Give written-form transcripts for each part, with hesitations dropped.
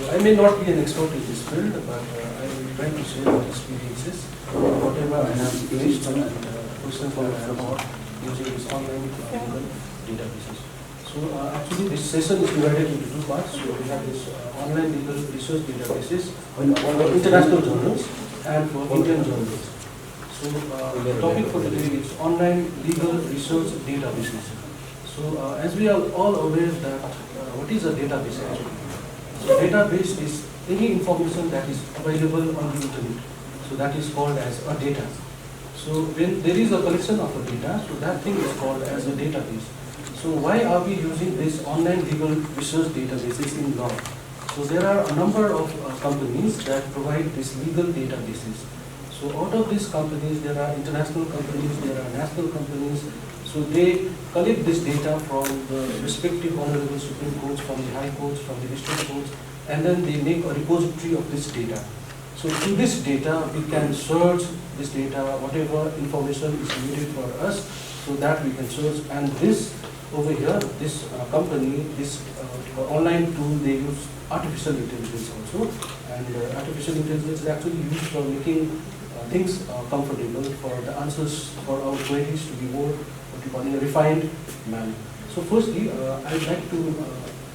I may not be an expert in this field, but I will try to share my experiences, whatever I have faced and questions that I have got using this online legal databases. So actually this session is divided into two parts. So we have this online legal research databases for international journals and for Indian journals. So the topic for today is online legal research databases. So as we are all aware that what is a database actually? So database is any information that is available on the internet. So that is called as a data. So when there is a collection of a data, so that thing is called as a database. So why are we using this online legal research databases in law? So there are a number of companies that provide these legal databases. So out of these companies, there are international companies, there are national companies. So they collect this data from the respective honorable Supreme Courts, from the High Courts, from the District Courts, and then they make a repository of this data. So through this data, we can search this data, whatever information is needed for us, so that we can search. And this over here, this company, this online tool, they use artificial intelligence also. And artificial intelligence is actually used for making things comfortable, for the answers for our queries to be more, what you call, in a refined manner. So firstly, I'd like to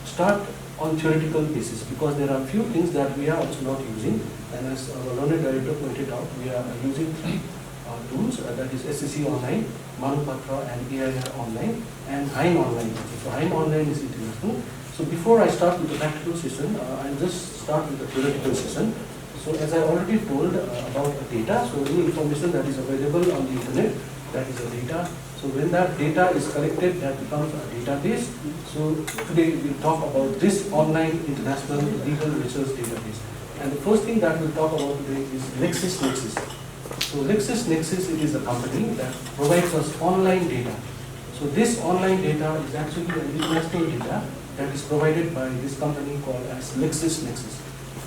start on theoretical basis, because there are few things that we are also not using. And as our learned director pointed out, we are using three tools, that is SCC Online, Manupatra and AIR Online, and HINE Online. So HINE Online is international. So before I start with the practical session, I'll just start with the theoretical session. So as I already told about data, so any information that is available on the internet, that is a data. So when that data is collected, that becomes a database. So today we'll talk about this online international legal research database. And the first thing that we'll talk about today is LexisNexis. So LexisNexis, it is a company that provides us online data. So this online data is actually an international data that is provided by this company called as LexisNexis.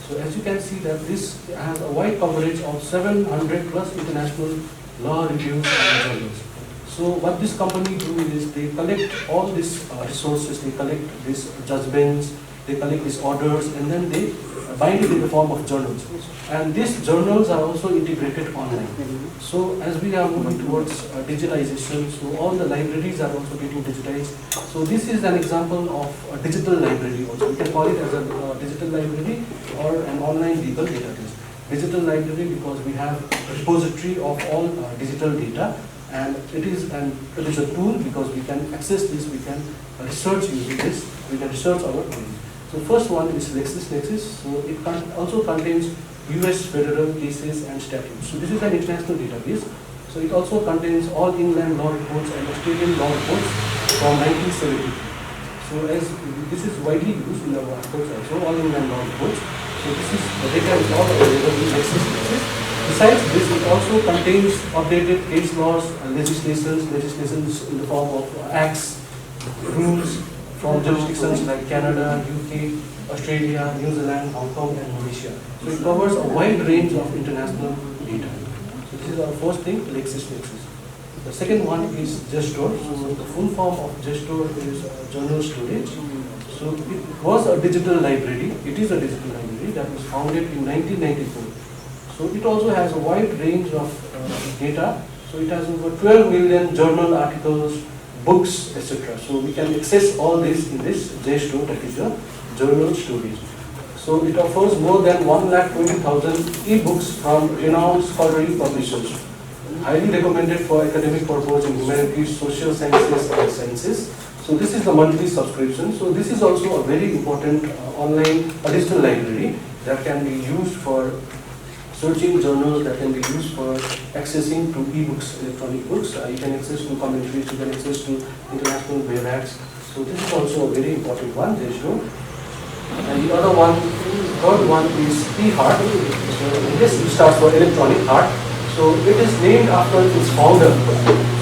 So as you can see that this has a wide coverage of 700 plus international law reviews and journals. So what this company do is they collect all these resources, they collect these judgments, they collect these orders, and then they bind it in the form of journals. And these journals are also integrated online. So as we are moving towards digitalization, so all the libraries are also getting digitized. So this is an example of a digital library also. We can call it as a digital library or an online legal database. Digital library because we have a repository of all digital data, and it is a tool because we can access this, we can research using this, we can research our own. So first one is LexisNexis. So it also contains US federal cases and statutes. So this is an international database. So it also contains all England law reports and Australian law reports from 1973. So as this is widely used in our reports also, all England law reports. So this is the data is all available in LexisNexis. Besides this, it also contains updated case laws and legislations in the form of acts, rules from jurisdictions like Canada, UK, Australia, New Zealand, Hong Kong, and Malaysia. So it covers a wide range of international data. So this is our first thing, LexisNexis. The second one is Judicial. So the full form of Judicial is journal storage. So it was a digital library. It is a digital library that was founded in 1994. So it also has a wide range of data. So it has over 12 million journal articles, books, etc. So we can access all this in this JSTOR, that is a journal storage. So it offers more than 1,20,000 e-books from renowned scholarly publishers. Highly recommended for academic purpose in humanities, social sciences, and sciences. So this is the monthly subscription. So this is also a very important online digital library that can be used for searching journals, that can be used for accessing to e-books, electronic books. You can access to commentaries, you can access to international web acts. So this is also a very important one, Judicial. And the other one, third one is eHeart. So this stands for electronic heart. So it is named after its founder.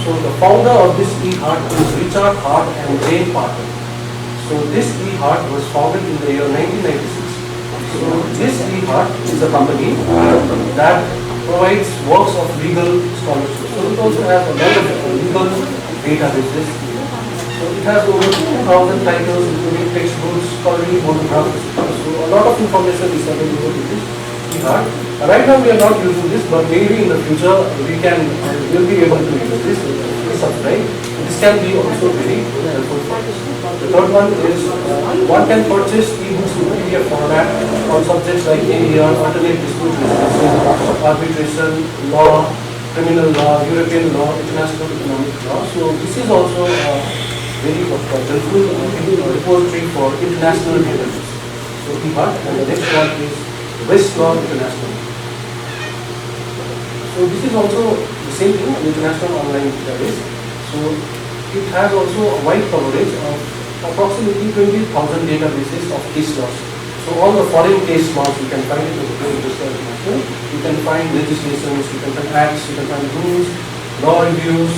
So the founder of this eHeart is Richard Hart and Jane Parker. So this eHeart was founded in the year 1996. So this eHeart is a company that provides works of legal scholarship. So it also has a lot of legal databases. So it has over 2,000 titles including textbooks, scholarly monographs. So a lot of information is available in this e-card. Right now we are not using this, but maybe in the future we will be able to use this. Please subscribe. This can be also very helpful for us. The third one is one can purchase e-books in PDF format on subjects like AER, alternate dispute resolution, arbitration, law, criminal law, European law, international economic law. So this is also very helpful repository for international database. So e-card, and the next one is Westlaw International. So this is also the same thing, an international online database. So it has also a wide coverage of approximately 20,000 databases of case laws. So all the foreign case laws you can find in the Judicial International. You can find legislations, you can find acts, you can find rules, law reviews,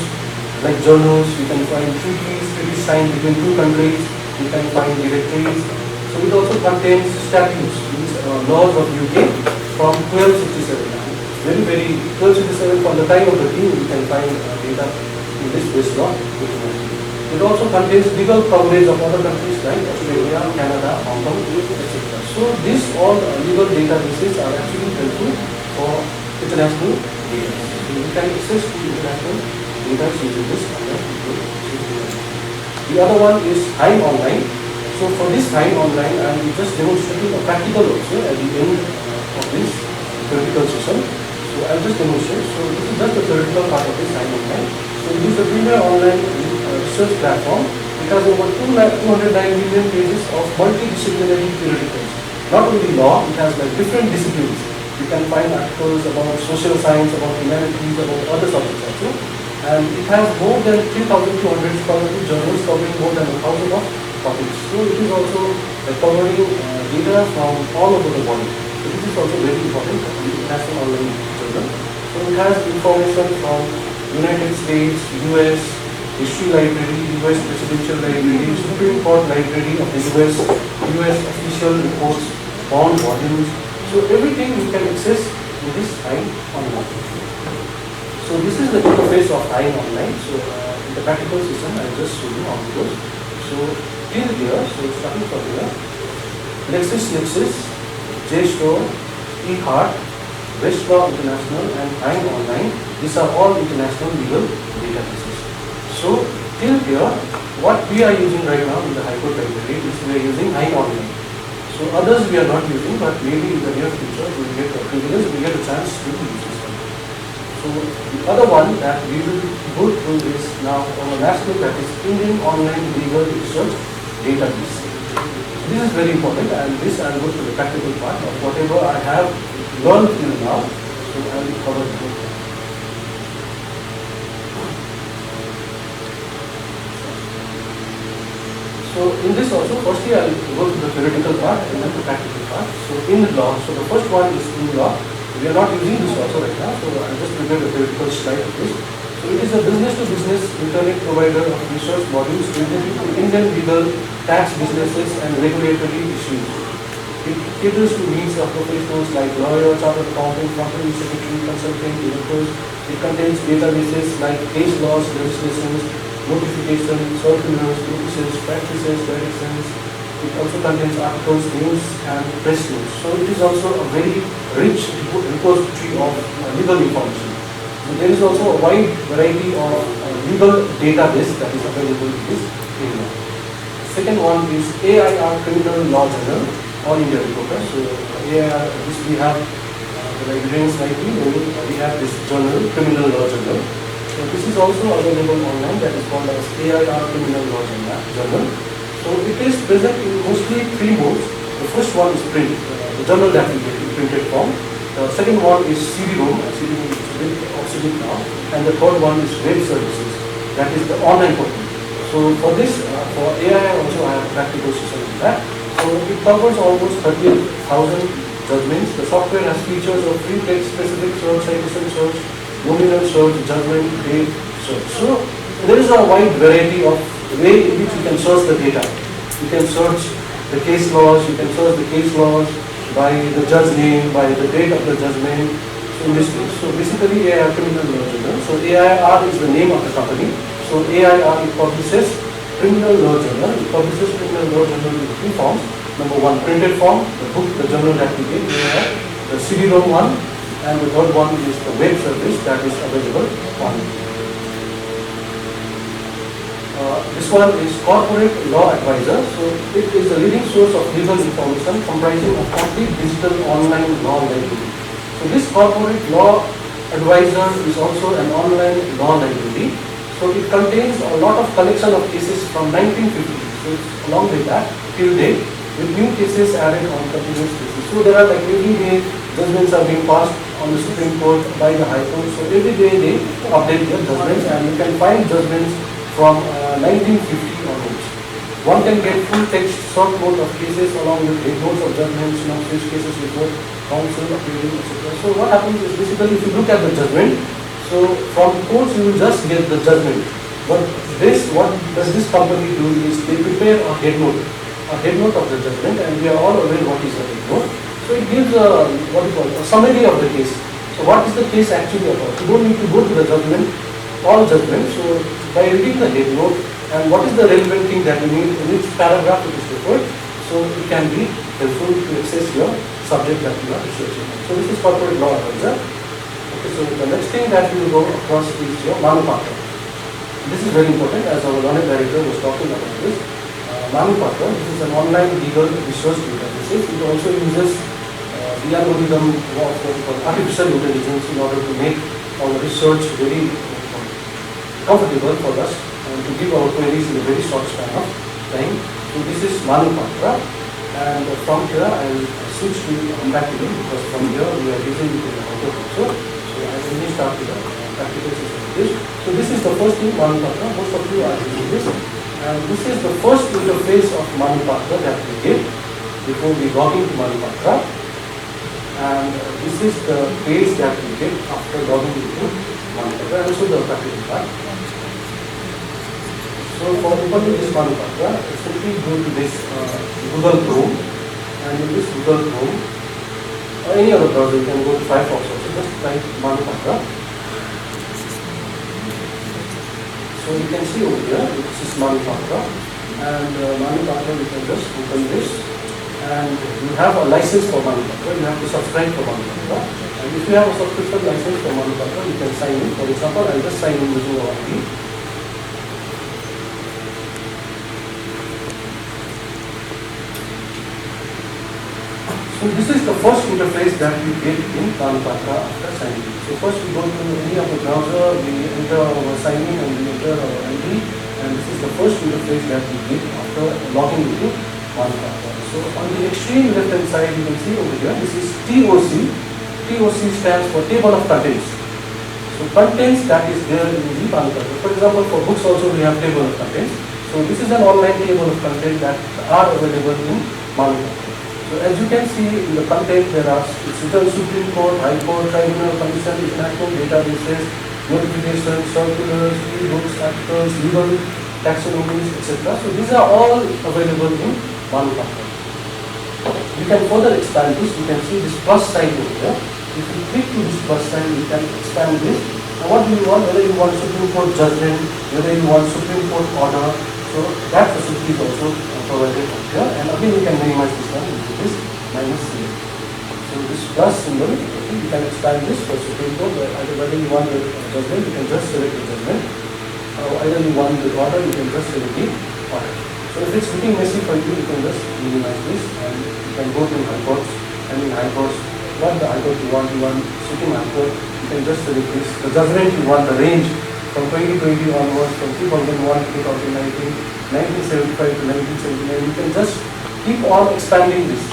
like journals, you can find treaties signed between two countries, you can find directories. So it also contains statutes, these laws of UK from 1267. Very 1267 from the time of the king, you can find data in this Westlaw International. It also contains legal coverage of other countries like Australia, Canada, Hong Kong, etc. So these all legal databases are actually helpful for international data. So you can access to international data using this online. The other one is Hon'ble. So for this Hon'ble, I am just demonstrating a practical also at the end of this theoretical session. So I will just demonstrate. So this is just the theoretical part of this Hon'ble. So it is the premier online research platform. It has over 209 million pages of multidisciplinary theoreticals. Not only law, it has like different disciplines. You can find articles about social science, about humanities, about other subjects also. And it has more than 3,200 scholarly journals covering more than 1,000 of topics. So it is also covering data from all over the world. So this is also very important for the international online journal. So it has information from United States, US, History Library, US Presidential Library, Supreme Court Library of the US official reports, bond volumes. So everything you can access in this Hon'ble. So this is the interface of Hon'ble. So in the practical system, I will just show you how it goes. So till here, so starting from here, LexisNexis, JSTOR, eHeart, Westlaw International and Hon'ble. These are all international legal databases. So till here, what we are using right now in the High Court Library is we are using Hon'ble. So others we are not using, but maybe in the near future we will get a privilege, we get a chance to use this one. So the other one that we will go through is now our national, that is Indian Online Legal Research Database. This is very important, and this I will go to the practical part of whatever I have learned till now. So I will cover it. So in this also, firstly I will go to the theoretical part and then the practical part. So in law, so the first one is in law. We are not using this also right now, so I will just prepare the theoretical slide of this. So it is a business-to-business internet provider of research modules related to Indian legal, tax, businesses and regulatory issues. It caters to needs of professionals like lawyers, chartered accountant, company secretary, consultant, directors. It contains databases like case laws, legislations, notifications, circulars, notices, practices, directions. It also contains articles, news and press news. So it is also a very rich repository of legal information. So there is also a wide variety of legal database that is available in this area. Second one is AIR Criminal Law Journal, All India Reporter. So AIR, this we have the Librarians Library, we have this journal, Criminal Law Journal. So this is also available online, that is called as AIR Criminal Law Journal. So it is present in mostly three modes. The first one is print, the journal that we get in printed form. The second one is CD-ROM, CD-ROM is a bit obsolete now. And the third one is web services, that is the online portal. So for this, for AI also I have a practical session with that. So it covers almost 30,000 judgments. The software has features of free text, specific search, citation search, nominal search, judgment, date search. So there is a wide variety of way in which you can search the data. You can search the case laws, you can search the case laws by the judge name, by the date of the judgment. So in this case, so basically AIR Criminal Law Journal. So AIR is the name of the company. So AIR, it publishes Criminal Law Journal. It publishes Criminal Law Journal in three forms. number one, printed form, the book, the journal that we get. We have the CD-ROM one, and the third one is the web service that is available on. This one is Corporate Law Advisor. So it is a leading source of legal information comprising a complete digital online law library. So this Corporate Law Advisor is also an online law library. So it contains a lot of collection of cases from 1950. So it's along with that till date, with new cases added on continuous basis. So there are like every day judgments are being passed on the Supreme Court by the High Court. So every day they update their judgments, and you can find judgments from 1950 onwards. One can get full text short note of cases along with reports of judgments, which cases report, counsel, appealing, etc. So what happens is basically if you look at the judgment, so from courts you will just get the judgment. But this, what does this company do is they prepare a head note of the judgment, and we are all aware what is a head note. So it gives a, a summary of the case. So what is the case actually about? You don't need to go to the judgment, all judgments. So by reading the head note and what is the relevant thing that you need, in which paragraph it is referred, so it can be helpful to access your subject that you are researching. So this is Corporate Law Advisor. Okay, so the next thing that we will go across is your Manupatra. This is very important, as our learned director was talking about this. Manupatra, this is an online legal research database. It also uses the algorithm of what we call artificial intelligence in order to make our research very comfortable for us and to give our queries in a very short span of time. So this is Manupatra, and from here I will switch to practical, because from here we are using it in the auto also. So I will only start with the practical system of this. So this is the first thing, Manupatra. Most of you are using this, and this is the first interface of Manupatra that we get before we log into Manupatra, and this is the page that we get after logging into Manupatra, and also the practical part. So for opening this Manupatra, simply go to this Google Chrome, and in this Google Chrome or any other browser, you can go to Firefox also, just type Manupatra. So you can see over here, this is Manupatra, and Manupatra, you can just open this, and you have a license for Manupatra. You have to subscribe for Manupatra, and if you have a subscription license for Manupatra, you can sign in. For example, I'll just sign in using our ID. So this is the first interface that we get in Manupatra after signing in. So first we go to any of the browser, we enter our sign in and we enter our ID, and this is the first interface that we get after logging into Manupatra. So on the extreme left hand side, you can see over here, this is TOC. TOC stands for Table of Contents. So contents that is there in the Manupatra. For example, for books also we have Table of Contents. So this is an online table of content that are available in Manupatra. So as you can see in the content, there are it's written Supreme Court, High Court, Tribunal, Commission, International Databases, notifications, circulars, e-books, articles, legal taxonomies, etc. So these are all available in Manupatra. We can further expand this. You can see this plus sign over here. If you click to this plus sign, you can expand this. Now what do you want? Whether you want Supreme Court judgment, whether you want Supreme Court order. So that facility is also provided here, and again we can minimize this one into this -C. So this plus symbol, okay, you can expand this for Supreme Court. Whether you want the judgment, you can just select the judgment. Either you want the order, you can just select the order. So if it's looking messy for you, you can just minimize this, and you can go to High Courts, and in High Courts, what the High Court you want Sikkim High Court, you can just select this. The judgment you want, the range from 2020 onwards, from 2001 to 2019, 1975 to 1979, you can just keep on expanding this.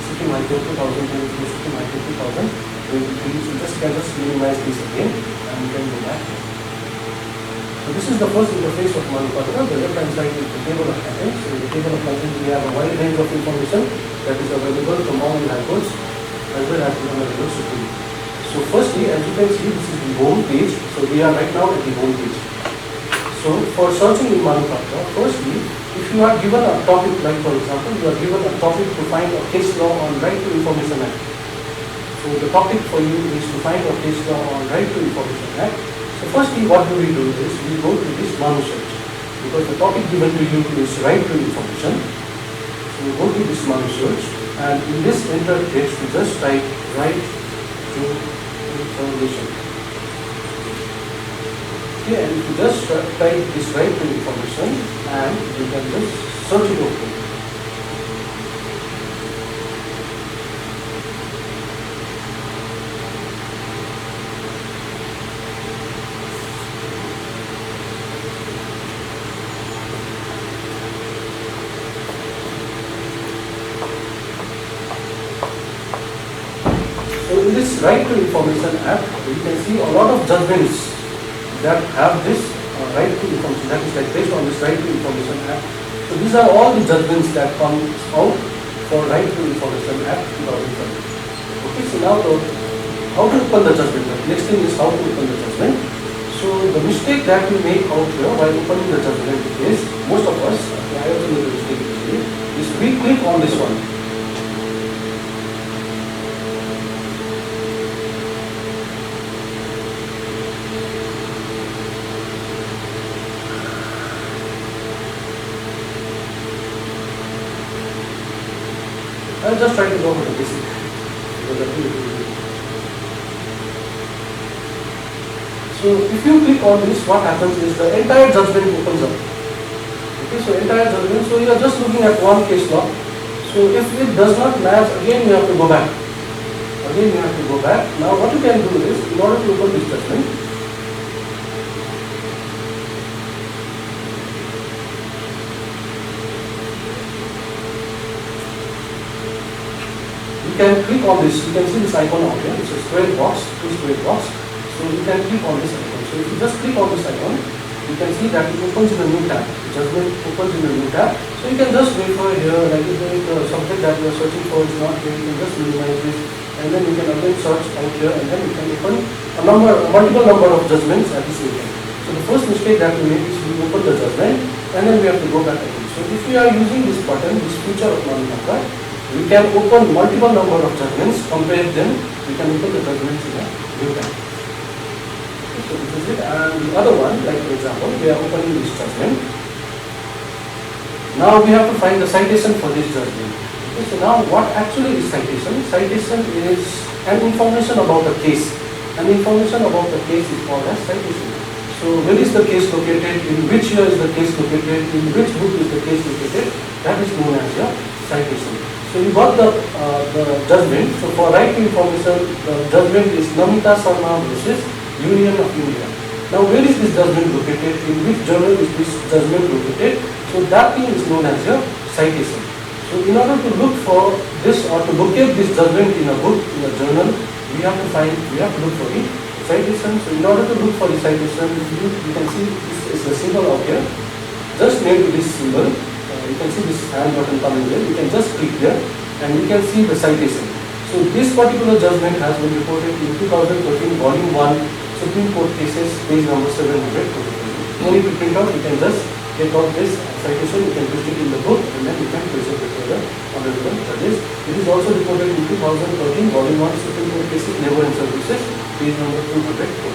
Sikkim High Court 2022, Sikkim High Court 2023, so just can just minimize this again, and you can go back. So this is the first interface of Manupatra. The left hand side is the table of contents. So in the table of contents we have a wide range of information that is available from all the High Courts as well as from the Supreme. So firstly, as you can see, this is the home page. So we are right now at the home page. So for searching in Manupatra, firstly, if you are given a topic, like for example, you are given a topic to find a case law on Right to Information Act. So the topic for you is to find a case law on Right to Information Act. So firstly, what do is we go to this Manu search, because the topic given to you is Right to Information. So you go to this money search, and in this enter text you just type right to information. Okay, and if you just type this right to information, and you can just search it open. So in this right to information app, you can see a lot of judgments that have this right to information, that is like based on this right to information app. So these are all the judgments that come out for right to information app 2007. Okay, so now how to open the judgment. The next thing is how to open the judgment. So the mistake that we make out here while opening the judgment is, most of us, I also made a mistake today, is we click on this one. I'll just try to go over the basic. So if you click on this, what happens is the entire judgment opens up. Okay, so entire judgment, so you are just looking at one case law. So if it does not match, again you have to go back. Again you have to go back. Now what you can do is, in order to open this judgment, you can click on this. You can see this icon out here. It's a square box, two square box. So you can click on this icon. So if you just click on this icon, you can see that it opens in a new tab. The judgment opens in a new tab. So you can just verify here, like if the subject that you are searching for is not here, you can just minimize this, and then you can again search out here, and then you can open multiple number of judgments at the same time. So the first mistake that we make is we open the judgment, and then we have to go back again. So if we are using this button, this feature of Panita, we can open multiple number of judgments, compare them, we can open the judgments in a new tab. So this is it, and the other one, like for example, we are opening this judgment. Now we have to find the citation for this judgment. Okay, so now what actually is citation? Citation is an information about the case. An information about the case is called as citation. So where is the case located, in which year is the case located, in which book is the case located, that is known as your citation. So you got the judgment. So for right to information, the judgment is Namita Sarma versus Union of India. Now where is this judgment located? In which journal is this judgment located? So that thing is known as your citation. So in order to look for this or to locate this judgment in a book, in a journal, we have to look for the citation. So in order to look for the citation, you can see this is the symbol out here. Just near to this symbol, you can see this hand button coming here. You can just click here and you can see the citation. So this particular judgment has been reported in 2013 volume 1 Supreme Court cases, page number 700. No need to print out, you can just take out this citation, you can put it in the book, and then you can present it to the honorable judges. It is also reported in 2013 volume 1 Supreme Court cases, labor and services, page number 240.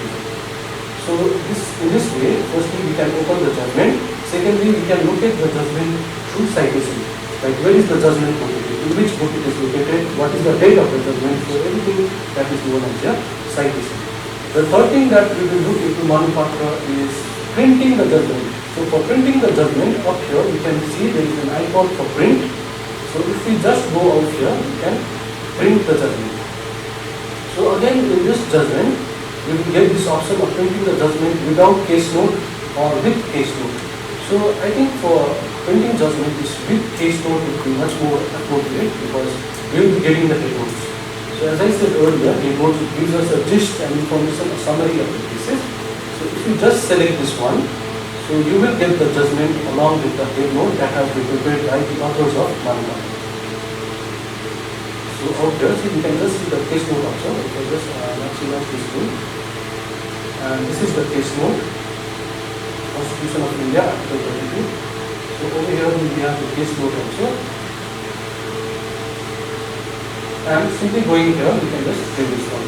So in this way, firstly we can open the judgment. Secondly, we can locate the judgment through citation. Like where is the judgment located, in which book it is located, what is the date of the judgment, so everything that is known as a citation. The third thing that we will look into manufacture is printing the judgment. So for printing the judgment, up here you can see there is an icon for print. So if we just go out here, we can print the judgment. So again in this judgment, we will get this option of printing the judgment without case note or with case note. So I think for printing judgment, this with case note would be much more appropriate because we will be getting the head notes. So as I said earlier, head notes gives us a gist and information, a summary of the cases. So if you just select this one, so you will get the judgment along with the head note that has been prepared by the authors of Lama. So out here, so you can just see the case note also. You can just maximize this tool. And this is the case note, Constitution of India, Article 32. So over here we have the case note also. And simply going here, we can just print this one.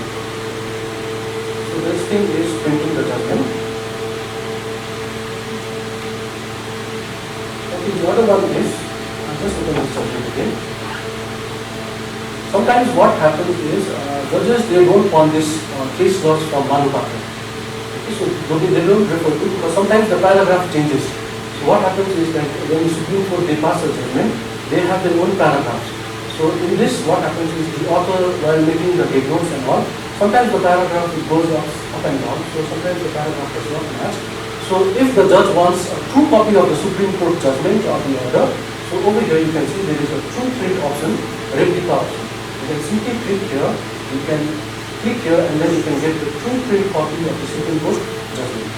So this thing is printing the judgment. Okay, the other one is Just open this judgment again. Sometimes what happens is judges, they don't want this case laws from Manu Patra. Okay, so they don't refer to, because sometimes the paragraph changes. So what happens is that when the Supreme Court, they pass a judgment, they have their own paragraphs. So in this, what happens is the author, while making the date notes and all, sometimes the paragraph goes up and down, so sometimes the paragraph does not match. So if the judge wants a true copy of the Supreme Court judgment or the order, so over here you can see there is a true print option, replica option. You can simply click here, you can click here, and then you can get the true print copy of the Supreme Court judgment.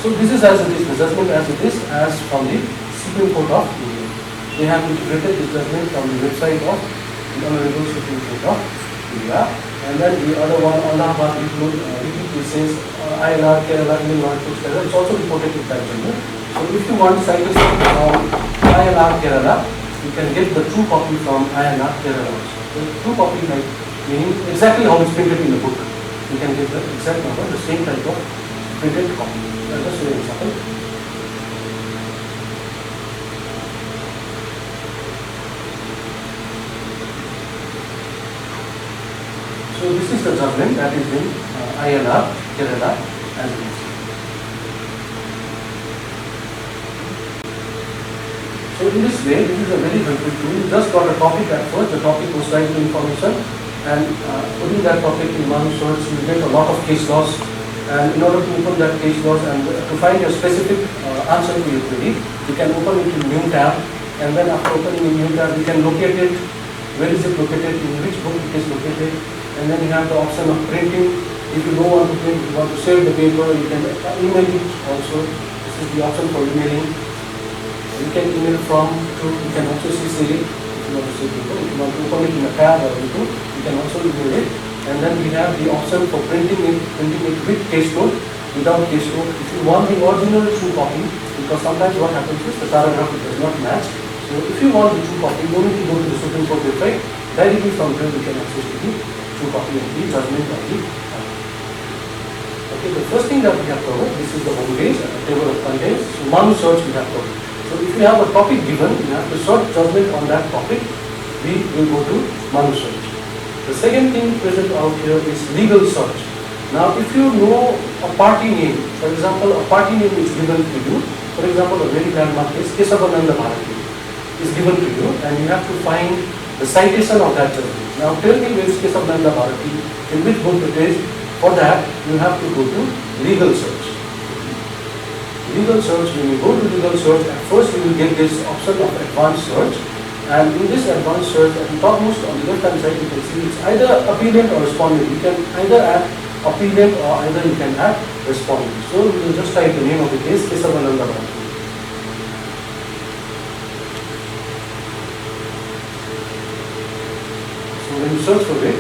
So this is as it is, the judgment as it is, as from the Supreme Court of India. They have integrated this judgment from the website of the Honorable Supreme Court of India. And then the other one, Allahabad, it says INR, Kerala, Indian Law Enforcement Kerala. It's also reported in that judgment. So if you want citation from INR, Kerala, you can get the true copy from INR, Kerala also. The true copy, like meaning exactly how it's printed in the book. You can get the exact number, the same type of printed copy. Let us show you an example. So this is the judgment that is in INR, Kerala, as it is. So in this way, this is a very helpful tool. You just got a topic at first, the topic was title information, and putting that topic in one search, you get a lot of case laws. And in order to open that case laws and to find a specific answer to your query, you can open it in new tab, and then after opening in new tab, you can locate it, where is it located, in which book it is located, and then you have the option of printing. If you don't want to print, you want to save the paper, you can email it also. This is the option for emailing. You can email from to, you can also CC it if you want to save paper. If you want to open it in a tab or anything, you can also email it. And then we have the option for printing it with case note, without case note. If you want the original true copy, because sometimes what happens is the paragraph does not match. So if you want the true copy, you need to go to the Supreme Court website. Directly from there, you can access the true copy of the judgment of the Okay, the first thing that we have covered, this is the home page, table of contents. So one search we have covered. So if you have a topic given, you have to search judgment on that topic. We will go to one search. The second thing present out here is legal search. Now, if you know a party name, for example, a party name is given to you. For example, a very landmark case, Kesavananda Bharati, is given to you, and you have to find the citation of that judgment. Now, tell me where is Kesavananda Bharati, in which book it is. For that, you have to go to legal search. Legal search, when you go to legal search, at first you will get this option of advanced search. And in this advanced search, at the topmost on the left hand side, you can see it's either appellant or respondent. You can either add appellant or either you can add respondent. So we will just type the name of the case, Kesavananda Bharati. So when you search for it,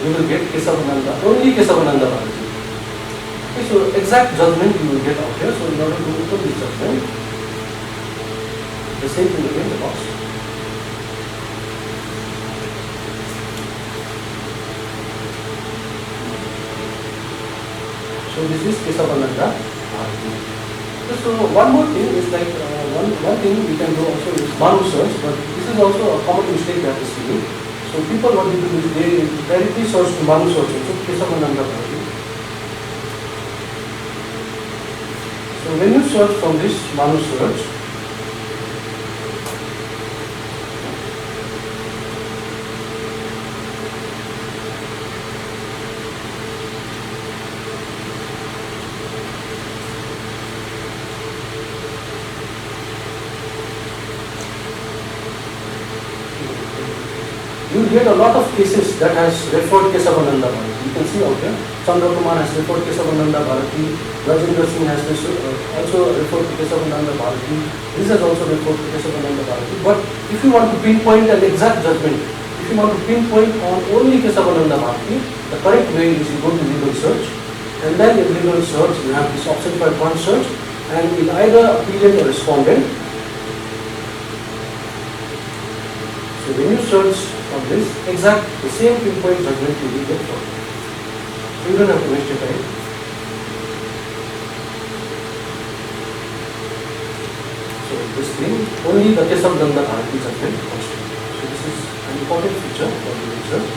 you will get Kesavananda, only Kesavananda Bharati. Okay, so exact judgment you will get out here. So in order to open this judgment, the same thing again, the box. So this is Kesavananda Bharati. So one more thing is like one thing we can do also is Manu search, but this is also a common mistake that is made. So people what they do is they directly search to Manu search, so Kesavananda Bharati. So when you search from this Manu search, you get a lot of cases that has referred Kesavananda Bharati. You can see out here, Chandra Kumar has referred Kesavananda Bharati, Rajendra Singh has also referred to Kesavananda Bharati, this has also referred to Kesavananda Bharati. But if you want to pinpoint an exact judgment, if you want to pinpoint on only Kesavananda Bharati, the correct way is you go to legal search, and then in legal search you have this option for advanced search. and in either applicant or respondent. So when you search on this, the same pinpoint judgment you will get from. So you don't have to waste your time. So this thing, only the case of Ganga Bharati judgment comes to. So this is an important feature for the research.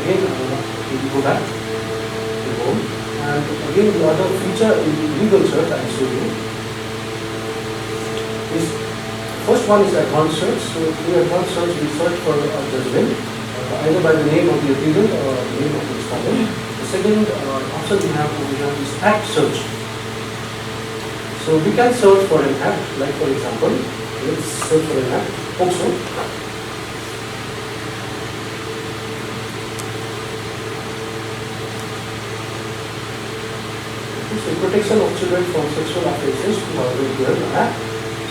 Again, we will go back to home. And again, the other feature in legal search I will show you is, first one is advanced search. So in advanced search, we search for a judgment either by the name of the appealant or the name of the respondent. The second option we have over here is act search. So we can search for an act, like for example, let's search for an act, POCSO. So protection of children from sexual offences 2012 Act.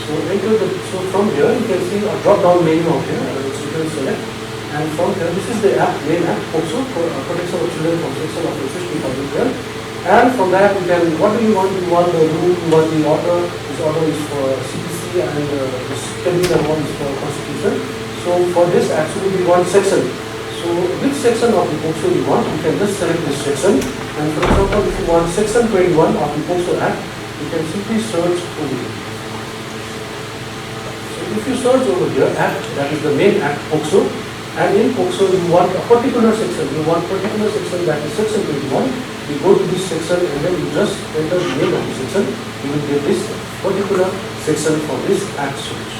So from here you can see a drop down menu of here, which you can select. And from here, this is the app, main app, POCSO, protection of children from sexual offences 2012. And from that you can, what do you want? You want the rule, you want the order. This order is for CPC and this schedule one is for constitution. So for this actually we want section. So which section of the POCSO you want, you can just select this section. And for example, if you want section 21 of the POCSO Act, you can simply search over here. So if you search over here, Act, that is the main Act POCSO, and in POCSO you want a particular section, that is section 21, you go to this section and then you just enter the name of the section, you will get this particular section for this Act search.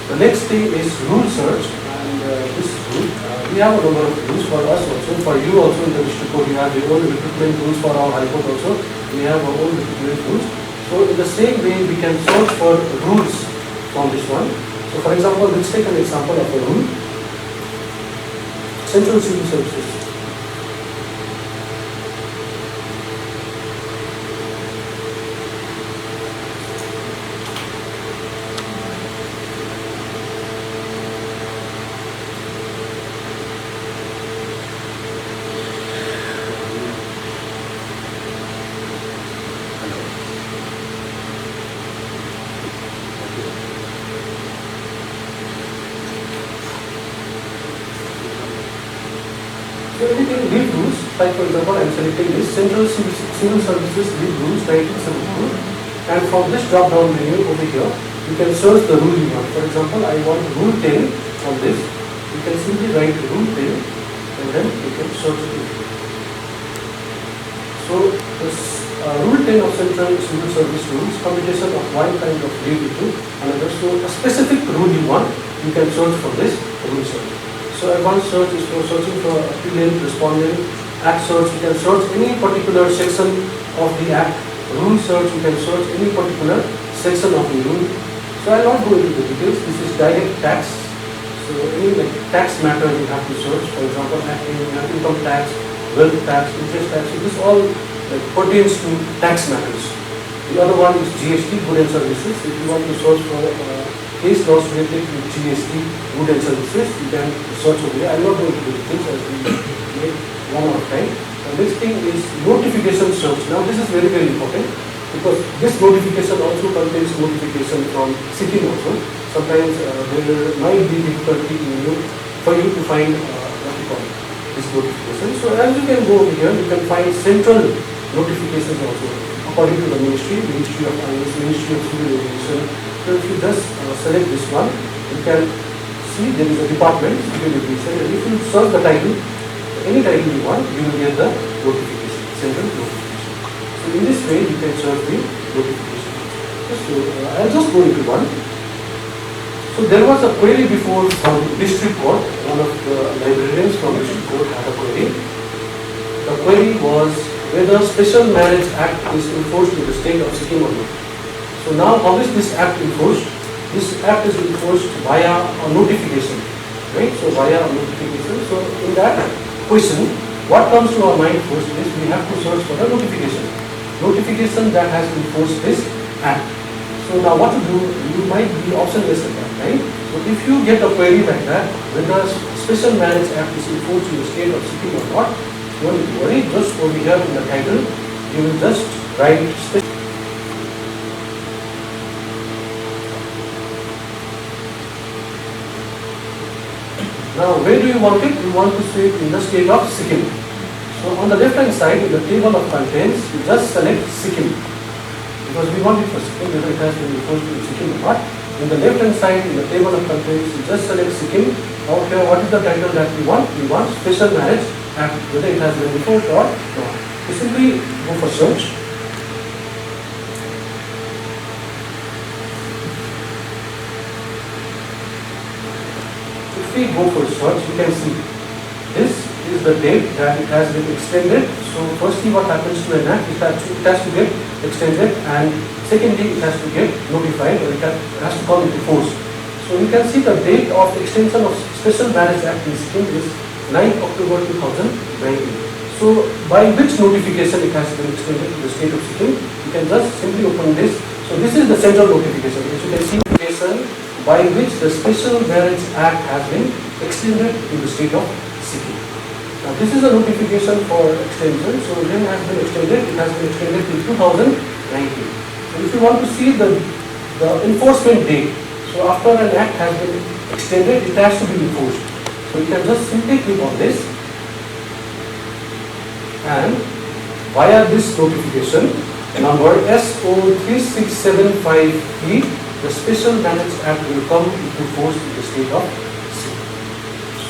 The next thing is rule search, and this rule, we have a number of rules for us also, for you also in the district court, you have your own recruitment rules, for our high court also, we have our own recruitment rules. So in the same way, we can search for rules from this one. So for example, let's take an example of a rule, Central Civil Services. So anything lead rules, like for example, I am selecting this Central Civil Services lead rules 1972, and from this drop down menu over here, you can search the rule you want. For example, I want rule 10 on this. You can simply write rule 10 and then you can search it. So this rule 10 of Central Civil Service rules, combination of one kind of lead into another. So a specific rule you want, you can search for this rule search. So advanced search is for searching for appealant, respondent. Act search, you can search any particular section of the act. Rule search, you can search any particular section of the rule. So I will not go into the details. This is direct tax. So any like tax matter you have to search. For example, income tax, wealth tax, interest tax. So this all like pertains to tax matters. The other one is GST, goods and services. If you want to search for case laws related to GST, goods and services, you can search over here. I will not go into the details as we make one at a time. The next thing is notification search. Now this is very, very important because this notification also contains notification from Sikkim also. Sometimes there might be difficulty for you to find what you call this notification. So as you can go over here, you can find central notifications also according to the Ministry of Finance, Ministry of Civil Aviation. So if you just select this one, you can see there is a department, Civil Aviation, and if you search the title, any title you want, you will get the notification, central notification. So in this way, you can search the notification. So I'll just go into one. So there was a query before from district court. One of the librarians from district court had a query. The query was whether Special Marriage Act is enforced in the state of Sikkim or not. So now how is this act enforced? This act is enforced via a notification, right? So via a notification. So in that question, what comes to our mind first is we have to search for the notification. Notification that has enforced this act. So now what to do? You might be optionless at that time. So if you get a query like that, whether Special Marriage Act is enforced in the state of Sikkim or not, don't worry, just over here in the title, you will just write. Now, where do you want it? You want to see it in the state of Sikkim. So, on the left hand side, in the table of contents, you just select Sikkim. Because we want it for Sikkim, whether it has been enforced in Sikkim or not. In the left hand side, in the table of contents, you just select Sikkim. Out here, what is the title that we want? We want Special Marriage Act, whether it has been enforced or not. You simply go for search. If we go for search, you can see this is the date that it has been extended. So firstly, what happens to an act? It has to get extended, and secondly, it has to get notified, or it has to come into force. So you can see the date of extension of Special Marriage Act in Sikkim is 9 October 2019. So by which notification it has been extended to the state of Sikkim? You can just simply open this. So this is the central notification. As you can see, notification by which the Special Marriage Act has been extended to the state of Sikkim. Now this is a notification for extension. So when it has been extended, it has been extended to 2019. So if you want to see the enforcement date, so after an act has been extended, it has to be enforced. So you can just simply click on this, and via this notification number SO3675E, the Special Marriage Act will come into force in the state of Sikkim.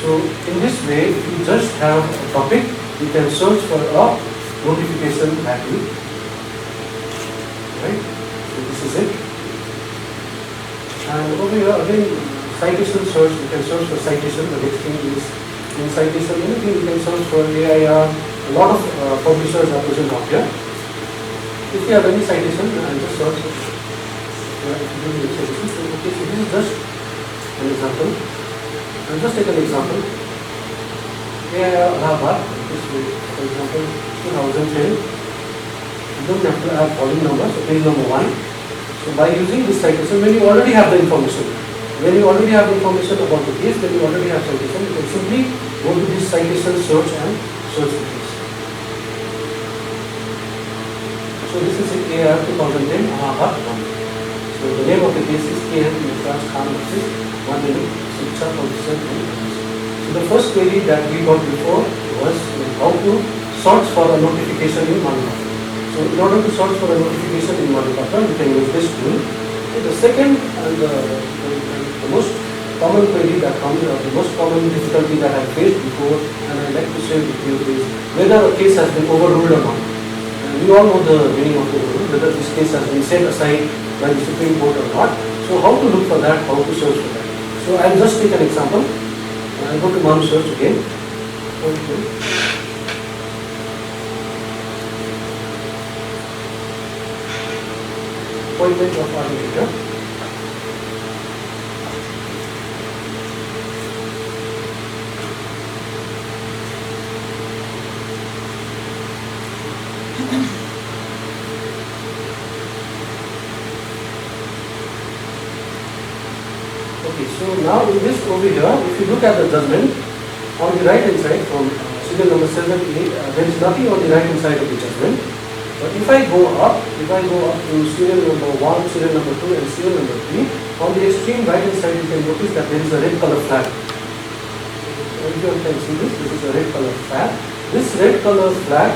So in this way, if you just have a topic, you can search for a notification value. Right? So this is it. And over here again, citation search, you can search for citation. The next thing is in citation, anything you can search for AIR. A lot of publishers are present out here. If you have any citation, I'll just search it. Okay, so this is just an example. I'll just take an example. AIR Allahabad, for example, 2010. You don't have to add volume number, so page number 1. So by using this citation, when you already have the information, when you already have information about the case, then you already have citation, you can simply go to this citation search and search the case. So this is AR 2010 Allahabad 1. So the name of the case is KN Nithil Khan versus 1 minute Shiksha Professor. So the first query that we got before was how to search for a notification in Manipata. So in order to search for a notification in Manipata, we can use this tool. Okay, the second and the most common query that comes, or the most common difficulty that I faced before, and I like to share with you, is whether a case has been overruled or not. And we all know the meaning of overruled, whether this case has been set aside by the Supreme Court or not. So how to look for that, how to search for that. So I'll just take an example. I'll go to MUM search again. Okay. Appointment of arbitrator. Okay, so now in this over here, if you look at the judgment, on the right hand side from serial number 7, 8, there is nothing on the right hand side of the judgment. But if I go up to serial number 1, serial number 2 and serial number 3, on the extreme right hand side you can notice that there is a red color flag. If you can see this is a red color flag. This red color flag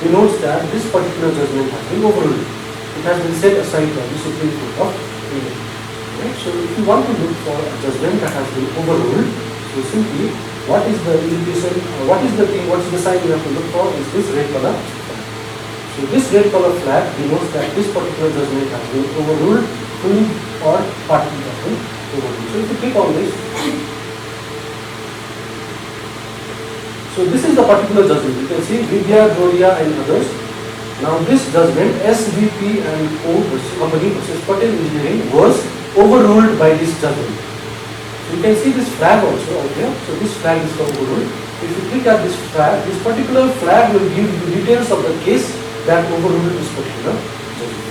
denotes that this particular judgment has been overruled. It has been set aside by the Supreme Court of India. Right? So if you want to look for a judgment that has been overruled, so simply what is the indication, what is the sign you have to look for is this red color. So this red color flag denotes that this particular judgment has been overruled, fully or partly has been overruled. So if you click on this, so this is the particular judgment. You can see Vidya, Gloria and others. Now this judgment, SVP and Co. Company versus Patel Engineering, was overruled by this judgment. So you can see this flag also out here. So this flag is overruled. If you click at this flag, this particular flag will give you details of the case that overruled this particular judgment.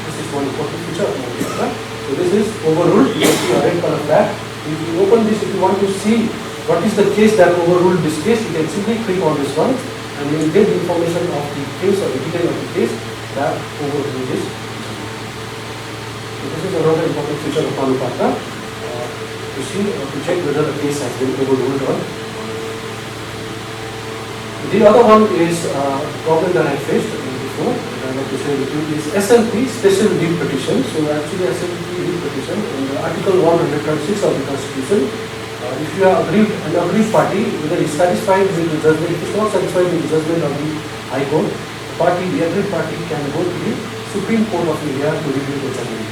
This is one important feature of Manipata. So this is overruled. You can see a red color flag. If you open this, if you want to see what is the case that overruled this case, you can simply click on this one and when you get the information of the case or the detail of the case, that overrule this. So this is another important feature of Manupatra to see or to check whether the case has been overruled or not. The other one is a problem that I faced before, and I want to share with you, is SLP, Special Leave Petition. So actually SLP Leave Petition in Article 136 of the Constitution, if you are an aggrieved party, whether is satisfied with the judgment, if it is not satisfied with the judgment of the High Court, the aggrieved party can go to the Supreme Court of India to review the judgment.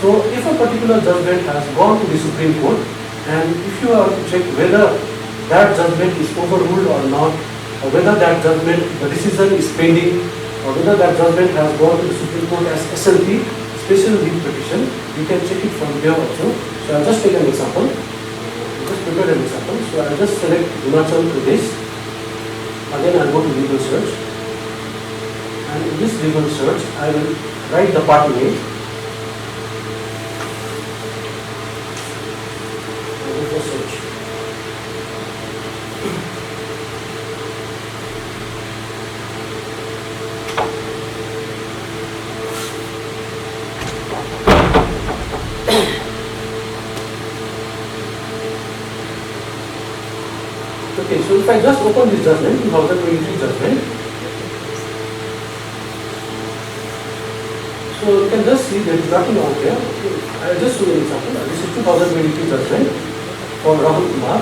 So if a particular judgment has gone to the Supreme Court, and if you are to check whether that judgment is overruled or not, or whether that judgment, the decision is pending, or whether that judgment has gone to the Supreme Court as SLP, Special Leave Petition, you can check it from here also. So I'll just take an example. Just prepare an example. So I'll just select Himachal Pradesh. Again I'll go to legal search. And in this legal search, I will write the party name. I will go search. Okay, so if I just open this judgment, 2023 judgment, so you can just see there is nothing out there. I'll just show you an example. This is 2023 judgment for Rahul Kumar.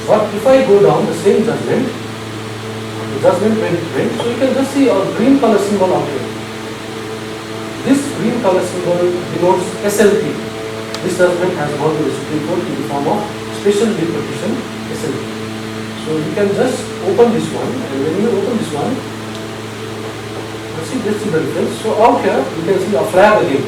But if I go down the same judgment, the judgment when it went, so you can just see a green color symbol out here. This green color symbol denotes SLP. This judgment has gone to the Supreme Court in the form of Special Leave Petition, SLP. So you can just open this one, and when you open this one, let's see the difference. So out here you can see a flag again.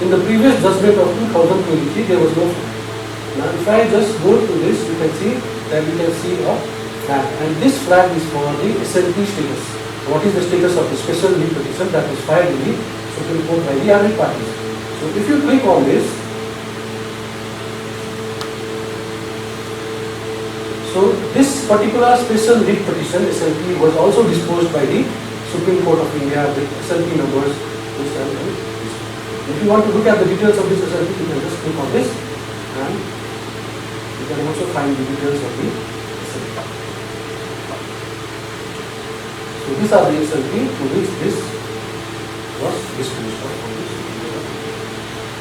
In the previous judgment of 2023 there was no flag. Now if I just go to this, you can see that you can see a flag, and this flag is for the SLP status. What is the status of the Special Leave Petition that was filed in the Supreme Court by the aggrieved parties? So if you click on this, so this particular Special Leave Petition SLP was also disposed by the Supreme Court of India with SLP numbers. If you want to look at the details of this SLP, you can just click on this, and you can also find the details of the SLP. So these are the SLP to which this was disposed of.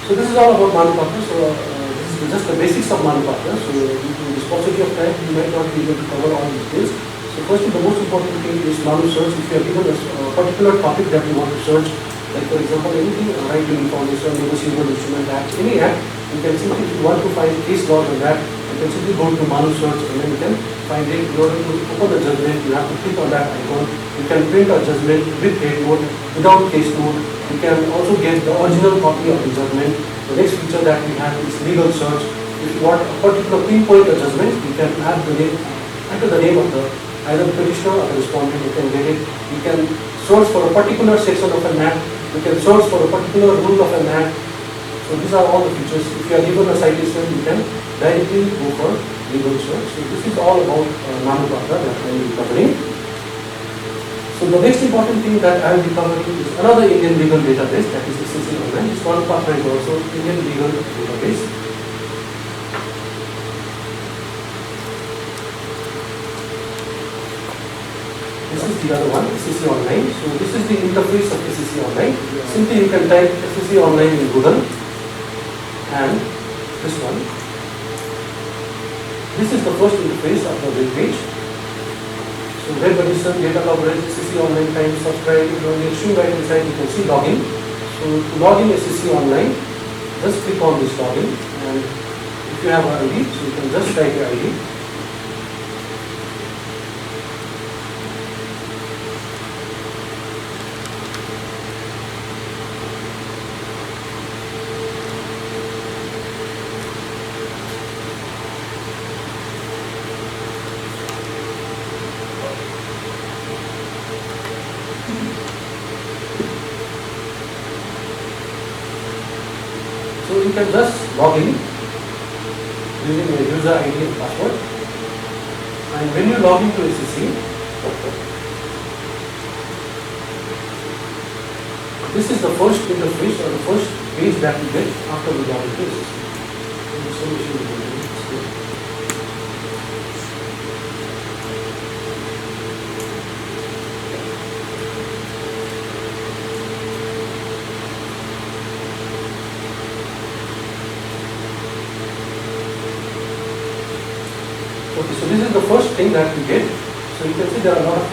So this is all about Manupatra. So this is just the basics of Manupatra. So due to this paucity of time, you might not be able to cover all the details. So firstly, the most important thing is Manu search. If you are given a particular topic that you want to search, like for example anything, right to information, negotiable instrument act, any act, you can simply, if you want to find case laws on that, you can simply go to Manu search and then you can find it. In order to open the judgment, you have to click on that icon. You can print a judgment with head note, without case note. You can also get the original copy of the judgment. The next feature that we have is legal search. If you want a particular pinpoint a judgment, you can add the name, enter the name of the either the petitioner or the respondent. You can get it. You can search for a particular section of an act. You can search for a particular rule of an act. So these are all the features. If you are given a citation, you can directly go for legal search. So this is all about Manupatra that I will be covering. So the next important thing that I will be covering is another Indian legal database, that is SCC Online. This Manupatra is also Indian legal database. This is the other one, SCC Online. So this is the interface of SCC Online. Simply you can type SCC Online in Google, and this one. This is the first interface of the web page. So web edition, data coverage, SCC Online, time, subscribe. On the extreme right hand side you can see login. So to log in SCC Online, just click on this login, and if you have an ID, so you can just type your ID. So you can just log in using a user ID and password, and when you log into SCC, This is the first interface or the first page that we get after we log into the system. Okay, so this is the first thing that we get. So you can see there are a lot of,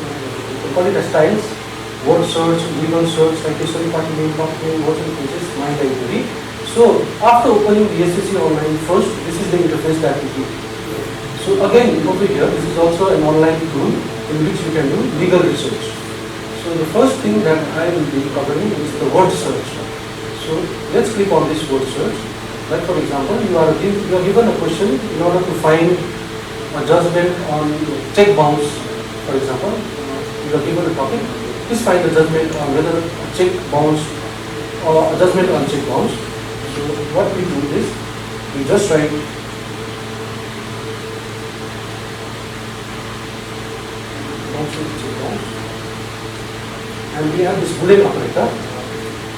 we call it as styles, word search, legal search, citation, party name, words and phrases, my library. So after opening the SCC online first, this is the interface that we get. So again, over here, this is also an online tool in which you can do legal research. So the first thing that I will be covering is the word search. So let's click on this word search. Like for example, you are given a question in order to find a judgment on check bounce, for example. You are given a topic. Please find the judgment on whether a check bounce or a judgment on check bounce. So what we do is we just write check bounce, and we have this Boolean operator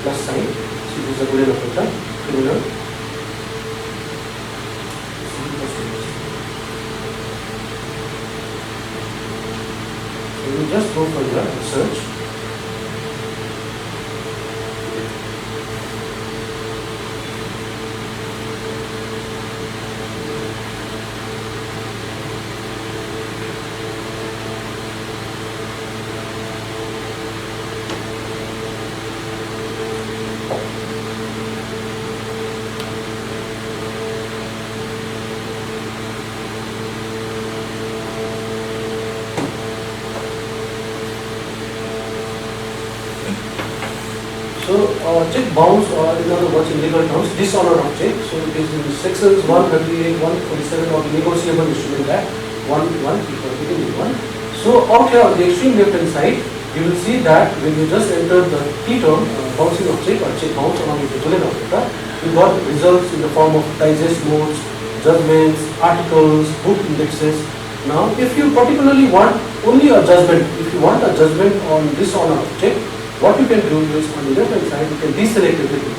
plus sign. So this is a Boolean operator, criminal. You just go for your search. Check bounce, or in other words, in legal terms, dishonor of check. So it is in sections 138, 147 of the Negotiable Instrument Act, 1. So out here on the extreme left hand side, you will see that when you just enter the key term, bouncing of check or check bounce along with the Boolean operator, you got results in the form of digest notes, judgments, articles, book indexes. Now, if you particularly want only a judgment, if you want a judgment on dishonor of check, what you can do is on the left hand side, you can deselect everything.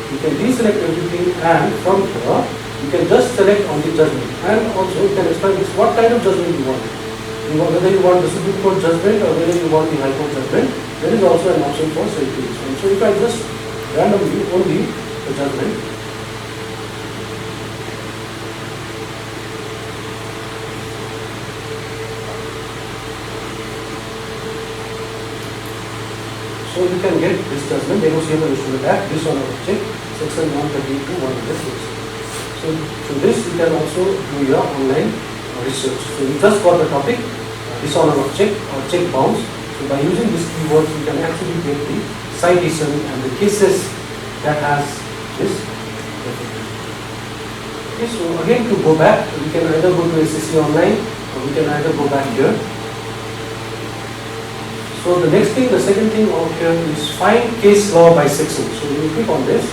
You can deselect everything, and from here, you can just select on the judgment. And also, you can establish what kind of judgment you want. Whether you want the Supreme Court judgment or whether you want the High Court judgment, there is also an option for selecting. So if I just randomly only the judgment, so you can get this judgment, Negotiable Instrument Act, dishonor of check, section 138 to 106. So through this you can also do your online research. So you just got the topic, dishonor of check or check bounce. So by using these keywords, you can actually get the citation and the cases that has this. Okay, so again to go back, we can either go to SCC online or we can either go back here. So the next thing, the second thing out here is find case law by section. So we will click on this.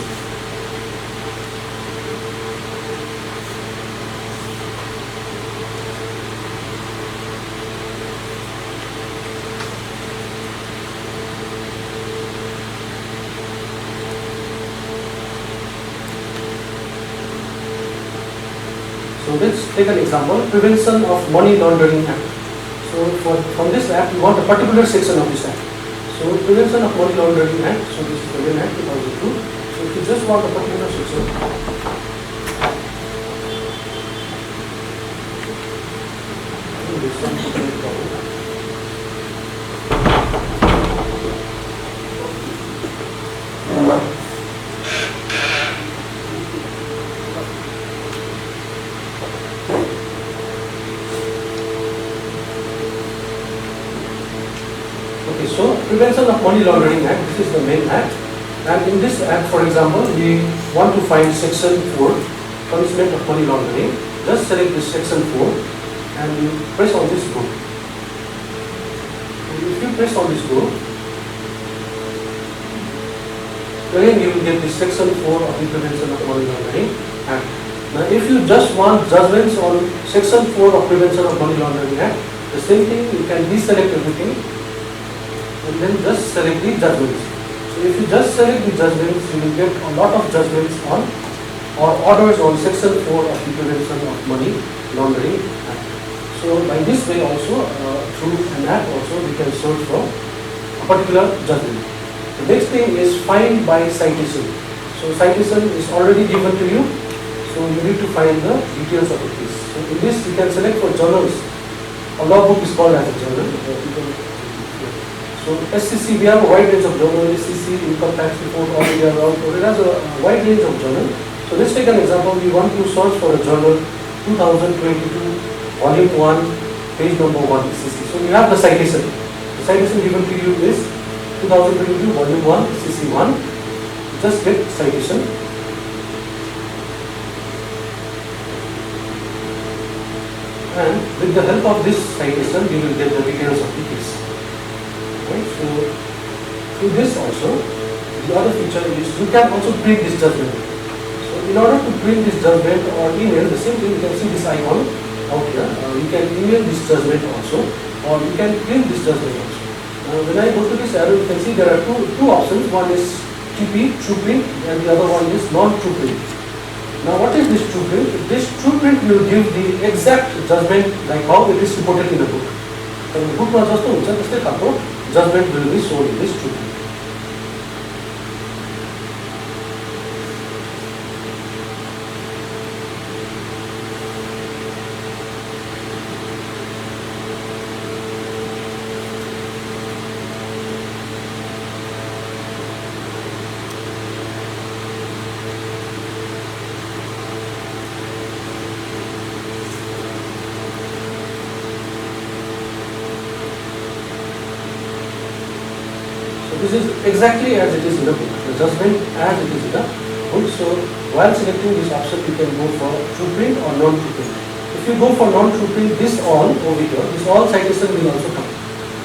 So let's take an example, Prevention of Money Laundering Act. So from this act, we want a particular section of this act. So Prevention of Money Laundering Act, so this is the main act 2002. So if you just want a particular section, Prevention of Money Laundering Act, this is the main act, and in this act, for example, we want to find section 4, punishment of money laundering. Just select this section 4 and you press on this go. If you press on this go, again you will get this section 4 of the Prevention of Money Laundering Act. Now if you just want judgments on section 4 of Prevention of Money Laundering Act, the same thing, you can deselect everything and then just select the judgments. So So if you just select the judgments, you will get a lot of judgments on or orders on section 4 of the Prevention of Money Laundering Act. So by this way also, through an app also, we can search for a particular judgment. The next thing is find by citation. So citation is already given to you, so you need to find the details of the case. So in this you can select for journals. A law book is called as a journal. So SCC, we have a wide range of journals, SCC, income tax report, all India round, it has a wide range of journals. So let's take an example. We want to search for a journal 2022, volume 1, page number 1, SCC. So we have the citation. The citation given to you is 2022, volume 1, SCC 1. Just get citation. And with the help of this citation, you will get the details of the case. Right? So through this also, the other feature is you can also print this judgment. So in order to print this judgment or email, the same thing, you can see this icon out here. You can email this judgment also, or you can print this judgment also. When I go to this arrow, you can see there are two options. One is TP, true print, and the other one is non-true print. Now what is this true print? This true print will give the exact judgment like how it is reported in the book. So the book was just judgment will be shown in this true print. This is exactly as it is in the book, the judgment as it is in the book. So while selecting this option, you can go for true print or non-true print. If you go for non-true print, this all over here, this all citation will also come.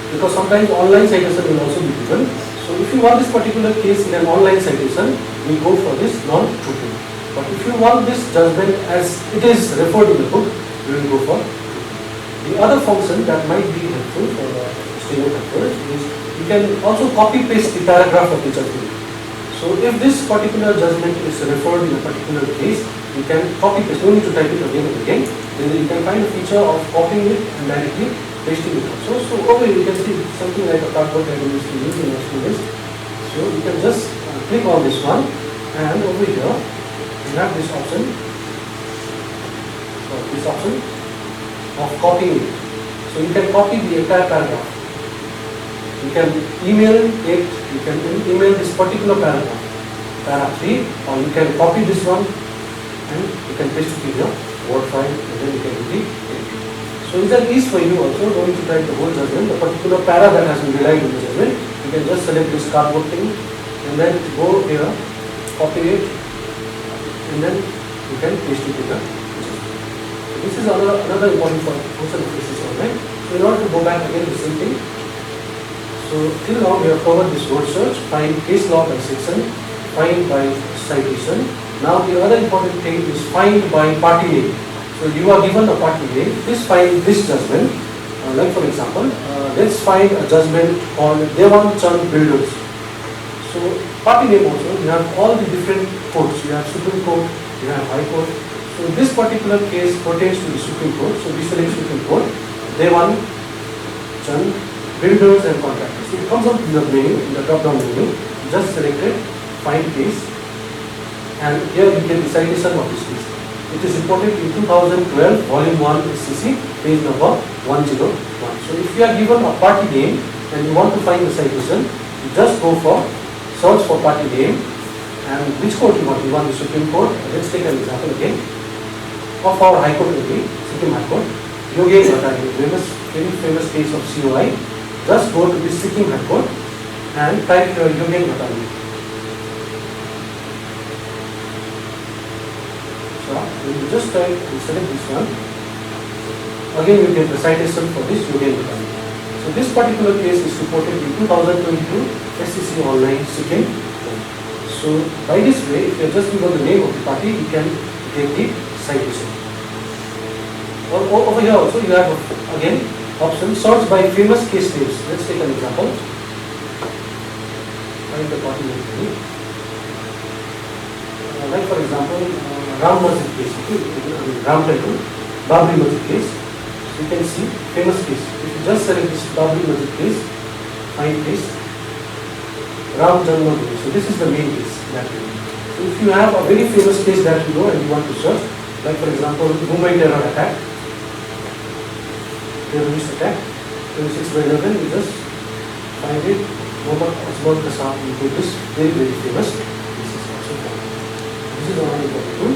Because sometimes online citation will also be given. So if you want this particular case in an online citation, we go for this non-true print. But if you want this judgment as it is referred in the book, we will go for true print. The other function that might be helpful for stenographers is you can also copy paste the paragraph of the judgment. So if this particular judgment is referred in a particular case, you can copy paste, no need to type it again and again. Then you can find a feature of copying it and directly pasting it also. So over here you can see something like a cardboard that we used to use in our students. So you can just click on this one, and over here you have this option, of copying it. So you can copy the entire paragraph. You can email it, you can email this particular paragraph, paragraph 3, or you can copy this one and you can paste it in your Word file, and then you can delete it. So it's an ease for you also, don't need to type the whole judgment, the particular para that has been relied on the judgment, you can just select this cardboard thing and then go here, copy it, and then you can paste it in the judgment. So this is another important function of this online. So in order to go back again, the same thing. So till now we have covered this word search, find case law by section, find by citation. Now the other important thing is find by party name. So you are given a party name, please find this judgment. Like for example, let's find a judgment called Dewan Chand Builders. So party name also, you have all the different courts. You have Supreme Court, you have High Court. So this particular case pertains to the Supreme Court. So we select Supreme Court, Dewan Chand Builders and Contractors. So it comes up in the menu, in the drop down menu, just select it, find case, and here you get the citation of this case. It is reported in 2012, volume 1 SCC, page number 101. So if you are given a party name and you want to find the citation, you just go for search for party name and which court you want. You want the Supreme Court. Let's take an example again of our High Court only, Sikkim High Court. Yogesh Vatani, very famous case of COI. Just go to the Sikkim High Court and type your Yogesh Vatani. So when you just type and select this one, again you get the citation for this Yogesh Vatani. So this particular case is reported in 2022 SCC Online Sikkim. So by this way, if you are just given the name of the party, you can get the citation. Over here also you have again option search by famous case names. Let's take an example. I find the party very like for example, Ram Masjid case, Ram Temple, Babri Masjid case. So you can see famous case. If you just select this Babri Masjid case, find case, Ram Janmabhoomi. So this is the main case that you know. So if you have a very famous case that you know and you want to search, like for example, Mumbai terror attack, terrorist attack, 26/11, you just find it, Muhammad Asbab Kasab, you put this very famous. This is also found. This is one important tool.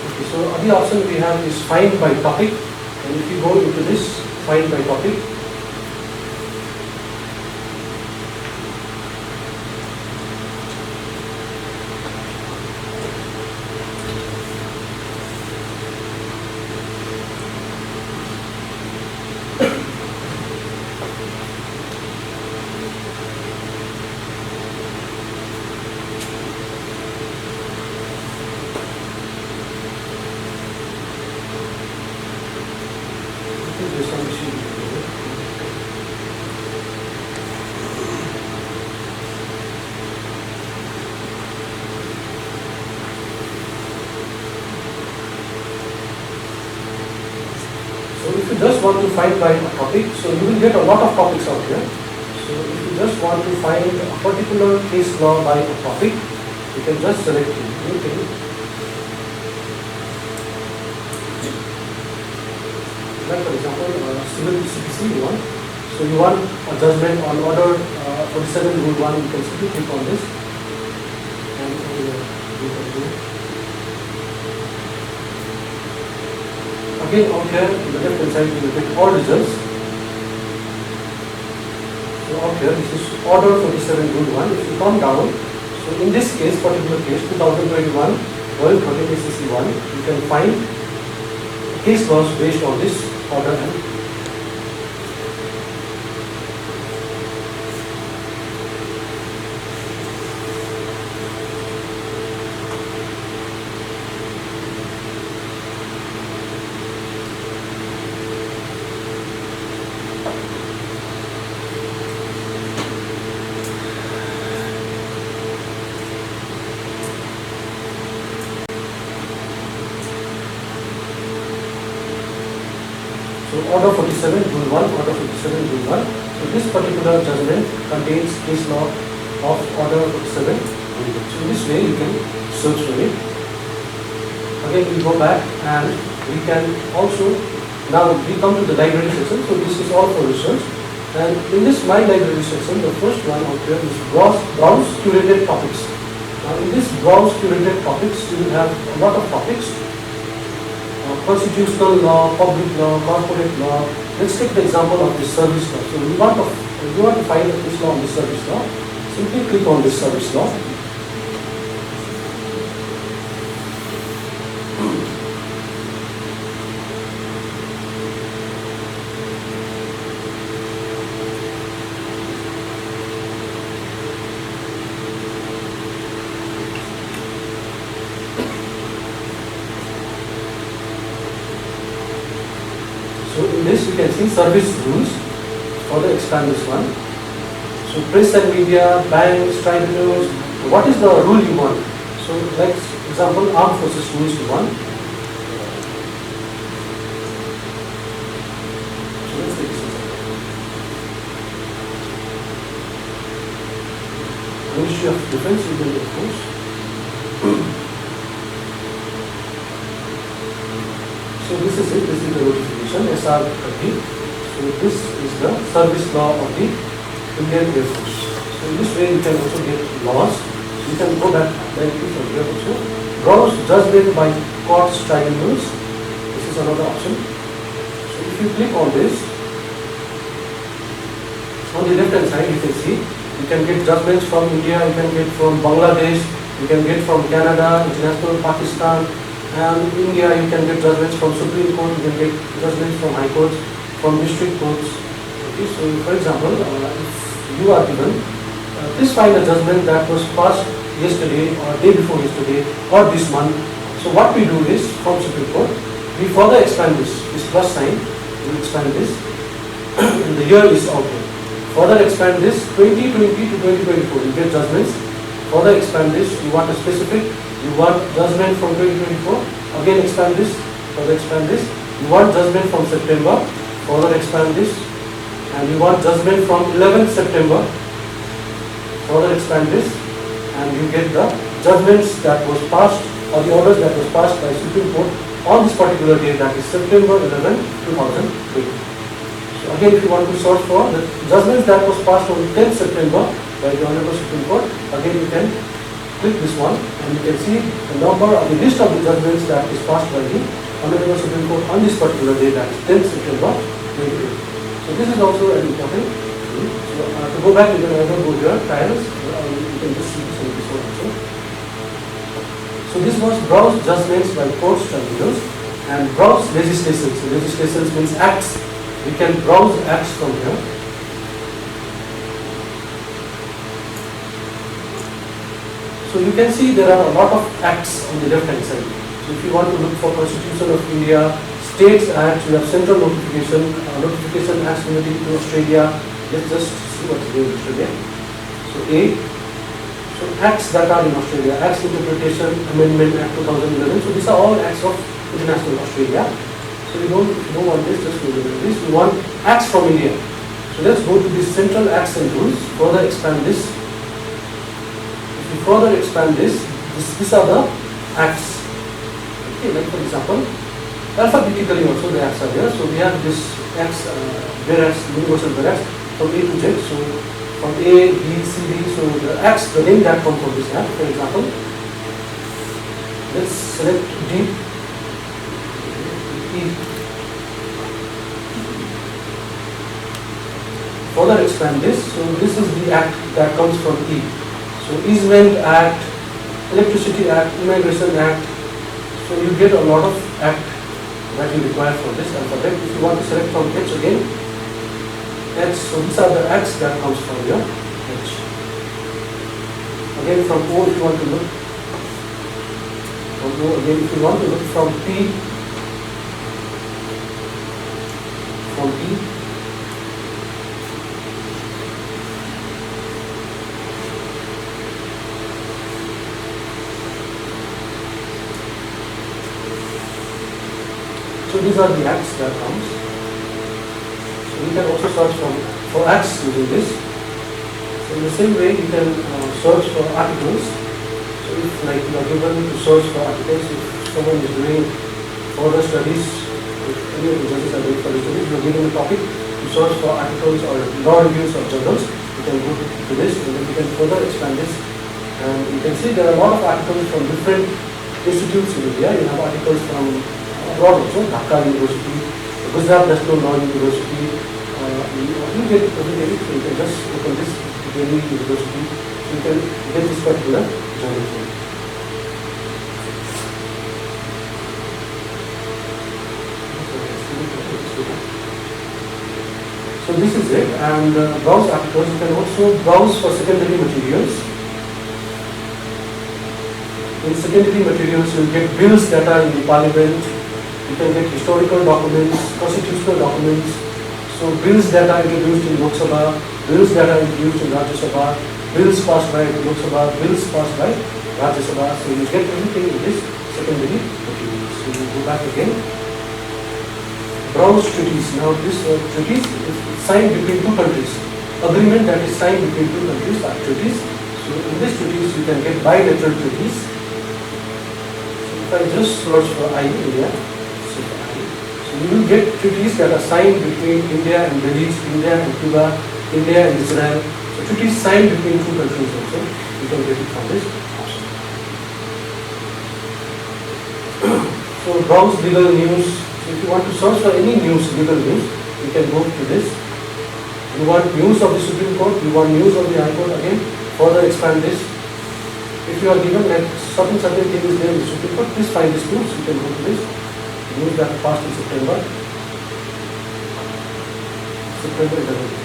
Okay, so other option we have is find by topic, and if you go into this find by topic, just want to find by a topic, so you will get a lot of topics out here. So if you just want to find a particular case law by a topic, you can just select anything. Like for example, civil CPC you want. So you want a judgment on order 47 rule 1, you can simply click on this and you can do. Again out here on the left hand side you will get all results. So out here this is order 47 rule 1. If you come down, so in this case, particular case 2021 World Hotel ACC 1, you can find case laws based on this order and order 47 rule 1, order 47 rule 1. So this particular judgment contains case law of order 47. So this way you can search for it. Again we go back and we can also, now we come to the library section. So this is all for research. And in this my library section, the first one out here is browse curated topics. Now in this browse curated topics, you will have a lot of topics. Constitutional law, public law, corporate law. Let's take the example of this service law. So you want to find this law on this service law. Simply click on this service law. So in this you can see service rules for the expanders one. So press and media, banks, tribunals, what is the rule you want? So like example, armed forces rules you want. So let's take this example. Ministry of Defense, you will of course. So this is it, this is the notification, SR 30. So this is the service law of the Indian Air Force. So in this way you can also get laws. So you can go back directly from here also. Browse judgment by courts, tribunals. This is another option. So if you click on this, on the left hand side you can see, you can get judgments from India, you can get from Bangladesh, you can get from Canada, International, Pakistan. And in India you can get judgments from Supreme Court, you can get judgments from High Courts, from District Courts. Okay, so for example, if you are given this final judgment that was passed yesterday or day before yesterday or this month. So what we do is from Supreme Court, we further expand this plus sign, we expand this and the year is out here. Further expand this 2020 to 2024, you get judgments. Further expand this, you want a specific, you want judgment from 2024, again expand this, further expand this, you want judgment from September, further expand this, and you want judgment from 11th September, further expand this, and you get the judgments that was passed or the orders that was passed by Supreme Court on this particular day, that is September 11, 2020. So again, if you want to search for the judgments that was passed on 10th September by the Honorable Supreme Court, again you can click this one and you can see the number of the list of the judgments that is passed by the Honorable Supreme Court on this particular day, that is 10th September 2020. So this is also an important thing. So to go back, you can either go here, trials, you can just see this one also. So this was browse judgments by courts, tribunals, and browse legislations. So legislations means acts. We can browse acts from here. So you can see there are a lot of acts on the left hand side. So if you want to look for Constitution of India, States Act, you have Central Notification, Notification Acts relating to Australia. Let's just see what is in Australia. So A. So acts that are in Australia, Acts Interpretation Amendment Act 2011. So these are all acts of international Australia. So if you don't want this, just go to this. We want acts from India. So let's go to this Central Acts and Rules. Further expand this. If you further expand this, these are the acts. Okay, like for example, alphabetically also the acts are there. So we have this acts, whereas universal whereas from A to Z. So from A, B, C, D. So the acts, the name that comes from this act. For example, let's select D. E. Further expand this. So this is the act that comes from E. So Easement Act, Electricity Act, Immigration Act. So you get a lot of act that you require for this alphabet. If you want to select from H again, H. So these are the acts that comes from your H. Again from O, if you want to look from O, again if you want to look from P, from P. So these are the acts that comes. So we can also search for acts using this. So in the same way, you can search for articles. So if like you are given to search for articles, if someone is doing further studies, if any of the judges are doing further studies, you are given a topic to search for articles or law reviews or journals, you can go to this and then you can further expand this. And you can see there are a lot of articles from different institutes in India. You have articles from abroad also, Dhaka University, Gujarat National Law University, you get everything, so you can just open this Delhi University, so you can get this particular journal from. So this is it, and browse articles. You can also browse for secondary materials. In secondary materials, you will get bills that are in the parliament. You can get historical documents, constitutional documents. So bills that are introduced in Lok Sabha, bills that are introduced in Rajya Sabha, bills passed by Lok Sabha, bills passed by Rajya Sabha. So you get everything in this secondary materials. So you go back again. Browse treaties. Now this treaties is signed between two countries. Agreement that is signed between two countries are treaties. So in this treaties you can get bilateral treaties. So if I just search for India, so you will get treaties that are signed between India and Belize, India and Cuba, India and Israel. So treaties signed between two countries also. You can get it from this option. So browse legal news. So if you want to search for any news, legal news, you can go to this. You want news of the Supreme Court, you want news of the High Court again, further expand this. If you are given that certain thing is there in the Supreme Court, please find this news, you can go to this. News that passed in September 11th.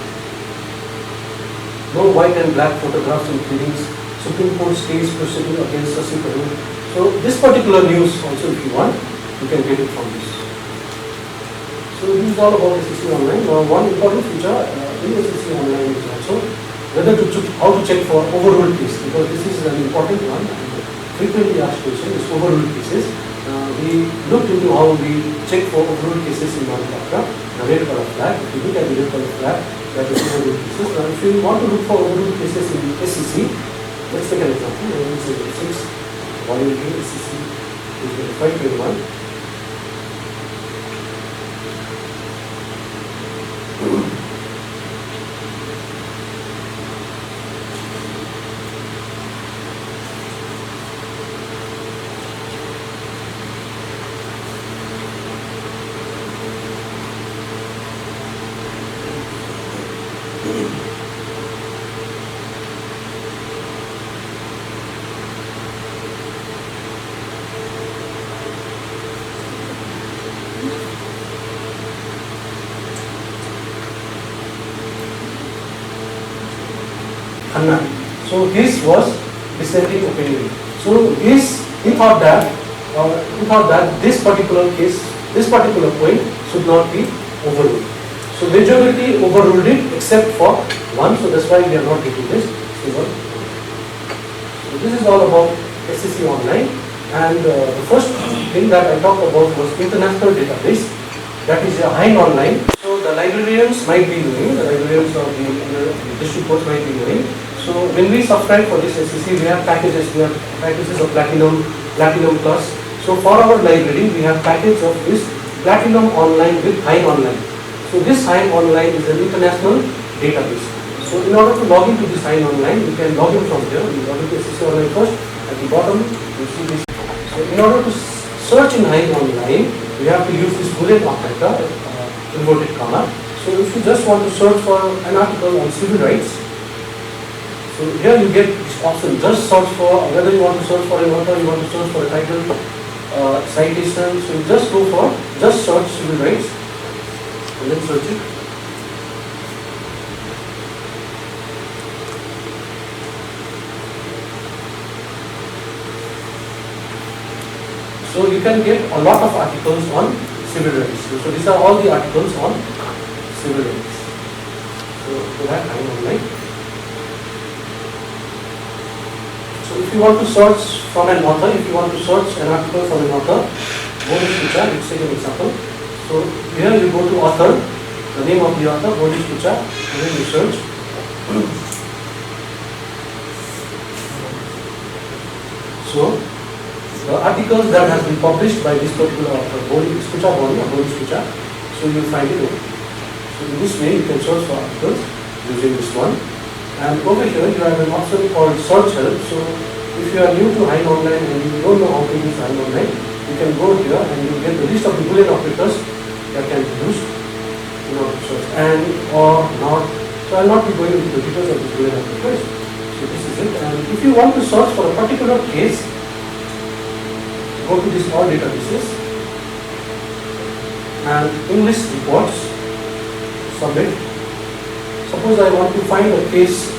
No white and black photographs in pleadings. Supreme Court stays proceeding against Sasi Parul. So this particular news also, if you want, you can get it from this. So So this is all about SSC Online. One important feature in SSC Online is also whether to how to check for overruled case, because this is an important one and frequently asked question is overruled cases. We looked into how we check for overruled cases in Manufacturer, the red color flag. If you look at the red color flag, that is overruled cases. Now if you want to look for overruled cases in SEC, let's take an example. This is 6, volume 2, SEC is 521. So his was dissenting opinion. So he thought that this particular case, this particular point should not be overruled. So majority overruled it except for one. So that's why we are not getting this symbol. So this is all about SSC Online. And the first thing that I talked about was international database. That is a Hein Online. So the librarians might be knowing, the librarians of the district courts might be knowing. So when we subscribe for this SSC, we have packages of Platinum Plus. So for our library, we have package of this Platinum Online with Hein Online. So this Hein Online is an international database. So in order to log into this Hein Online, you can log in from here. You log into SSC Online first. At the bottom, you see this. So in order to search in Hein Online, we have to use this Boolean operator, inverted comma. So if you just want to search for an article on civil rights, so here you get this option, just search for whether you want to search for an author, you want to search for a title, citation. So you just go for, just search civil rights and then search it. So you can get a lot of articles on civil rights. So these are all the articles on civil rights. So that Hein Online. So if you want to search from an author, if you want to search an article from an author, go to Pucha, let's take an example. So here you go to author, the name of the author, go to Pucha, and then you search. So the articles that has been published by this particular author, Boris Pucha, so you will find it over. So in this way you can search for articles using this one. And over here you have an option called search help. So if you are new to Hein Online and you don't know how to use Hein Online, you can go here and you get the list of the Boolean operators that can be used in order to search and or not. So I will not be going into the details of the Boolean operators. So this is it. And if you want to search for a particular case, go to this all databases and English reports, submit. Suppose I want to find a case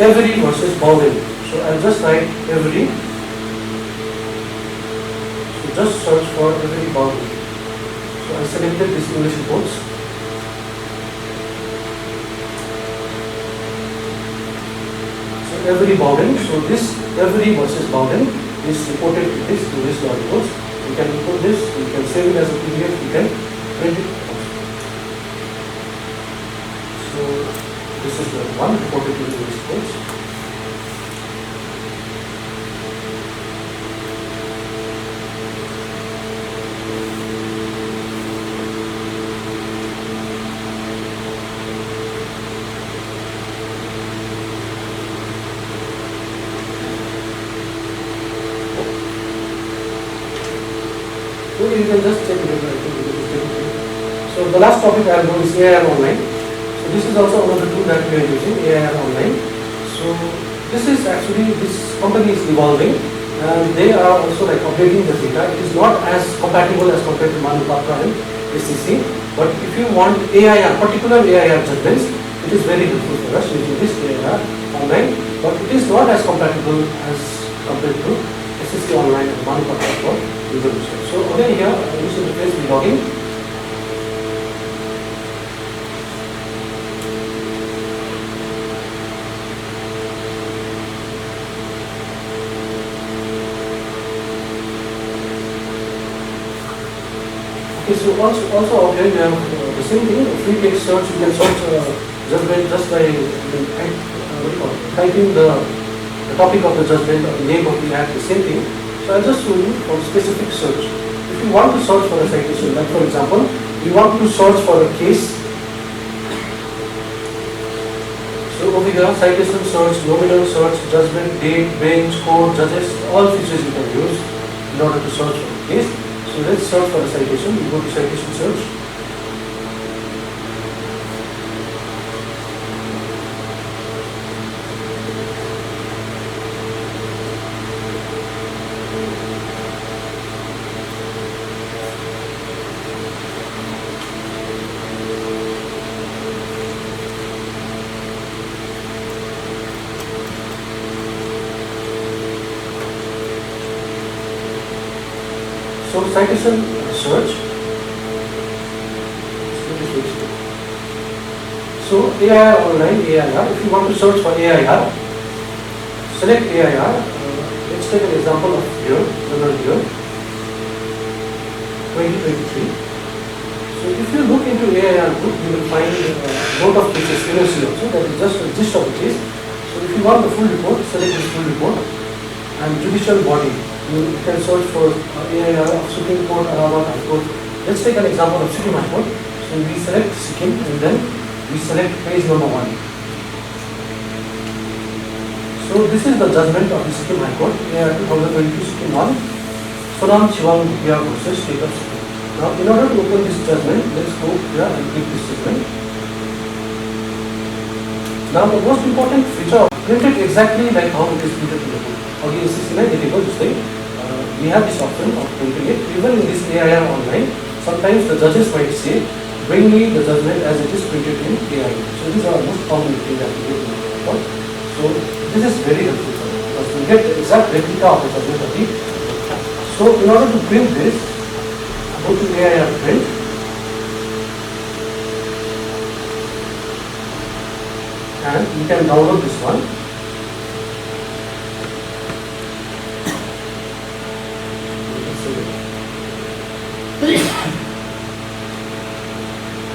Every versus Bowden. So I'll just write every. So just search for every Bowden. So I selected this English reports. So every Bowden. So this every versus Bowden is reported in this English law reports. You can import this. You can save it as a PDF. You can print it. So this is the one reported in English reports. So you can just check it. So the last topic I will go is AI online. So this is also another tool that we are using, AI online. So this is actually, this company is evolving and they are also like updating the data. It is not as compatible as compared to Manupatra and SCC, but if you want AIR, particular AIR judgments, it is very helpful for us using this AIR online, but it is not as compatible as compared to SCC online and Manupatra for user research. So again here, user interface, we log in. Okay, so also out here you have the same thing, free text search. You can search just by typing the topic of the judgment or the name of the act, the same thing. So I'll just show you for specific search. If you want to search for a citation, like for example, you want to search for a case. So over here, citation search, nominal search, judgment, date, bench, court, judges, all features you can use in order to search for a case. So let's search for a citation. We go to citation search. So citation search. So AIR online, AIR. If you want to search for AIR, select AIR. Let's take an example of year, another year, 2023. So if you look into AIR book, you will find a lot of cases, NOC also, that is just a gist of the case. So if you want the full report, select this full report. And judicial body, you can search for AIR of Supreme Court, Lama, High Court. Let's take an example of Sikkim High Court. So we select Sikkim and then we select page number 1. So this is the judgment of the Sikkim High Court, AIR 2022 Sikkim 1, Sonam Chivang Bhutia versus State of Sikkim. Now in order to open this judgment, let's go here and click this judgment. Now the most important feature, printed exactly like how it is printed in the book. Okay, this is just thing. We have this option of printing it. Even in this AIR online, sometimes the judges might say, bring me the judgment as it is printed in AIR. So these are most common things that we get in the report. So this is very helpful for you because you get the exact replica of the judgment of the. So in order to print this, go to AIR print. And you can download this one.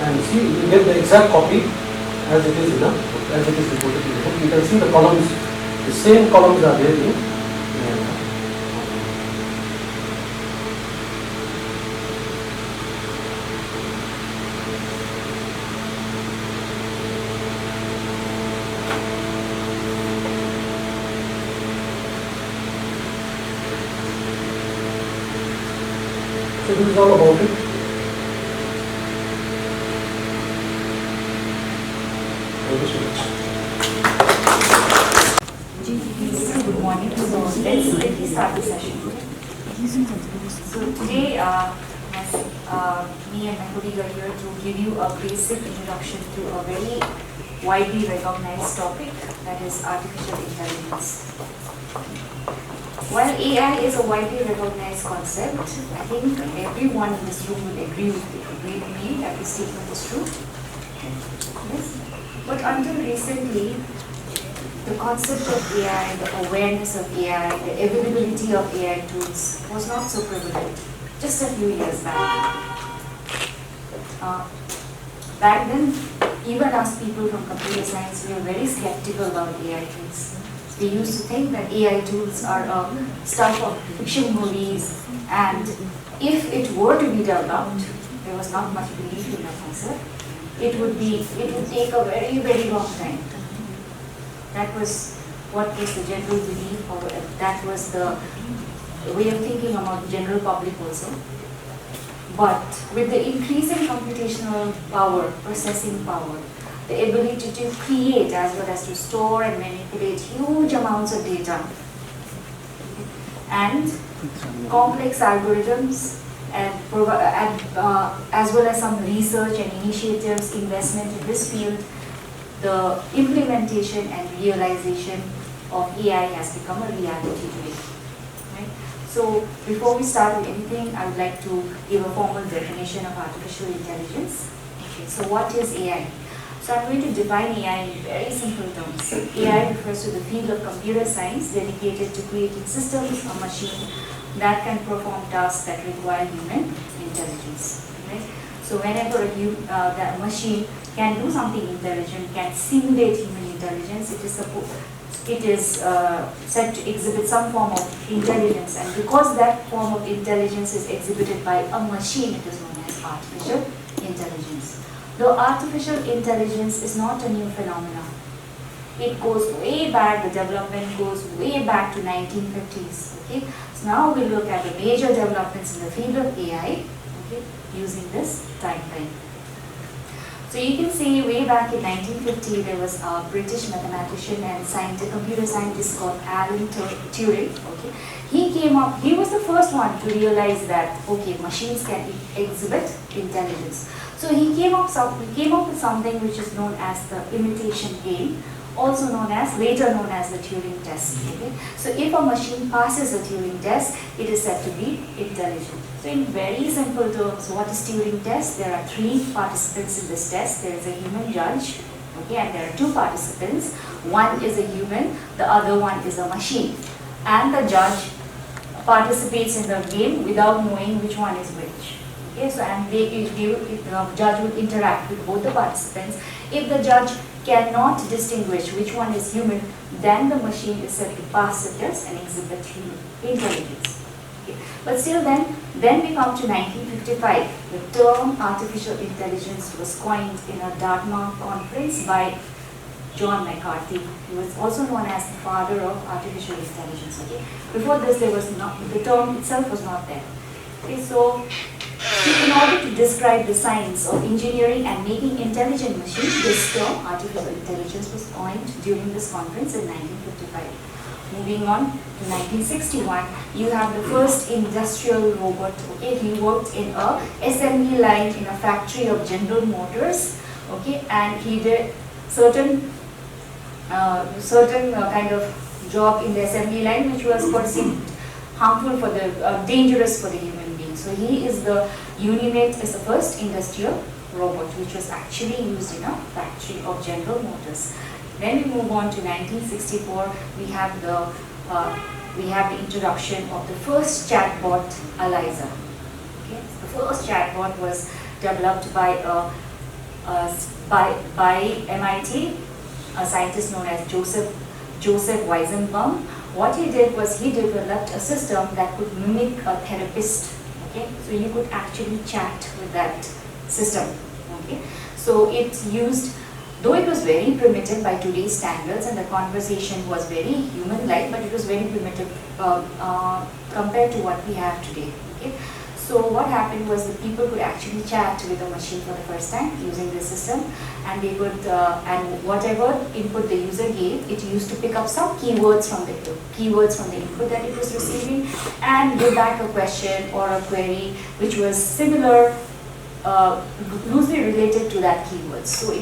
And see, you get the exact copy as it is in the book, as it is reported in the book. You can see the columns, the same columns are there in So this is all about it. Good morning. So let's start the session. So today, me and my colleague are here to give you a basic introduction to a very widely recognized topic, that is artificial intelligence. While AI is a widely recognized concept, I think everyone in this room will agree with me that this statement is true. Yes. But until recently, the concept of AI, the awareness of AI, the availability of AI tools was not so prevalent. Just a few years back. Back then, even as people from computer science, we were very skeptical about AI tools. We used to think that AI tools are stuff of fiction movies, and if it were to be developed, there was not much belief in the concept. It would take a very, very long time. That was what was the general belief, or that was the way of thinking about the general public also. But with the increasing computational power, processing power, the ability to create as well as to store and manipulate huge amounts of data, and complex algorithms, and as well as some research and initiatives, investment in this field, the implementation and realization of AI has become a reality today. Right? So before we start with anything, I would like to give a formal definition of artificial intelligence. Okay, so what is AI? So I'm going to define AI in very simple terms. AI refers to the field of computer science dedicated to creating systems or machines that can perform tasks that require human intelligence. Right? So whenever that machine can do something intelligent, can simulate human intelligence, it is said to exhibit some form of intelligence, and because that form of intelligence is exhibited by a machine, it is known as artificial intelligence. Though artificial intelligence is not a new phenomenon. It goes way back, the development goes way back to 1950s. Okay? So now we look at the major developments in the field of AI, okay, using this timeline. So you can see way back in 1950, there was a British mathematician and computer scientist called Alan Turing. Okay, he was the first one to realize that okay, machines can exhibit intelligence. So he came up with something which is known as the imitation game, also later known as the Turing test. Okay? So if a machine passes a Turing test, it is said to be intelligent. So in very simple terms, what is Turing test? There are 3 participants in this test. There is a human judge, okay, and there are 2 participants. One is a human, the other one is a machine. And the judge participates in the game without knowing which one is which. Okay, so and the judge will interact with both the participants. If the judge cannot distinguish which one is human, then the machine is said to pass the test and exhibit human intelligence. Okay. But still then we come to 1955. The term artificial intelligence was coined in a Dartmouth conference by John McCarthy. He was also known as the father of artificial intelligence. Okay. Before this, the term itself was not there. Okay, so in order to describe the science of engineering and making intelligent machines, this term, artificial intelligence, was coined during this conference in 1955. Moving on to 1961, you have the first industrial robot. Okay, he worked in a assembly line in a factory of General Motors. Okay, and he did certain kind of job in the assembly line which was perceived harmful for the dangerous for the human being. So he is Unimate is the first industrial robot which was actually used in a factory of General Motors. Then we move on to 1964. We have the introduction of the first chatbot, Eliza. Okay, the first chatbot was developed by MIT, a scientist known as Joseph Weizenbaum. What he did was he developed a system that could mimic a therapist. Okay, so you could actually chat with that system. Okay, so it used, though it was very primitive by today's standards and the conversation was very human-like, but it was very primitive compared to what we have today. Okay, so what happened was that people could actually chat with a machine for the first time using this system, and they could and whatever input the user gave, it used to pick up some keywords from the input that it was receiving and give back a question or a query which was similar, loosely related to that keyword. So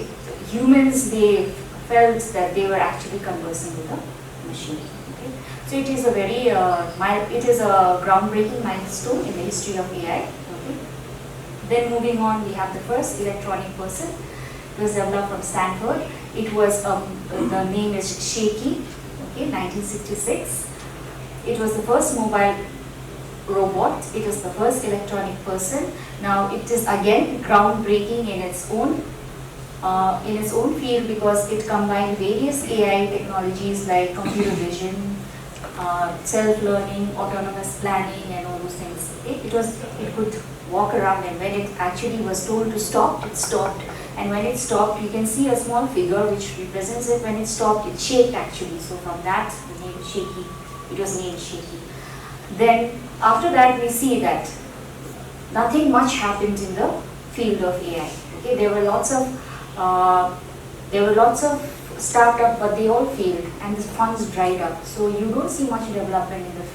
humans, they felt that they were actually conversing with a machine. Okay? So it is a very groundbreaking milestone in the history of AI. Okay? Then moving on, we have the first electronic person. It was developed from Stanford. It was the name is Shaky. Okay, 1966. It was the first mobile robot. It was the first electronic person. Now it is again groundbreaking in its own field because it combined various AI technologies like computer vision, self-learning, autonomous planning, and all those things. It could walk around, and when it actually was told to stop, it stopped. And when it stopped, you can see a small figure which represents it. When it stopped, it shaked actually. So from that, the name Shaky. It was named Shaky. Then after that, we see that nothing much happened in the field of AI. Okay, there were lots of startups, but they all failed, and the funds dried up. So you don't see much development in the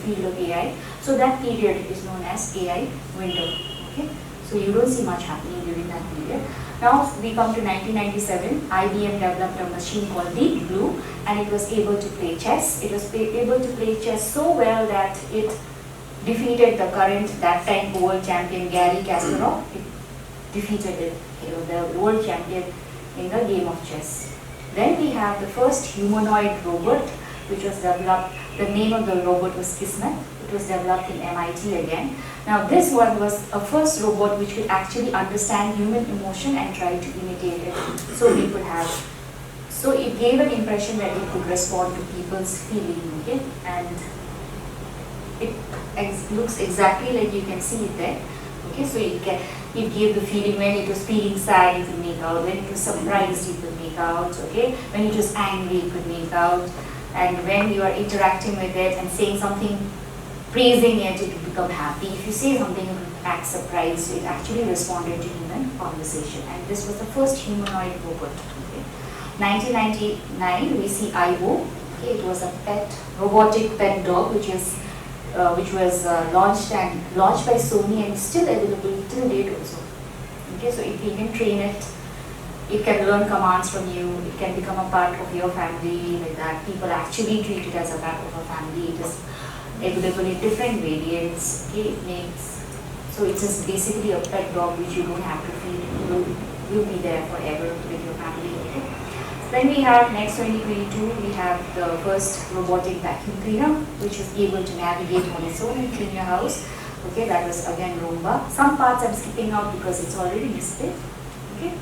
field of AI. So that period is known as AI window. Okay, so you don't see much happening during that period. Now we come to 1997. IBM developed a machine called Deep Blue, and it was able to play chess. It was able to play chess so well that it defeated the current, that time world champion Gary Kasparov. It defeated it, the world champion in the game of chess. Then we have the first humanoid robot, which was developed. The name of the robot was Kismet. It was developed in MIT again. Now this one was a first robot which could actually understand human emotion and try to imitate it. So we could have, so it gave an impression that it could respond to people's feeling, okay? And it looks exactly like you can see it there. Okay, so it gave the feeling when it was feeling sad, you could make out. When it was surprised, you could make out. Okay, when it was angry, you could make out. And when you are interacting with it and saying something, praising it, it would become happy. If you say something, it would act surprised. So it actually responded to human conversation. And this was the first humanoid robot. Okay. 1999, we see IO. Okay, it was a robotic pet dog, which was launched by Sony and still available till date also. Okay, so if you can train it, it can learn commands from you, it can become a part of your family, like that. People actually treat it as a part of a family. It is available in different variants. Okay, so it's just basically a pet dog which you don't have to feed. It will be there forever with your family. Okay. Then we have next 2022, we have the first robotic vacuum cleaner, which is able to navigate on its own and clean your house. Okay, that was again Roomba. Some parts I'm skipping out because it's already displayed. Okay.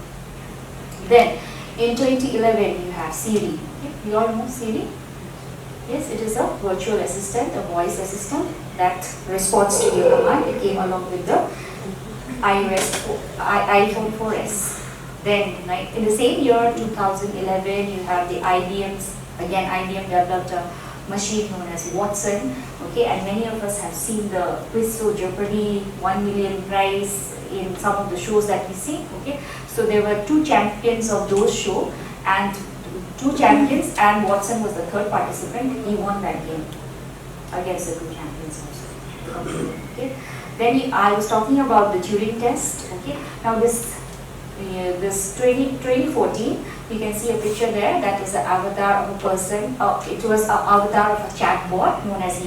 Then in 2011 you have Siri. Okay. You all know Siri? Yes, it is a virtual assistant, a voice assistant that responds to your command. It came along with the iPhone 4S. Then, in the same year, 2011, you have the IBM developed a machine known as Watson, okay, and many of us have seen the Quiz Show Jeopardy 1 million prize in some of the shows that we see, okay. So there were 2 champions of those shows, and 2 champions, and Watson was the 3rd participant. He won that game against the 2 champions also, okay. Then I was talking about the Turing test, okay. Now this 2014, you can see a picture there. That is an avatar of a person. It was an avatar of a chatbot known as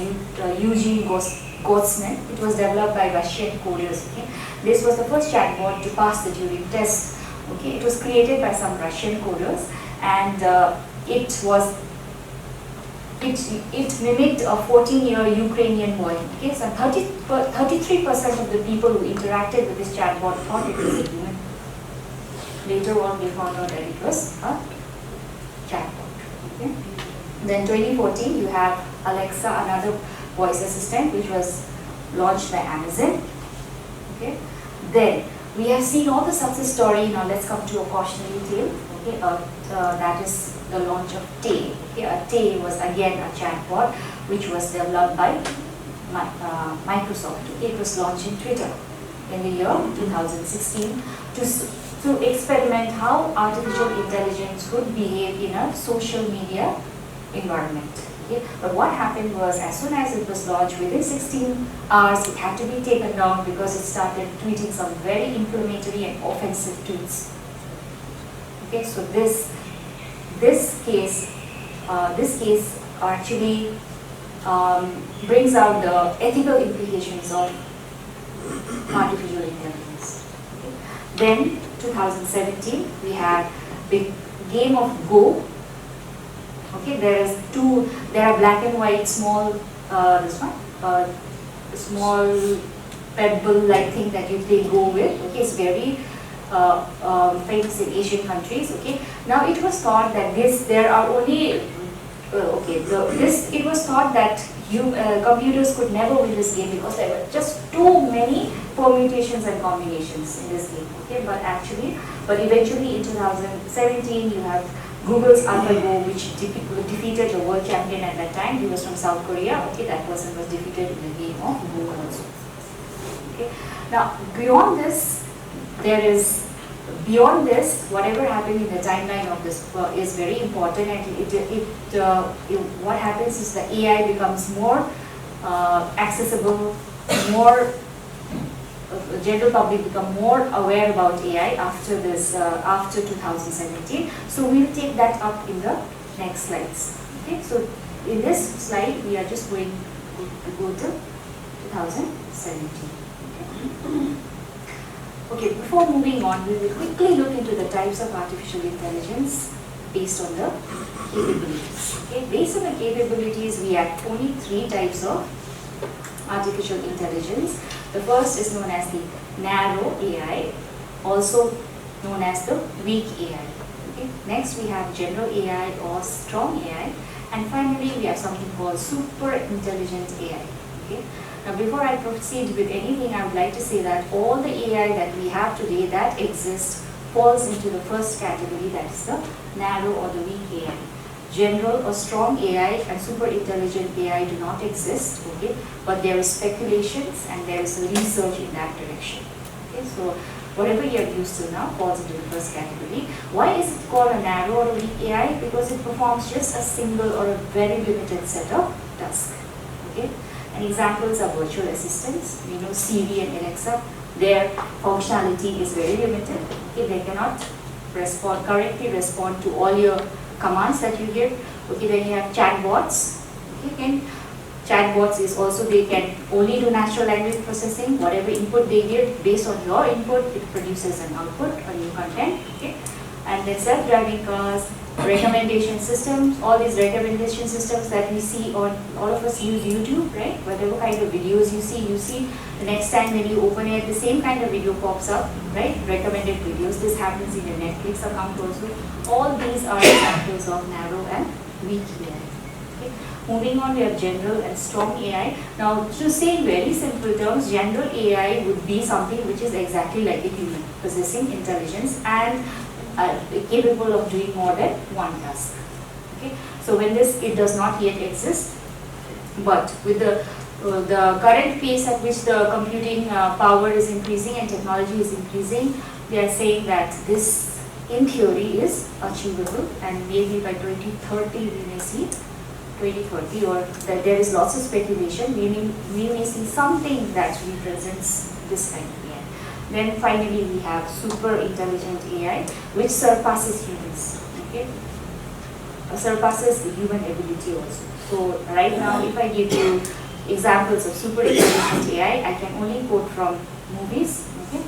Eugene Gostsman. It was developed by Russian coders. Okay? This was the first chatbot to pass the Turing test. Okay? It was created by some Russian coders, and it mimicked a 14-year Ukrainian boy. Okay? So 33% of the people who interacted with this chatbot thought it was a human. Later on, we found out that it was a chatbot. Okay? Then 2014, you have Alexa, another voice assistant, which was launched by Amazon. Okay? Then we have seen all the success story. Now let's come to a cautionary tale. Okay? That is the launch of Tay. Okay? Tay was again a chatbot, which was developed by Microsoft. Okay? It was launched in Twitter in the year 2016 to experiment how artificial intelligence would behave in a social media environment. Okay? But what happened was, as soon as it was launched, within 16 hours, it had to be taken down because it started tweeting some very inflammatory and offensive tweets. Okay, so this case actually brings out the ethical implications of artificial intelligence. Okay? Then 2017, we have the game of Go. Okay, there are black and white small, small pebble-like thing that you play Go with. Okay, it's very famous in Asian countries. Okay, now it was thought that it was thought that computers could never win this game because there were just too many permutations and combinations in this game. Okay, but eventually in 2017 you have Google's AlphaGo, which defeated the world champion at that time. He was from South Korea. Okay, that person was defeated in the game of Go also. Okay, now beyond this, whatever happened in the timeline of this is very important, and what happens is the AI becomes more accessible, more general public become more aware about AI after 2017. So we'll take that up in the next slides. Okay, so in this slide we are just going to go to 2017. Okay, before moving on, we will quickly look into the types of artificial intelligence based on the capabilities. Okay, based on the capabilities, we have only 3 types of artificial intelligence. The first is known as the narrow AI, also known as the weak AI. Okay. Next, we have general AI or strong AI, and finally, we have something called super intelligent AI. Okay. Now, before I proceed with anything, I would like to say that all the AI that we have today that exists falls into the first category, that is the narrow or the weak AI. General or strong AI and super intelligent AI do not exist, okay? But there is speculations and there is research in that direction. Okay, so whatever you have used till now falls into the first category. Why is it called a narrow or a weak AI? Because it performs just a single or a very limited set of tasks. Okay? And examples are virtual assistants, you know, Siri and Alexa. Their functionality is very limited. Okay? They cannot correctly respond to all your commands that you give. Okay, then you have chatbots. Okay, and chatbots is also, they can only do natural language processing. Whatever input they give, based on your input, it produces an output, a new content. Okay, and then self-driving cars, recommendation systems, all these recommendation systems that we see on, all of us use YouTube, right? Whatever kind of videos you see the next time when you open it, the same kind of video pops up, right? Recommended videos. This happens in your Netflix account also. All these are examples of narrow and weak AI. Okay. Moving on, we have general and strong AI. Now, to say in very simple terms, general AI would be something which is exactly like a human, possessing intelligence and capable of doing more than one task. Okay, so when it does not yet exist, but with the current pace at which the computing power is increasing and technology is increasing, we are saying that this, in theory, is achievable, and maybe by 2030 we may see 2030, or that there is lots of speculation. We may see something that represents this kind of AI. Then finally we have super intelligent AI, which surpasses humans. Okay, surpasses the human ability also. So right now, if I give you examples of super intelligent AI, I can only quote from movies. Okay,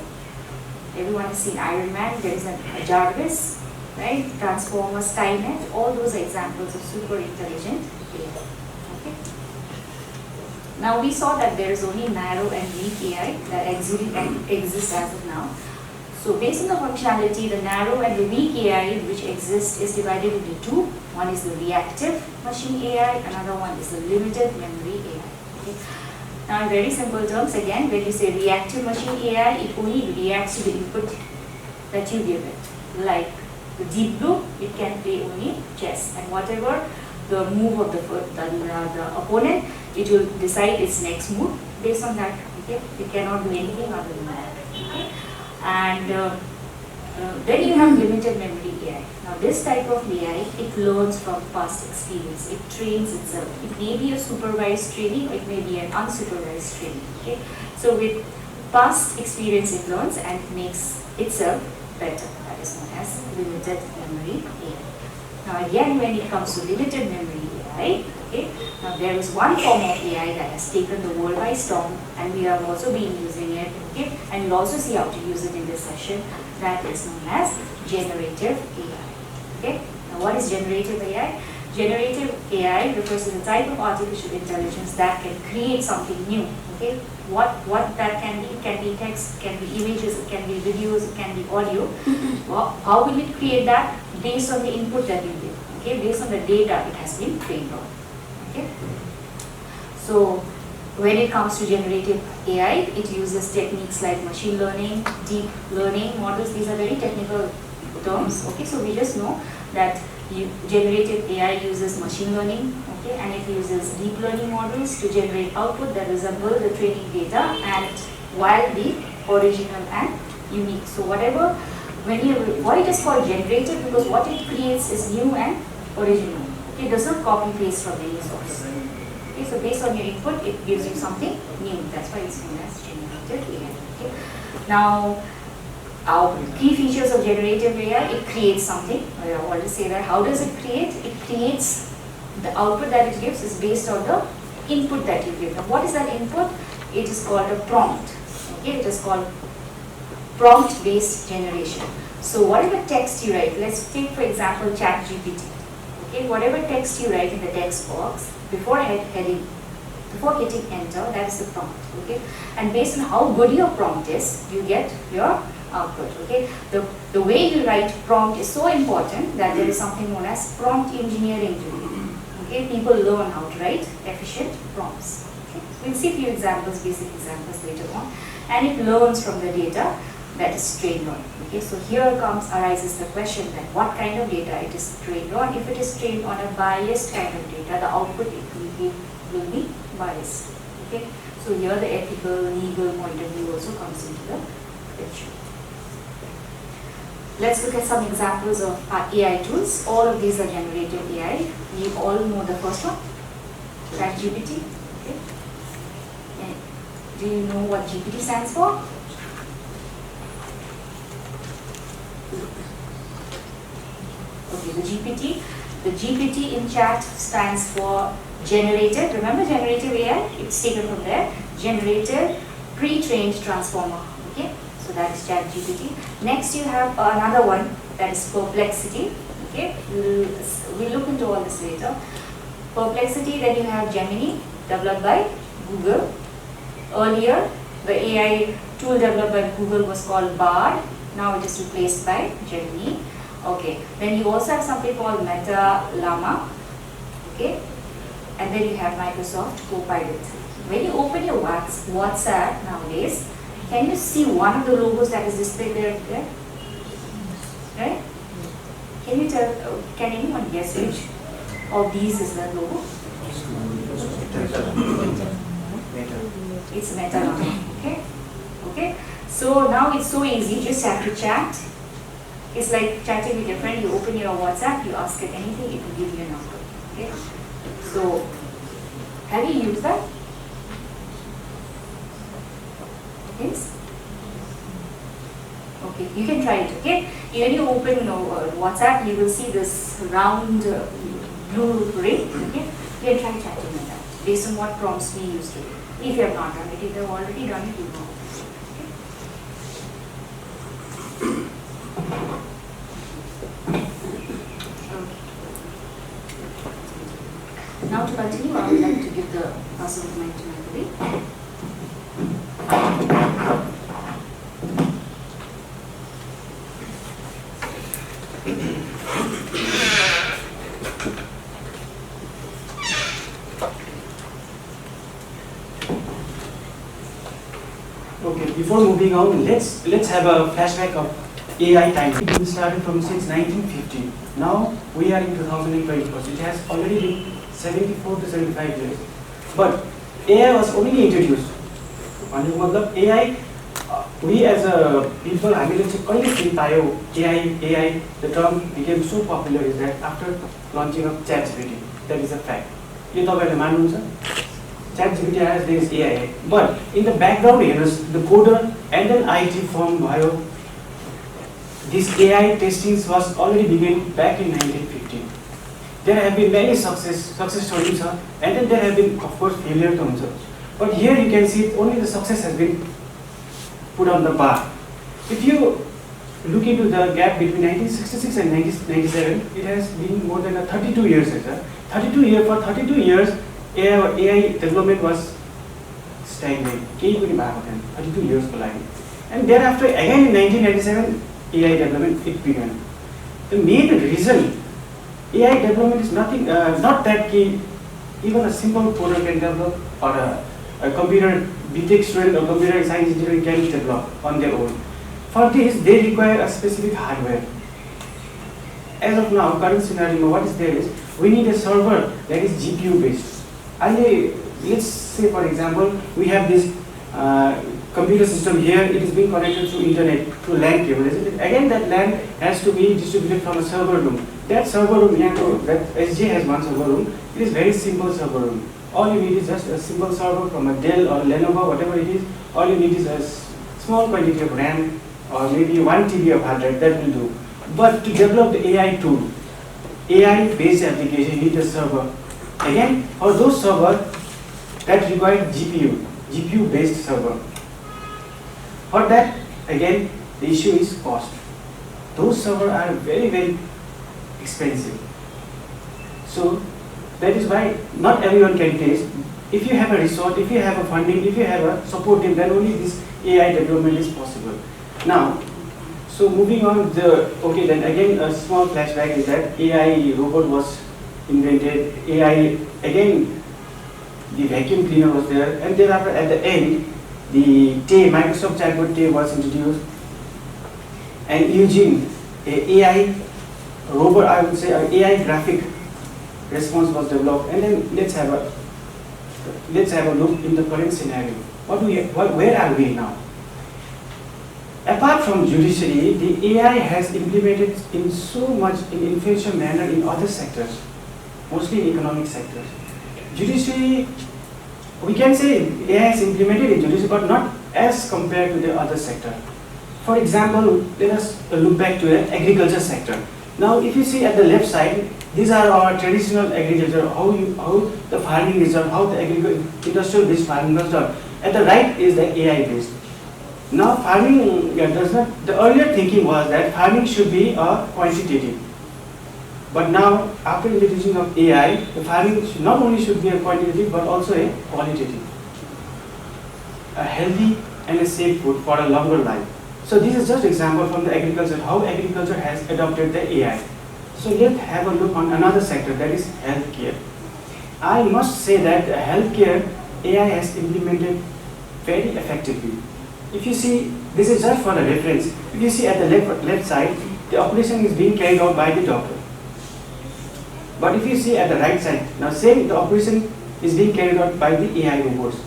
everyone has seen Iron Man. There is a Jarvis, right? Transformers, Skynet. All those are examples of super intelligent AI. Okay. Now we saw that there is only narrow and weak AI that exists as of now. So based on the functionality, the narrow and the weak AI which exists is divided into two. One is the reactive machine AI, another one is the limited memory AI. Okay. Now in very simple terms, again, when you say reactive machine AI, it only reacts to the input that you give it. Like the Deep Blue, it can play only chess, and whatever the move of the opponent, it will decide its next move based on that. Okay, it cannot do anything other than that. Okay? And then you have limited memory AI. Now this type of AI, it learns from past experience. It trains itself. It may be a supervised training, or it may be an unsupervised training. Okay, so with past experience, it learns and makes itself better. That is known as limited memory AI. Now again, when it comes to limited memory AI, okay, now there is one form of AI that has taken the world by storm, and we have also been using it, okay, and you'll also see how to use it in this session. That is known as generative AI. Okay, now what is generative AI? Generative AI refers to the type of artificial intelligence that can create something new. Okay, what that can be? It can be text, it can be images, it can be videos, it can be audio. How will it create that? Based on the input that you give. Okay, based on the data it has been trained on. Okay, so when it comes to generative AI, it uses techniques like machine learning, deep learning models. These are very technical terms. Okay, so we just know that generative AI uses machine learning, okay, and it uses deep learning models to generate output that resemble the training data, and while the original and unique. So whatever, why it is called generative? Because what it creates is new and original. Okay, it does not copy paste from any source. Okay, so based on your input, it gives you something new. That's why it's known as generative AI. Okay. Now, our key features of generative AI, it creates something. I already say that. How does it create? It creates, the output that it gives is based on the input that you give. Now, what is that input? it is called a prompt. Okay, it is called prompt-based generation. So whatever text you write, let's take for example ChatGPT. Okay, whatever text you write in the text box before hitting enter, that is the prompt. Okay, and based on how good your prompt is, you get your output. Okay, the way you write prompt is so important that there is something known as prompt engineering to it. Okay, people learn how to write efficient prompts. Okay, we'll see a few examples, basic examples later on, and it learns from the data that is trained on. Okay, so here arises the question that what kind of data it is trained on. If it is trained on a biased kind of data, the output will be biased. Okay, so here the ethical, legal point of view also comes into the picture. Let's look at some examples of AI tools. All of these are generative AI. We all know the first one, ChatGPT. Okay. And do you know what GPT stands for? Okay, the GPT in chat stands for generated. Remember generative AI? It's taken from there. Generated pre-trained transformer. Okay. So that is ChatGPT. Next you have another one, that is Perplexity. Okay, we'll look into all this later. Perplexity, then you have Gemini, developed by Google. Earlier, the AI tool developed by Google was called Bard. Now it is replaced by Gemini. Okay, then you also have something called Meta Lama. Okay, and then you have Microsoft Copilot. When you open your WhatsApp nowadays, can you see one of the logos that is displayed there? Right? Can you tell, can anyone guess which of these is that logo? It's Meta. Okay? Okay? So now it's so easy, you just have to chat. It's like chatting with your friend, you open your WhatsApp, you ask it anything, it will give you an output. Okay? So, have you used that? Yes? Okay, you can try it, okay? When you open WhatsApp, you will see this round blue ring, okay? You can try chatting with that, based on what prompts we used to do. If you have not done it, if you have already done it, you know. Okay. Now to continue, I would like to give the pass of the mic to my colleague. Okay, before moving on, let's have a flashback of AI time. It started from since 1950. Now we are in 2020. It has already been 74 to 75 years. But AI was only introduced. AI, we as a people, हामीले चाहिँ कहिले सुन्न पायो AI, the term became so popular is that after launching of ChatGPT. That is a fact. यो तपाईहरुले मान्नुहुन्छ? ChatGPT has this AI, but in the background here's the coder and an IT firm bio. This AI testings was already begun back in 1950. There have been many success stories, and then there have been, of course, failure also. But here you can see only the success has been put on the bar. If you look into the gap between 1966 and 1997, it has been more than 32 years. 32 years, AI development was stagnant. 32 years for life. And thereafter, again in 1997, AI development it began. The main reason AI development is nothing, not that even a simple coder can develop, or a computer BTech student or computer science engineer can develop on their own. For this, they require a specific hardware. As of now, current scenario, what is there is we need a server that is GPU based. And let's say, for example, we have this computer system here. It is being connected through internet through LAN cable, isn't it? Again, that LAN has to be distributed from a server room. That server room, that SJ has one server room. It is very simple server room. All you need is just a simple server from a Dell or Lenovo, whatever it is. All you need is a small quantity of RAM or maybe 1 TB of hard drive. That will do. But to develop the AI tool, AI-based application, you need a server. Again, for those servers that require GPU. GPU based server. For that, again, the issue is cost. Those servers are very, very expensive. So that is why not everyone can taste. If you have a resource, if you have a funding, if you have a support team, then only this AI development is possible. Now, so moving on, okay, then again a small flashback is that AI robot was invented, AI, again the vacuum cleaner was there, and thereafter at the end, the Microsoft chatbot Tay was introduced, and using a AI robot, I would say an AI graphic response was developed, and then let's have a look in the current scenario. Where are we now? Apart from judiciary, the AI has implemented in so much in influential manner in other sectors, mostly in economic sectors. Judiciary, we can say AI is implemented in judiciary, but not as compared to the other sector. For example, let us look back to the agriculture sector. Now, if you see at the left side, these are our traditional agriculture, how the farming is done, how the industrial based farming was done. At the right is the AI based. Now, farming does not, the earlier thinking was that farming should be a quantitative. But now, after introducing of AI, the farming not only should be a quantitative but also a qualitative. A healthy and a safe food for a longer life. So this is just example from the agriculture, how agriculture has adopted the AI. So let's have a look on another sector, that is healthcare. I must say that healthcare AI has implemented very effectively. If you see, this is just for a reference. If you see at the left side, the operation is being carried out by the doctor. But if you see at the right side, now same the operation is being carried out by the AI robots.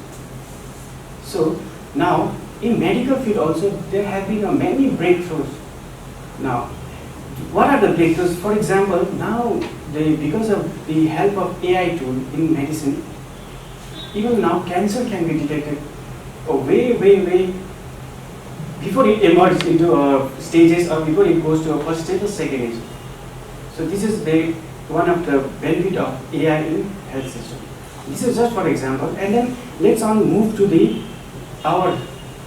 So now in medical field also there have been many breakthroughs. Now, what are the breakthroughs? For example, now because of the help of AI tool in medicine, even now cancer can be detected way before it emerges into stages or before it goes to a first stage or second stage. So this is one of the benefit of AI in health system. This is just for example, and then let's move to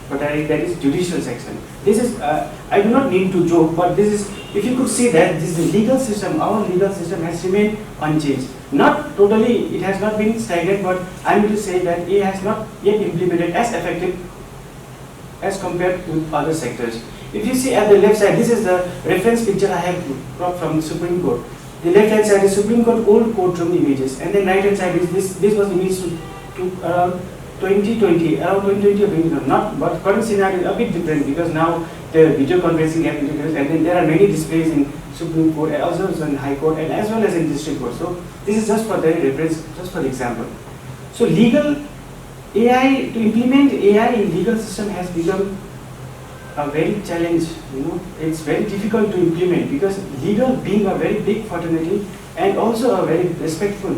that is judicial section. This is I do not mean to joke, but this is, if you could see that this is the legal system, our legal system has remained unchanged. Not totally, it has not been stagnant, but I am going to say that it has not yet implemented as effective as compared with other sectors. If you see at the left side, this is the reference picture I have brought from the Supreme Court. The left hand side is Supreme Court old courtroom images, and then right hand side is this was image to around 2020 or 2021. Not, but current scenario is a bit different because now the video conferencing have introduced, and then there are many displays in Supreme Court, also in High Court, and as well as in District Court. So this is just for the reference, just for the example. So legal AI, to implement AI in legal system has become a very challenge. It's very difficult to implement because legal being a very big fraternity and also a very respectful.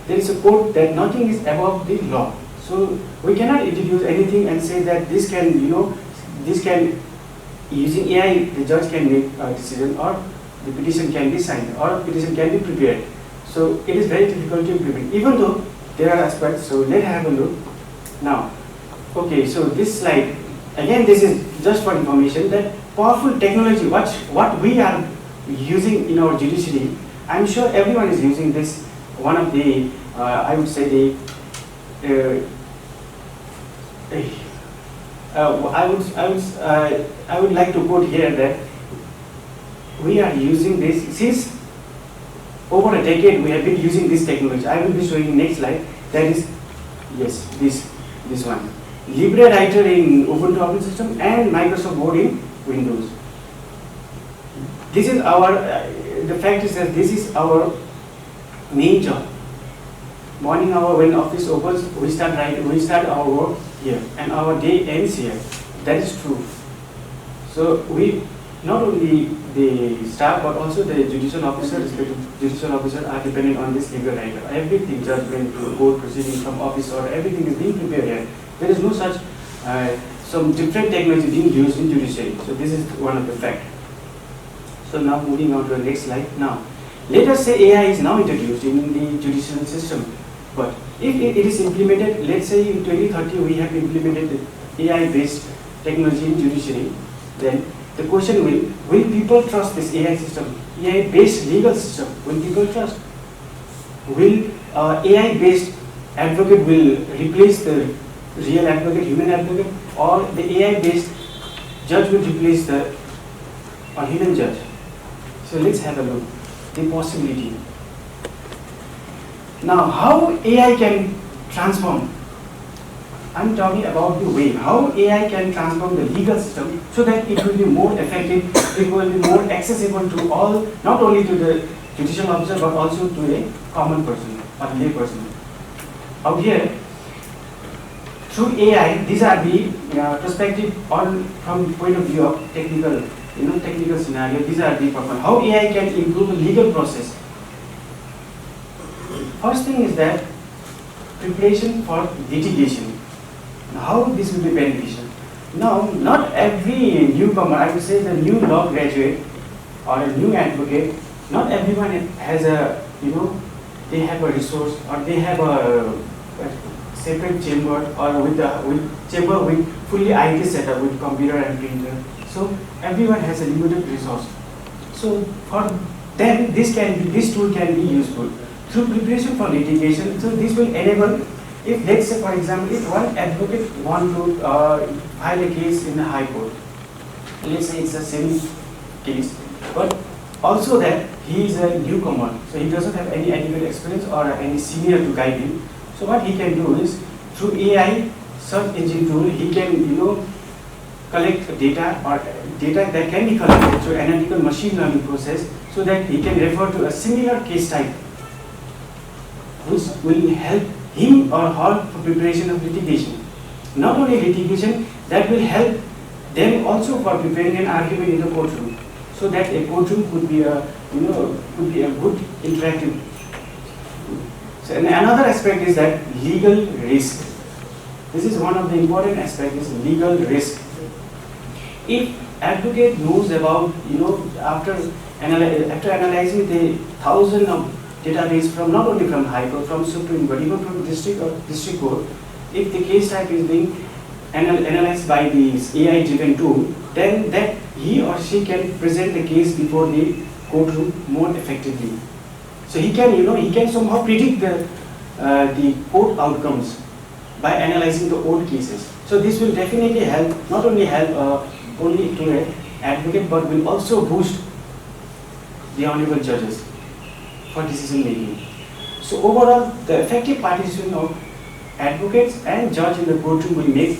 There is a quote that nothing is above the law. So we cannot introduce anything and say that this can, using AI, the judge can make a decision, or the petition can be signed, or a petition can be prepared. So it is very difficult to implement, even though there are aspects. So let's have a look now. Okay, so this slide, again, this is just for information that powerful technology, what we are using in our judiciary, I'm sure everyone is using this. One of the, I would say I would like to quote here that we are using this since over a decade. We have been using this technology. I will be showing next slide. That is, yes, this one. LibreWriter in Ubuntu operating system and Microsoft Word in Windows. This is our. The fact is that this is our main job. Morning hour when office opens, we start our work here, and our day ends here. That is true. So we not only the staff but also the judicial officers, are dependent on this LibreWriter. Everything, judgment, court proceeding from office or everything is being prepared here. There is no such some different technology being used in judiciary. So this is one of the facts. So now moving on to the next slide. Now, let us say AI is now introduced in the judicial system. But if it is implemented, let's say in 2030 we have implemented AI-based technology in judiciary, then the question will people trust this AI system, AI-based legal system? Will people trust? Will AI-based advocate will replace the real advocate, human advocate, or the AI-based judge will replace the human judge? So let's have a look, the possibility. Now, how AI can transform? I'm talking about the way, how AI can transform the legal system so that it will be more effective, it will be more accessible to all, not only to the judicial officer, but also to a common person or lay person. Out here, through AI, these are the perspective on from the point of view of technical, technical scenario. These are the purpose. How AI can improve the legal process. First thing is that preparation for litigation. How this will be beneficial. Now, not every newcomer, I would say the new law graduate or a new advocate, not everyone has a, they have a resource or they have a separate chamber or with chamber with fully IT setup with computer and printer. So everyone has a limited resource. So for them, this tool can be useful through preparation for litigation. So this will enable, if let's say for example, if one advocate want to file a case in the High Court, let's say it's a civil case, but also that he is a newcomer, so he doesn't have any legal experience or any senior to guide him. So what he can do is through AI search engine tool, he can collect data or data that can be collected through analytical machine learning process, so that he can refer to a similar case type, which will help him or her for preparation of litigation. Not only litigation, that will help them also for preparing an argument in the courtroom, so that a courtroom could be a good interactive. So another aspect is that legal risk. This is one of the important aspects, is legal risk. If advocate knows about, after analyzing the thousands of database from not only from High Court, from Supreme Court, even from district or district court, if the case type is being analyzed by this AI-driven tool, then that he or she can present the case before the courtroom more effectively. So he can somehow predict the court outcomes by analyzing the old cases. So this will definitely help, not only help only to an advocate, but will also boost the honorable judges for decision making. So overall, the effective participation of advocates and judge in the courtroom will make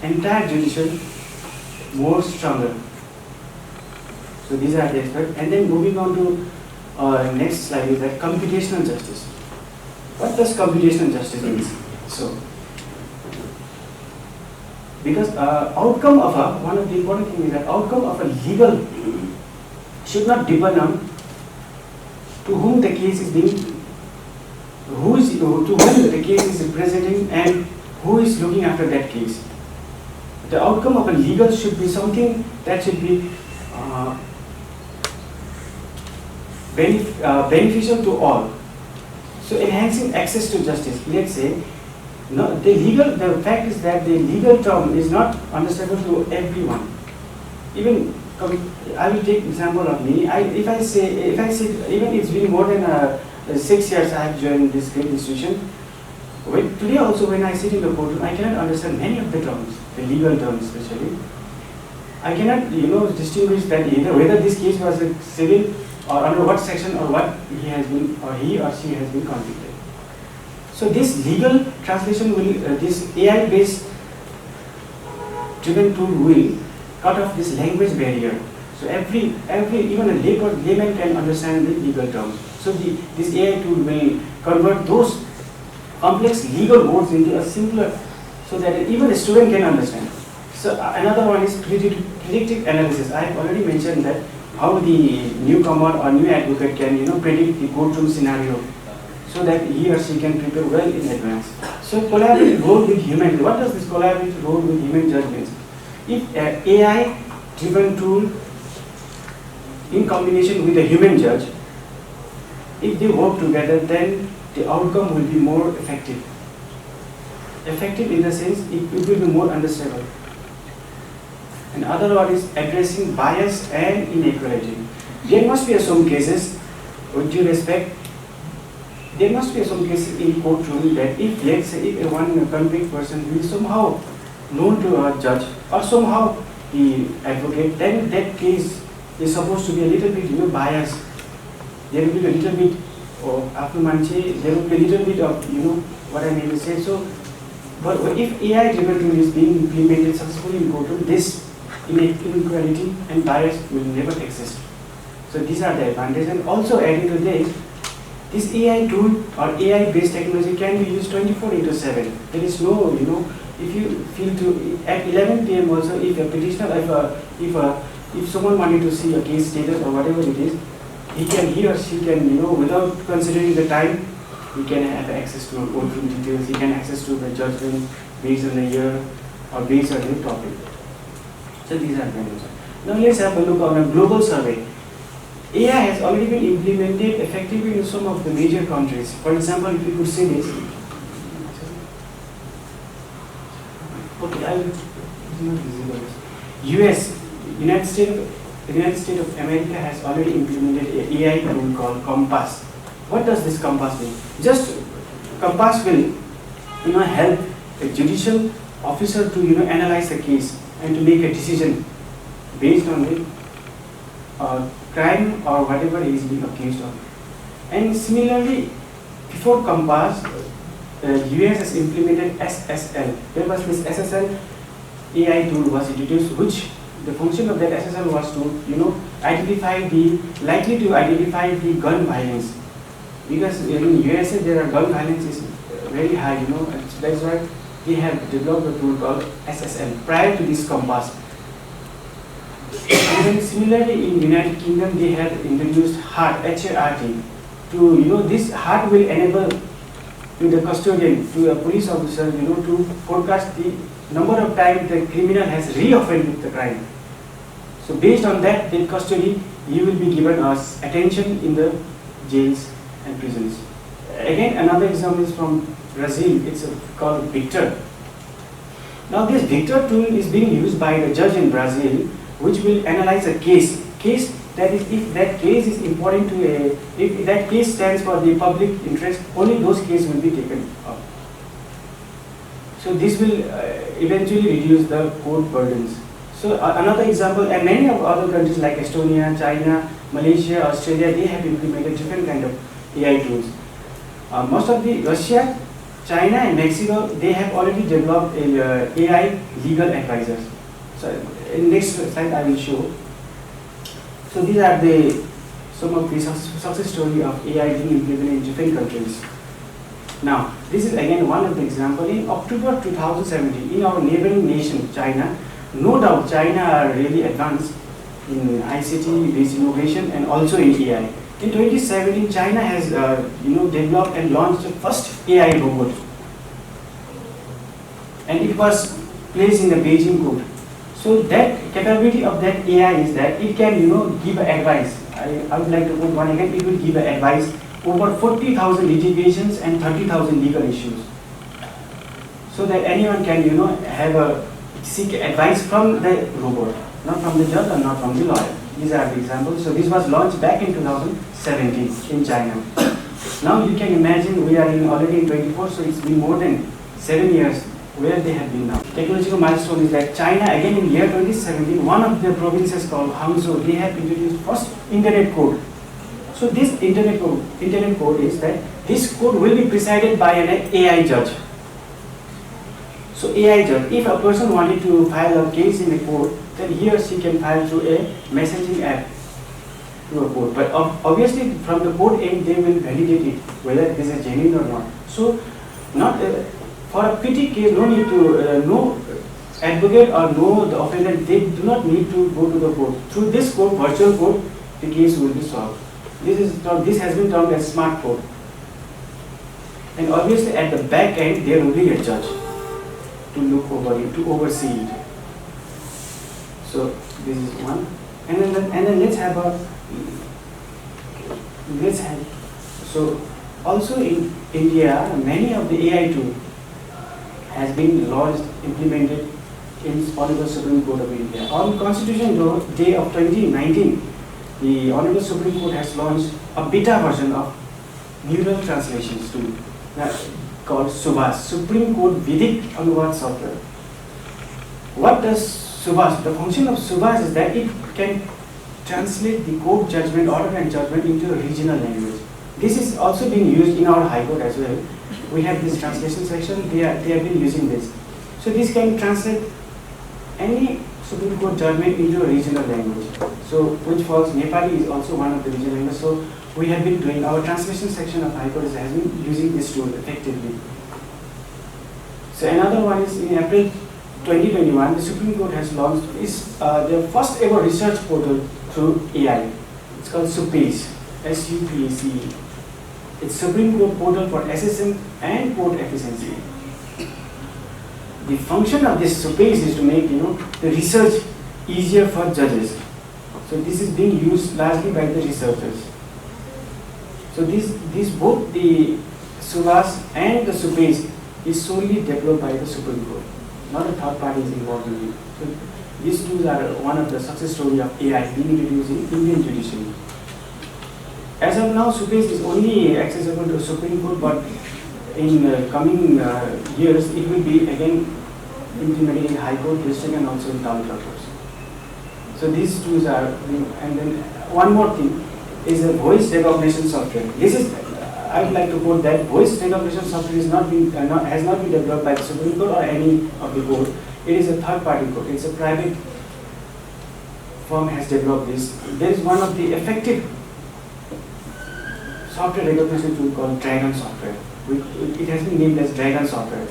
entire judicial more stronger. So these are the aspects. And then moving on to next slide is that computational justice. What does computational justice mean? So, because outcome of one of the important things is that outcome of a legal should not depend on to whom the case is being, to whom the case is representing and who is looking after that case. The outcome of a legal should be something that should be beneficial to all. So enhancing access to justice. Let's say, the fact is that the legal term is not understandable to everyone. Even I will take example of me. If I say even it's been more than 6 years I have joined this great institution. Today also when I sit in the courtroom, I cannot understand many of the terms, the legal terms especially. I cannot distinguish that either whether this case was a civil or under what section or what he or she has been convicted. So this legal translation will, this AI-based driven tool will cut off this language barrier. So even a layman can understand the legal terms. So this AI tool will convert those complex legal words into a simpler, so that even a student can understand. So another one is predictive analysis. I have already mentioned that how the newcomer or new advocate can predict the courtroom scenario, so that he or she can prepare well in advance. So collaborative role with human. What does this collaborative role with human judgment? If an AI-driven tool in combination with a human judge, if they work together, then the outcome will be more effective. Effective in the sense it will be more understandable. And other one is addressing bias and inequality. There must be some cases, with due respect, there must be some cases in courtroom that if, let's say, if a one convict person is somehow known to a judge or somehow the advocate, then that case is supposed to be a little bit, biased. There will be a little bit of after manche, there will be a little bit of, what I mean to say. So, but if AI-driven tool is being implemented successfully in courtroom, this inequality and bias will never exist. So these are the advantages. And also adding to this AI tool or AI-based technology can be used 24/7. There is no, if you feel to at 11 p.m. also, if a petitioner, if someone wanted to see a case status or whatever it is, he or she can, without considering the time, he can have access to courtroom details. He can access to the judgment based on the year or based on the topic. So these are advantages. Now let's have a look on a global survey. AI has already been implemented effectively in some of the major countries. For example, if you could see this. Okay, it's not visible. US, United States of America has already implemented an AI tool called Compass. What does this Compass mean? Just Compass will, help a judicial officer to, analyze the case and to make a decision based on the crime or whatever he is being accused of. And similarly, before Compass, US has implemented SSL. There was this SSL AI tool was introduced, which the function of that SSL was to, identify the gun violence. Because in USA there are gun violence is very high, that's why they have developed a tool called SSL prior to this Compass. And then similarly in United Kingdom they have introduced HART, H-A-R-T, to, this HART will enable to the custodian, to a police officer, to forecast the number of times the criminal has reoffended the crime. So based on that, in custody, you will be given us attention in the jails and prisons. Again, another example is from Brazil. It's called Victor. Now this Victor tool is being used by the judge in Brazil, which will analyze a case that is, if that case is important to if that case stands for the public interest, only those cases will be taken up. So this will eventually reduce the court burdens. So another example, and many of other countries like Estonia, China, Malaysia, Australia, they have implemented different kind of AI tools. Most of the Russia, China and Mexico, they have already developed AI legal advisors. So in next slide I will show. So these are some of the success story of AI being implemented in different countries. Now, this is again one of the example. In October 2017, in our neighboring nation, China, no doubt China are really advanced in ICT-based innovation and also in AI. In 2017, China has developed and launched the first AI robot, and it was placed in the Beijing court. So that capability of that AI is that it can give advice. I would like to put one again. It will give advice over 40,000 litigations and 30,000 legal issues, so that anyone can seek advice from the robot, not from the judge or not from the lawyer. These are the examples. So this was launched back in 2017 in China. Now you can imagine we are already in 24, so it's been more than 7 years where they have been now. Technological milestone is that China, again in year 2017, one of the provinces called Hangzhou, they have introduced first internet code. So this internet code is that this code will be presided by an AI judge. So AI judge, if a person wanted to file a case in a court, then he or she can file through a messaging app to a court. But obviously from the court end, they will validate it, whether this is genuine or not. So not for a petty case, no need to, no advocate or no the offender, they do not need to go to the court. Through this court, virtual court, the case will be solved. This has been termed as smart court. And obviously at the back end, there will be a judge to look over it, to oversee it. So this is one. And then let's have so Also in India, many of the AI tools has been launched, implemented in Honorable Supreme Court of India. On Constitution Day of 2019, the Honorable Supreme Court has launched a beta version of neural translations tool called Subhas, Supreme Court Vidik Anuvad software. What does Subhas? The function of Subhas is that it can translate the court judgment, order and judgment into a regional language. This is also being used in our High Court as well. We have this translation section, they have been using this. So this can translate any Supreme Court judgment into a regional language. So which falls, Nepali is also one of the regional languages. So we have been doing, our translation section of High Court has been using this tool effectively. So another one is in April 2021, the Supreme Court has launched their first ever research portal through AI. It's called SUPACE, S-U-P-A-C-E. It's Supreme Court portal for assessment and court efficiency. The function of this SUPACE is to make the research easier for judges. So this is being used largely by the researchers. So this both the Subhas and the SUPACE is solely developed by the Supreme Court. Not a third party is involved in it. So these tools are one of the success story of AI being introduced in Indian judiciary. As of now, SUPACE is only accessible to Supreme Court, but in coming years, it will be again implemented in High Court, District, and also in Clerks. So these tools are, and then one more thing is a voice recognition software. This is, I would like to quote that voice recognition software has not been developed by the Supreme Court or any of the court. It is a third-party court. It's a private firm has developed this. There is one of the effective software recognition tool called Dragon software. It has been named as Dragon software.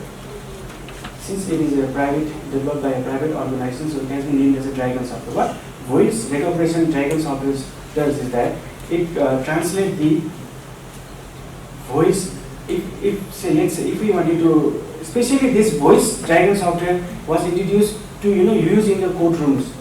Since it is a private, developed by a private organization, so it has been named as a Dragon software. What voice recognition Dragon software does is that it translates the voice. Let's say if we wanted to, especially this voice Dragon software was introduced to use in the courtrooms.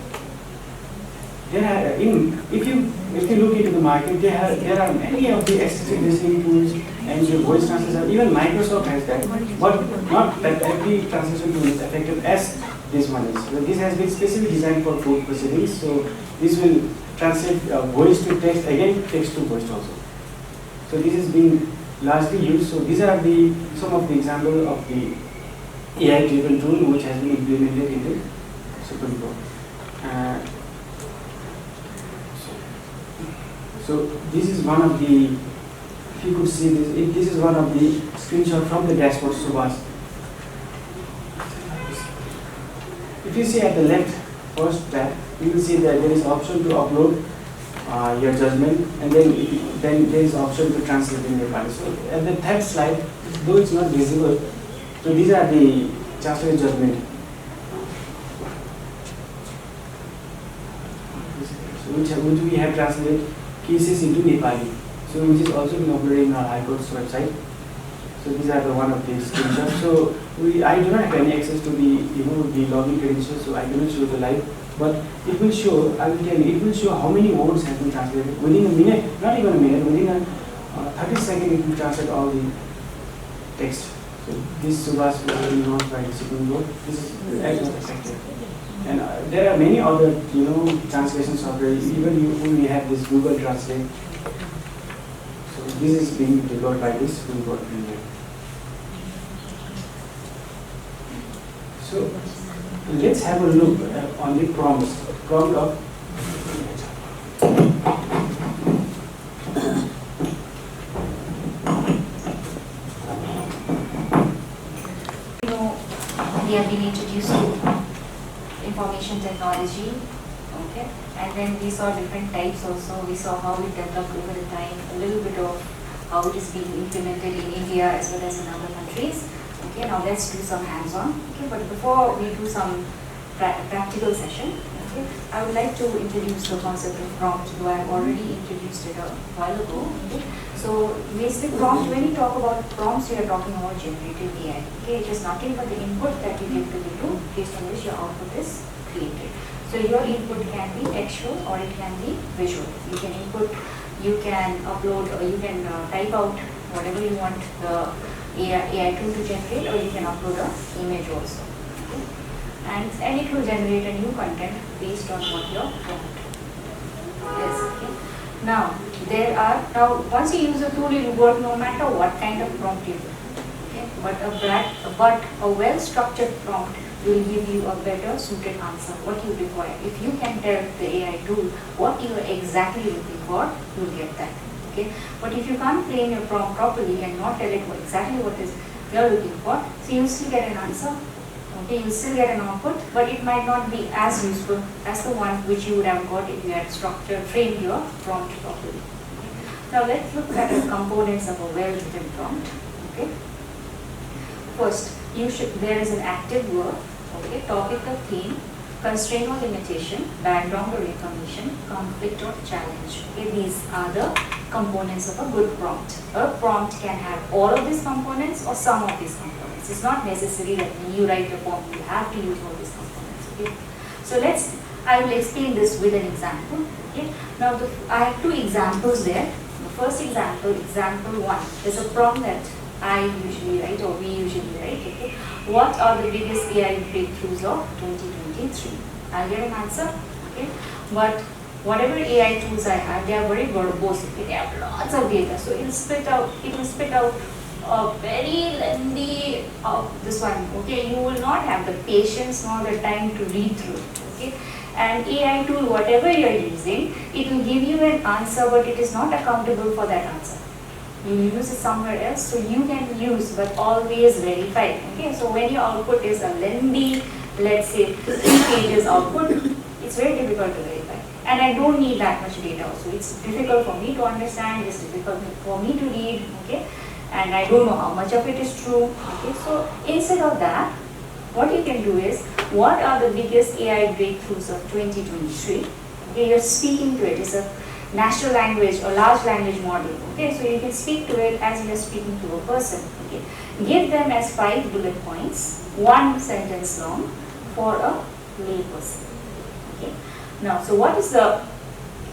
There are if you look into the market, there are many of the assistive listening tools and the voice translator. Even Microsoft has that, but not that every translation tool is effective as this one is. So this has been specifically designed for court proceedings. So this will translate voice to text, again text to voice also. So this is being largely used. So these are some of the examples of the AI-driven tool which has been implemented in the Supreme Court. So this is one of the, if you could see this, this is one of the screenshot from the dashboard Subhas. If you see at the left first tab, you will see that there is option to upload your judgment, and then there is option to translate in Nepali. So at the third slide, though it's not visible, so these are the translated judgment. So which we have translated cases into Nepali. So which is also being uploaded in our High Court's website. So these are the one of the screenshots. So I do not have any access to the the login credentials, so I cannot show the live. But it will show, I will tell you, it will show how many words have been translated within a minute, not even a minute, within a 30 seconds it will translate all the text. So this Subhas was being launched by the Supreme Court. This is effective. And there are many other translation software. Even we have this Google Translate. So this is being developed by this Supreme Court. So let's have a look on the prompt of we have been introduced to information technology, okay, and then we saw different types also. We saw how it developed over the time, a little bit of how it is being implemented in India as well as in other countries. Okay, now let's do some hands-on. Okay, but before we do some practical session, okay, I would like to introduce the concept of prompt, though I have already introduced it a while ago. Okay. So basic prompt, when you talk about prompts, we are talking about generative AI. Okay, it is nothing but the input that you give to the tool based on which your output is created. So your input can be textual or it can be visual. You can input you can upload or you can type out whatever you want the AI tool to generate, or you can upload an image also. Okay? And it will generate a new content based on what your prompt is. Okay? Now, once you use a tool, it will work no matter what kind of prompt you do. Okay? But a well-structured prompt will give you a better suited answer, what you require. If you can tell the AI tool what you are exactly looking for, you will get that. Okay? But if you can't frame your prompt properly and not tell it exactly what is you're looking for, so you will still get an answer. Okay, you will still get an output, but it might not be as useful as the one which you would have got if you had framed your prompt properly. Now let's look at the components of a well-written prompt. Okay. First, there is an active verb, okay, topic or theme, constraint or limitation, background or information, conflict or challenge. Okay, these are the components of a good prompt. A prompt can have all of these components or some of these components. It's not necessary that when you write a prompt, you have to use all these components. Okay, so I will explain this with an example. Okay, now I have two examples there. The first example, example 1, is a prompt that I usually write or we usually write. Okay, what are the biggest AI breakthroughs of 2023? I'll get an answer. Okay, but whatever AI tools I have, they are very verbose. Okay, they have lots of data, so it will spit out a very lengthy this one. Okay, you will not have the patience nor the time to read through. Okay, and AI tool, whatever you are using, it will give you an answer, but it is not accountable for that answer. You use it somewhere else, so you can use, but always verify. Okay, so when your output is a lengthy, let's say 3 pages output, it's very difficult to verify. And I don't need that much data also. It's difficult for me to understand, it's difficult for me to read, okay? And I don't know how much of it is true. Okay, so instead of that, what you can do is, what are the biggest AI breakthroughs of 2023? Okay, you're speaking to it. It's a natural language or large language model. Okay, so you can speak to it as you're speaking to a person. Okay, give them as 5 bullet points, 1 sentence long for a lay person. Okay, now, so what is the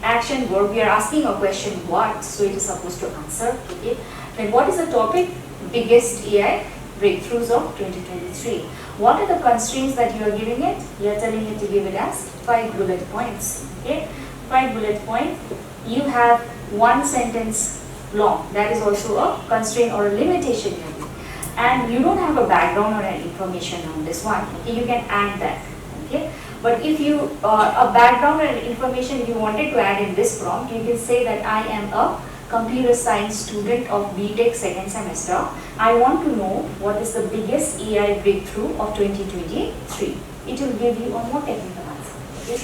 action verb? We are asking a question, what? So it is supposed to answer. Okay, then what is the topic? Biggest AI breakthroughs of 2023. What are the constraints that you are giving it? You are telling it to give it as 5 bullet points. Okay, 5 bullet points. You have 1 sentence long. That is also a constraint or a limitation here. And you don't have a background or an information on this one. Okay, you can add that. Okay, but if you a background and information you wanted to add in this prompt, you can say that I am a computer science student of BTech 2nd semester. I want to know what is the biggest AI breakthrough of 2023. It will give you a more technical answer. Okay?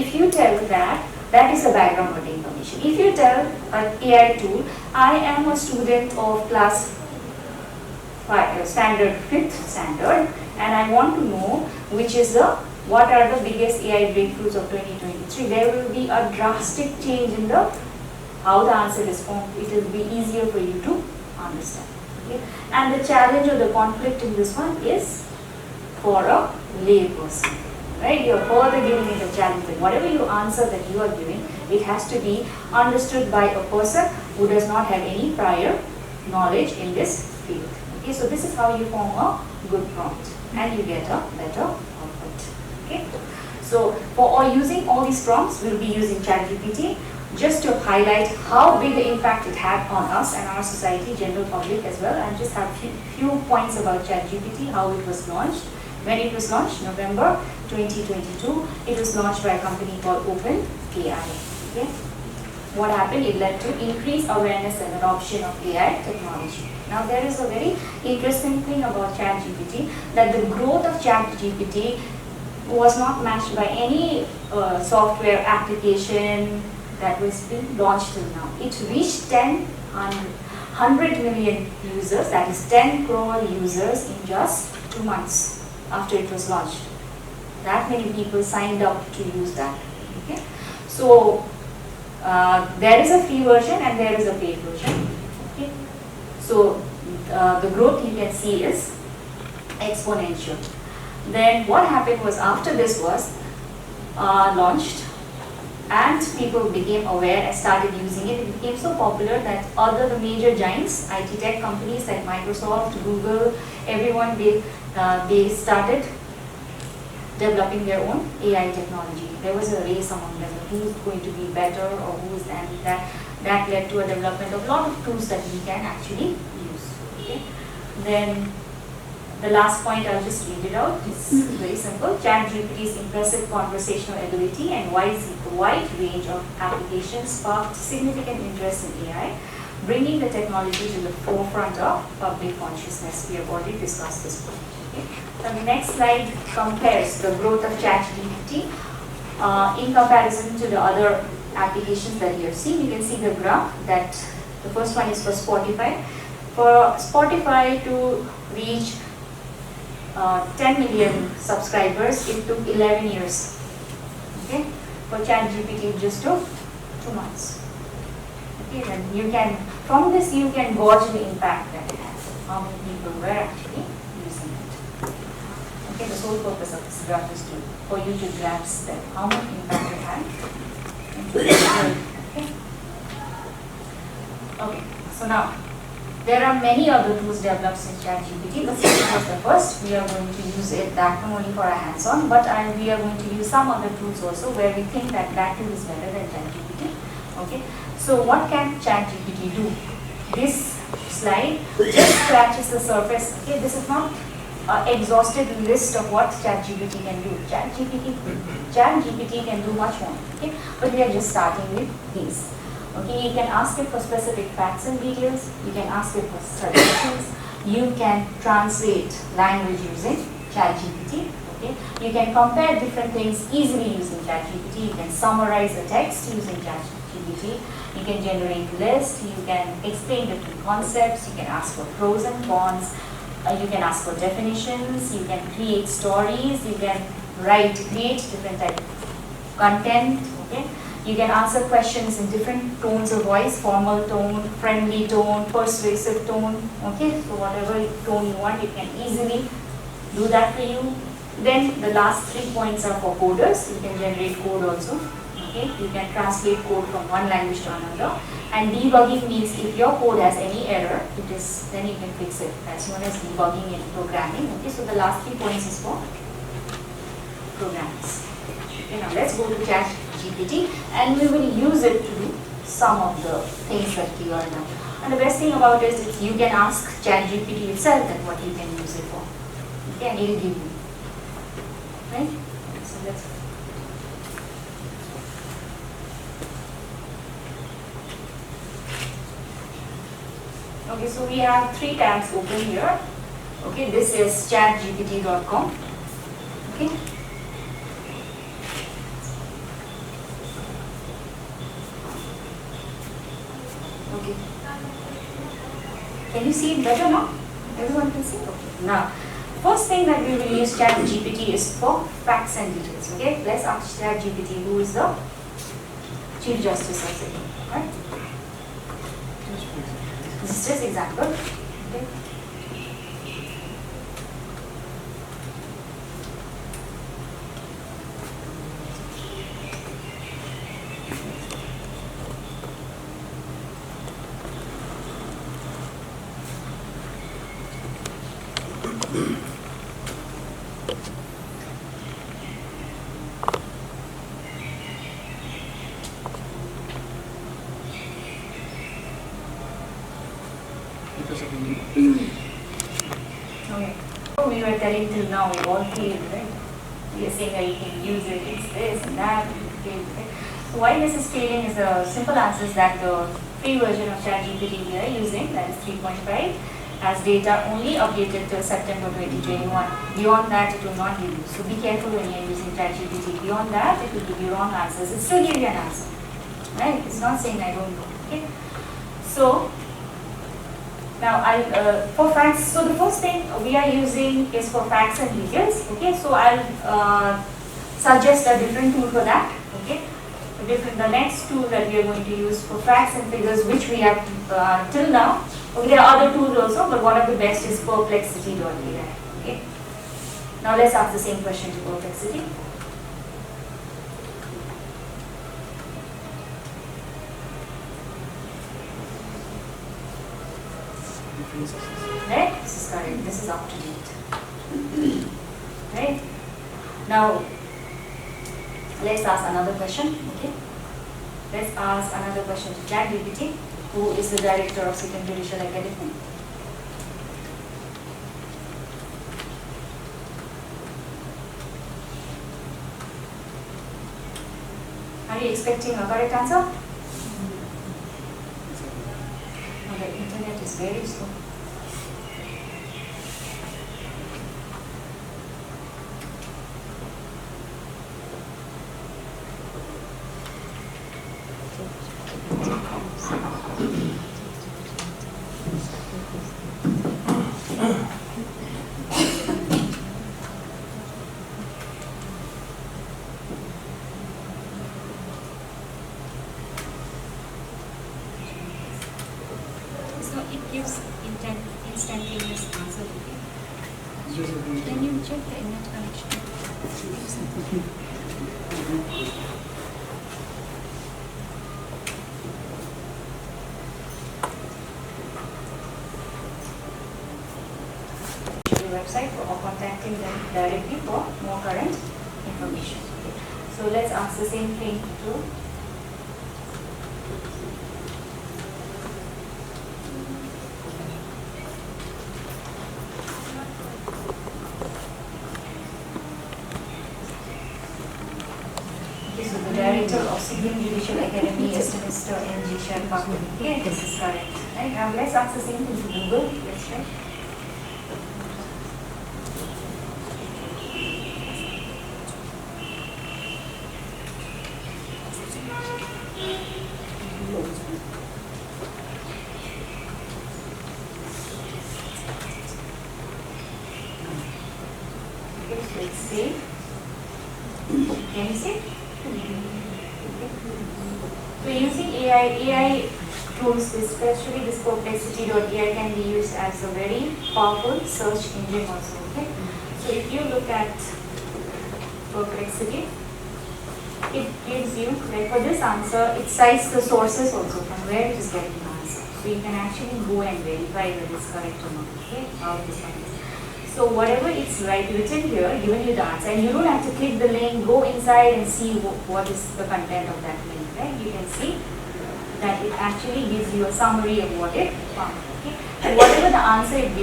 If you tell that is the background or the information. If you tell an AI tool, I am a student of class 5th standard, and I want to know what are the biggest AI breakthroughs of 2023. There will be a drastic change in how the answer is formed. It will be easier for you to understand. Okay? And the challenge or the conflict in this one is for a lay person. Right? You are further giving it a challenge. That whatever you answer that you are giving, it has to be understood by a person who does not have any prior knowledge in this field. Okay, so this is how you form a good prompt, and you get a better output. Okay, so for using all these prompts, we'll be using ChatGPT just to highlight how big an impact it had on us and our society, general public as well. And just have few points about ChatGPT, how it was launched. When it was launched, November 2022, it was launched by a company called OpenAI. Okay, what happened? It led to increased awareness and adoption of AI technology. Now there is a very interesting thing about ChatGPT, that the growth of ChatGPT was not matched by any software application that was being launched till now. It reached 100 million users, that is 10 crore users in just 2 months after it was launched. That many people signed up to use that. Okay, so there is a free version and there is a paid version. Okay, so the growth you can see is exponential. Then what happened was, after this was launched, and people became aware and started using it. It became so popular that the major giants, IT tech companies like Microsoft, Google, everyone, they started developing their own AI technology. There was a race among them, who's going to be better or who's, and that led to a development of a lot of tools that we can actually use. Okay? Then the last point, I'll just read it out. It's very simple. ChatGPT's impressive conversational ability and wide range of applications sparked significant interest in AI, bringing the technology to the forefront of public consciousness. We have already discussed this point. Okay? So the next slide compares the growth of ChatGPT in comparison to the other applications that you have seen. You can see the graph that the first one is for Spotify. For Spotify to reach 10 million subscribers, it took 11 years. Okay? For ChatGPT, it just took 2 months. Okay, then you can, from this you can gauge the impact that it has, how many people were actually using it. Okay, the sole purpose of this graph is for you to grasp that how much impact it had. Okay. Okay, so now there are many other tools developed in ChatGPT, but since it was the first, we are going to use it that one only for our hands-on, but we are going to use some other tools also where we think that tool is better than ChatGPT. Okay, so what can ChatGPT do? This slide just scratches the surface. Okay, this is not an exhaustive list of what ChatGPT can do. ChatGPT can do much more. Okay, but we are just starting with these. Okay, you can ask it for specific facts and details, you can ask it for suggestions, you can translate language using ChatGPT, okay? You can compare different things easily using ChatGPT, you can summarize the text using ChatGPT, you can generate lists, you can explain different concepts, you can ask for pros and cons, you can ask for definitions, you can create stories, you can create different types of content, okay? You can answer questions in different tones of voice, formal tone, friendly tone, persuasive tone, okay? So whatever tone you want, it can easily do that for you. Then the last 3 points are for coders. You can generate code also, okay? You can translate code from one language to another. And debugging means if your code has any error, then you can fix it. That's known as debugging in programming, okay? So the last 3 points is for programmers. Okay, now let's go to ChatGPT and we will use it to do some of the things that we are now. And the best thing about it is you can ask ChatGPT itself that what you can use it for. Okay, and it will give you. Right? So let's. Okay, so we have 3 tabs open here. Okay, this is chatgpt.com. Okay. Okay. Can you see it better now? Everyone can see? Okay. Now, first thing that we will use ChatGPT is for facts and details. Okay, let's ask ChatGPT who is the Chief Justice of Sikkim. Right? This is just example. Okay. Okay. We were telling till now, we all feel, right? We are saying that you can use it, it's this and that. Okay. So why this is failing is the simple answer is that the free version of ChatGPT we are using, that is 3.5, has data only updated till September 2021. Beyond that, it will not give you. So be careful when you are using ChatGPT. Beyond that, it will give you wrong answers. It still give you an answer, right? It's not saying I don't know. Okay. So now, for facts, so the first thing we are using is for facts and details. Okay, so I'll suggest a different tool for that. Okay, the next tool that we are going to use for facts and figures, which we have till now. Okay, there are other tools also, but one of the best is perplexity.ai. Okay, now let's ask the same question to Perplexity. differences. Right? This is correct. This is up to date. Right? Now, let's ask another question. Okay? Let's ask another question to ChatGPT, who is the director of Sikkim Judicial Academy. Are you expecting a correct answer? Oh, the internet is very slow. So it gives instantaneous answer. Yes, Can you check the internet connection? Website or contacting them directly for more current information. So let's ask the same thing to the director of Sikkim Judicial Academy, Mr. N.G. Sharma. Okay, this is correct. Right? Now let's ask the same thing to Google. Let's check. Let's see. Can you see? So using AI tools, especially this perplexity.ai can be used as a very powerful search engine also. Okay. So if you look at perplexity, it gives you, like for this answer, it cites the sources also from where it is getting the answer. So you can actually go and verify whether it's correct or not. Okay. How it is correct. So whatever it's written here, given you the answer, and you don't have to click the link, go inside and see what is the content of that link, right? You can see that it actually gives you a summary of what it found, okay? And whatever the answer it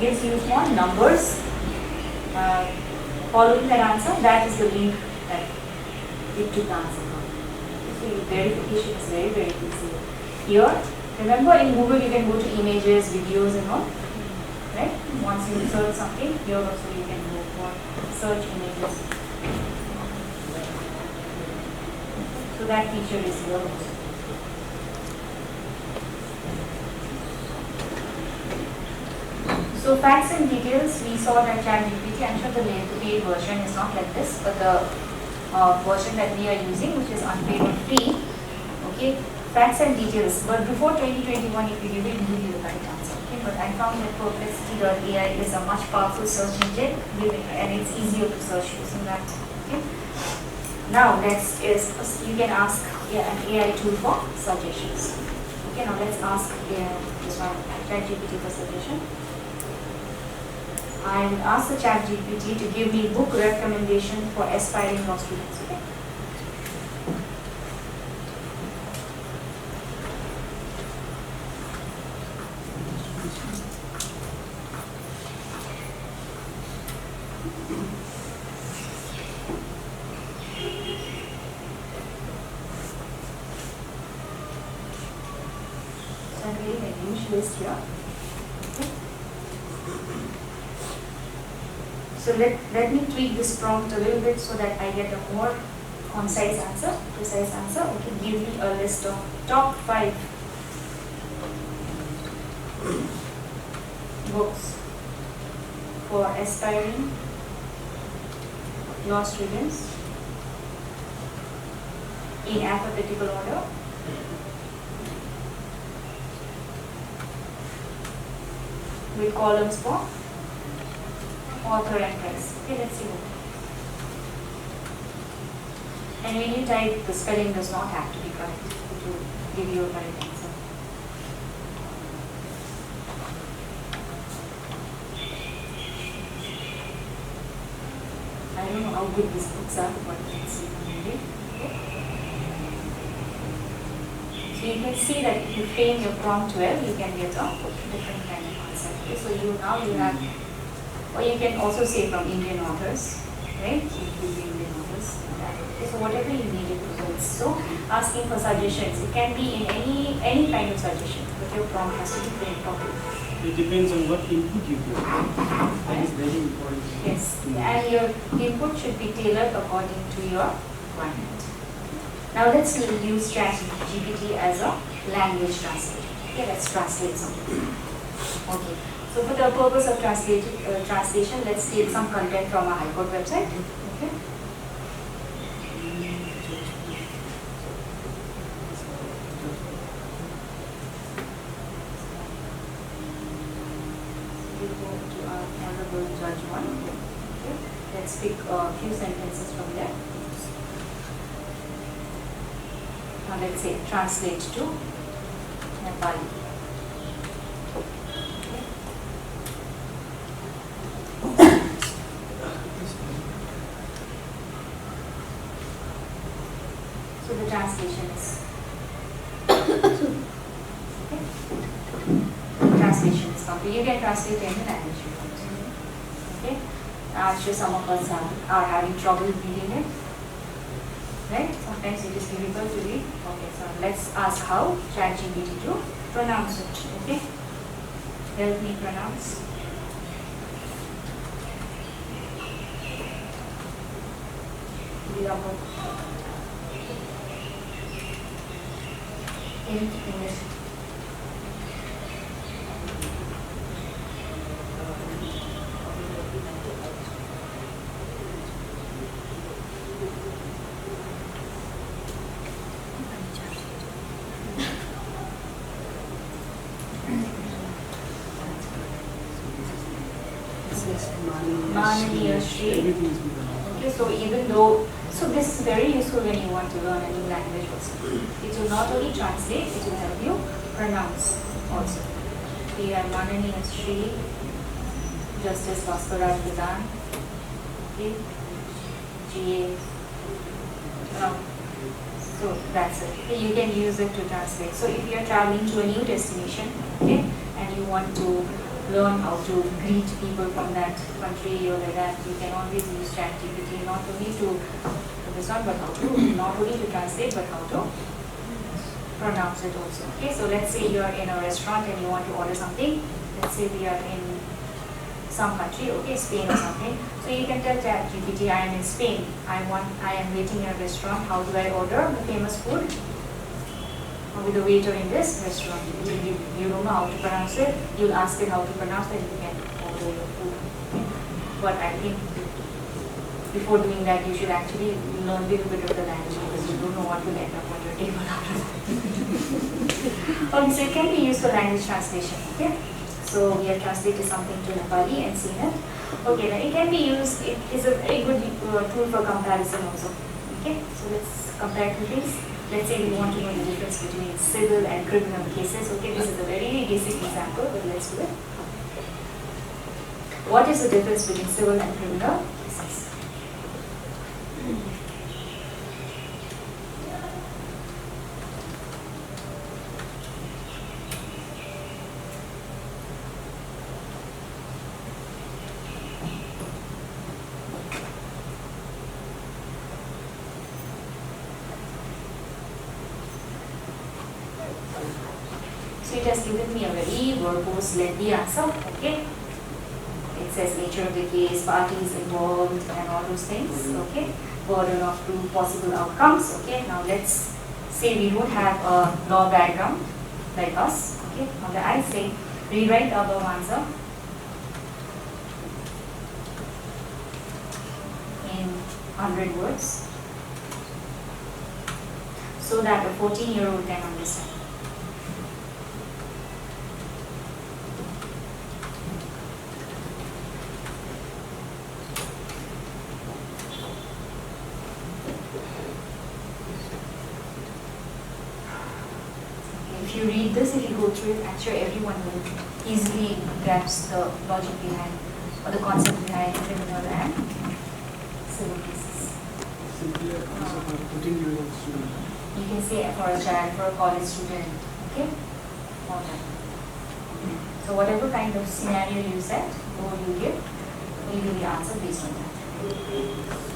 gives you small numbers following that answer, that is the link that it took the answer from. So verification is very, very easy. Here, remember in Google you can go to images, videos and all. Right? Once you search something, here also you can go for search images. So that feature is here also. So facts and details, we saw that ChatGPT, I'm sure the paid version is not like this, but the version that we are using, which is unpaid or free, okay, facts and details. But before 2021, if you didn't give you the correct answer. But I found that perplexity.ai is a much powerful search engine and it's easier to search using that. Okay. Now you can ask an AI tool for suggestions. Okay, now let's ask this one, ChatGPT for suggestion. I will ask the ChatGPT to give me book recommendation for aspiring law students. Okay. List here. Okay. So let me tweak this prompt a little bit so that I get a more precise answer. Okay, give me a list of top 5 books for aspiring law students in alphabetical order. With columns for author and price. Okay, let's see what. And when you type, the spelling does not have to be correct to give you a correct answer. good these books are, what you can see from here. Okay. So you can see that if you frame your prompt well, you can get a different kind of answer. Okay. So you have, or you can also say from Indian authors, right? So it will be Indian authors. Okay. So whatever you need it to do. So asking for suggestions, it can be in any kind of suggestion, but your prompt has to be framed properly. It depends on what input you give. That is very important. Yes, and your input should be tailored according to your requirement. Now let's use ChatGPT as a language translator. Okay, let's translate something. Okay, so for the purpose of translation, let's take some content from a High Court website. Okay. Judge 1. Okay. Let's pick a few sentences from there. Now let's say translate to Nepali. Okay. So the translation is okay. The translation is complete. You can translate any language. Okay, I'm sure some of us are having trouble reading it, right? Sometimes it is difficult to read. Okay, so let's ask how ChatGPT to pronounce it. Okay, help me pronounce. In English. Okay, so even though, so this is very useful when you want to learn a new language also. It will not only translate, it will help you pronounce also. We have Mananiya Shri, Justice Bhaskaraj Vidhan, okay, GA. So that's it. Okay, you can use it to translate. So if you are traveling to a new destination, okay, and you want to learn how to greet people from that country or like that, you can always use ChatGPT not only to understand but how to, not only to translate but how to pronounce it also. Okay, so let's say you are in a restaurant and you want to order something. Let's say we are in some country, okay, Spain or something. So you can tell ChatGPT, I am in Spain. I am waiting in a restaurant. How do I order the famous food? With the waiter in this restaurant, you don't know how to pronounce it, you'll ask it how to pronounce it, you can order your food. Okay. But I think before doing that, you should actually learn a little bit of the language because you don't know what will end up on your table after that. Okay, so it can be used for language translation. Okay, so we have translated something to Nepali and seen it. Okay, now it can be used. It is a very good tool for comparison also. Okay, so let's compare two things. Let's say we want to know the difference between civil and criminal cases. Okay, this is a very basic example, but let's do it. What is the difference between civil and criminal cases? So it has given me a very verbose, lengthy answer. Okay. It says nature of the case, parties involved, and all those things. Okay. Burden of proof, possible outcomes. Okay. Now let's say we don't have a law background like us. Okay. Now I say rewrite the above answer in 100 words so that a 14-year-old can understand. If you read this, if you go through it, actually everyone will easily grasp the logic behind or the concept behind criminal and civil cases. Simply also for 14-year-old student. You can say for a child, for a college student, okay? All that. So whatever kind of scenario you set, or you give, will give the answer based on that.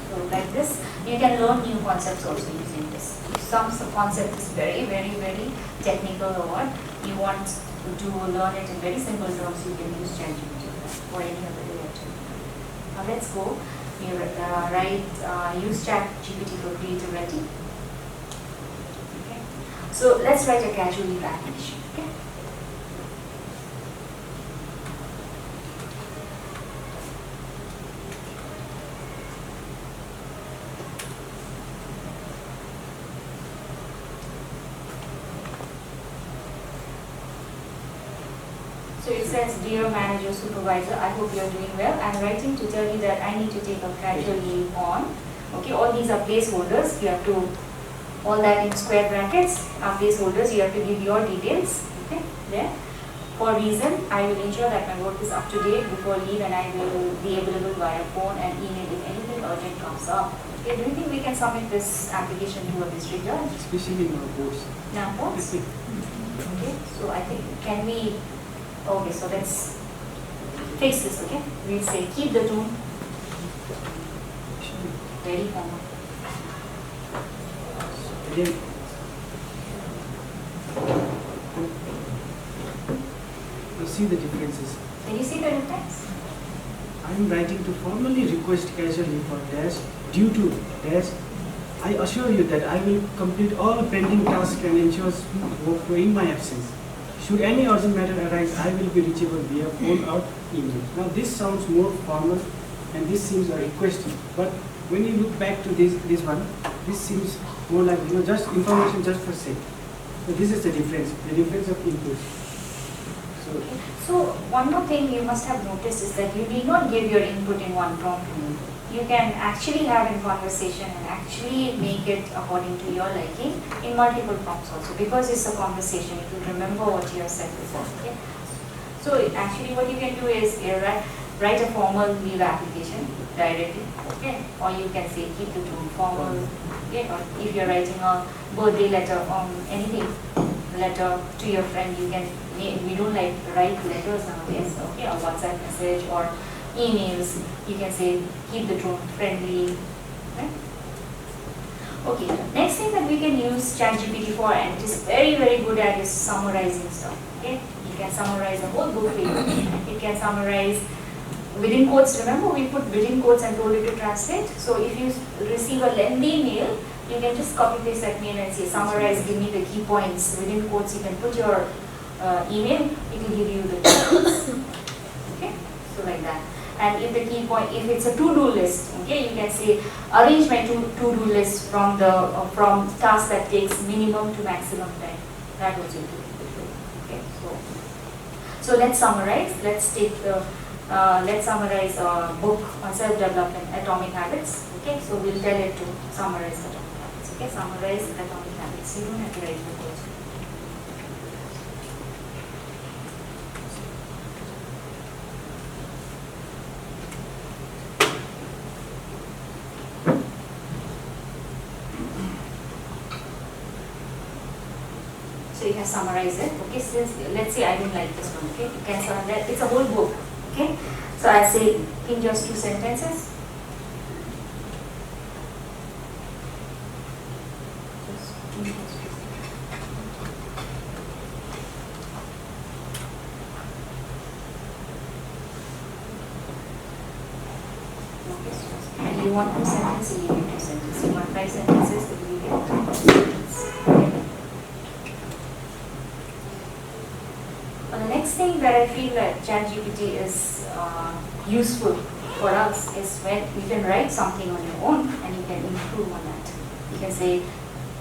So like this, you can learn new concepts also using this. If some concept is very, very, very technical or what, you want to learn it in very simple terms, you can use ChatGPT or any other AI tool. Now let's go. You use ChatGPT for creative writing. Okay. So let's write a casual leave application. Okay. So it says, dear manager, supervisor, I hope you are doing well. I am writing to tell you that I need to take a casual leave on. Okay, all these are placeholders. You have to, all that in square brackets are placeholders. You have to give your details. Okay, there. For reason, I will ensure that my work is up to date before leave and I will be available via phone and email if anything urgent comes up. Okay, do you think we can submit this application to a district judge? Especially in our boards. Now, boards? Okay, so I think, can we, okay, so let's fix this, okay? We'll say keep the tone very formal. Again, you see the differences. Can you see the difference? I am writing to formally request casual leave for dash due to dash. I assure you that I will complete all pending tasks and ensure smooth workflow in my absence. Should any urgent matter arise, I will be reachable via phone or email. Now this sounds more formal and this seems a request. But when you look back to this one, this seems more like just information just for sake. So this is the difference of input. So one more thing you must have noticed is that you need not give your input in one prompt. You can actually have a conversation and actually make it according to your liking in multiple prompts also, because it's a conversation. It will remember what you have said before. Okay? So actually what you can do is write a formal leave application directly, okay? Or you can say keep the tone formal, okay? Or if you're writing a birthday letter anything, letter to your friend, you can, we don't like write letters nowadays, okay? Or WhatsApp message or emails, you can say keep the tone friendly, right? Okay, next thing that we can use ChatGPT for, and it is very, very good at, is summarizing stuff, okay? You can summarize a whole book for you. It can summarize within quotes. Remember we put within quotes and told it to translate? So if you receive a lengthy mail, you can just copy paste that mail and say summarize, give me the key points. Within quotes you can put your email, it will give you the key points. Okay, so like that. And if the key point, if it's a to-do list, okay, you can say arrange my to-do list from from task that takes minimum to maximum time. That was it. Okay, so let's summarize. Let's summarize a book on self-development, Atomic Habits. Okay, so we'll tell it to summarize Atomic Habits. Okay, summarize Atomic Habits. You don't have to write the words. So you can summarize it. Okay, since let's say I don't like this one. Okay, you can summarize. It's a whole book. Okay, so I say in just 2 sentences. And you want 2 sentences, you give 2 sentences. You want 5 sentences, then you get 5 sentences. Okay. The next thing that I feel that ChatGPT is useful for us is when you can write something on your own and you can improve on that. You can say,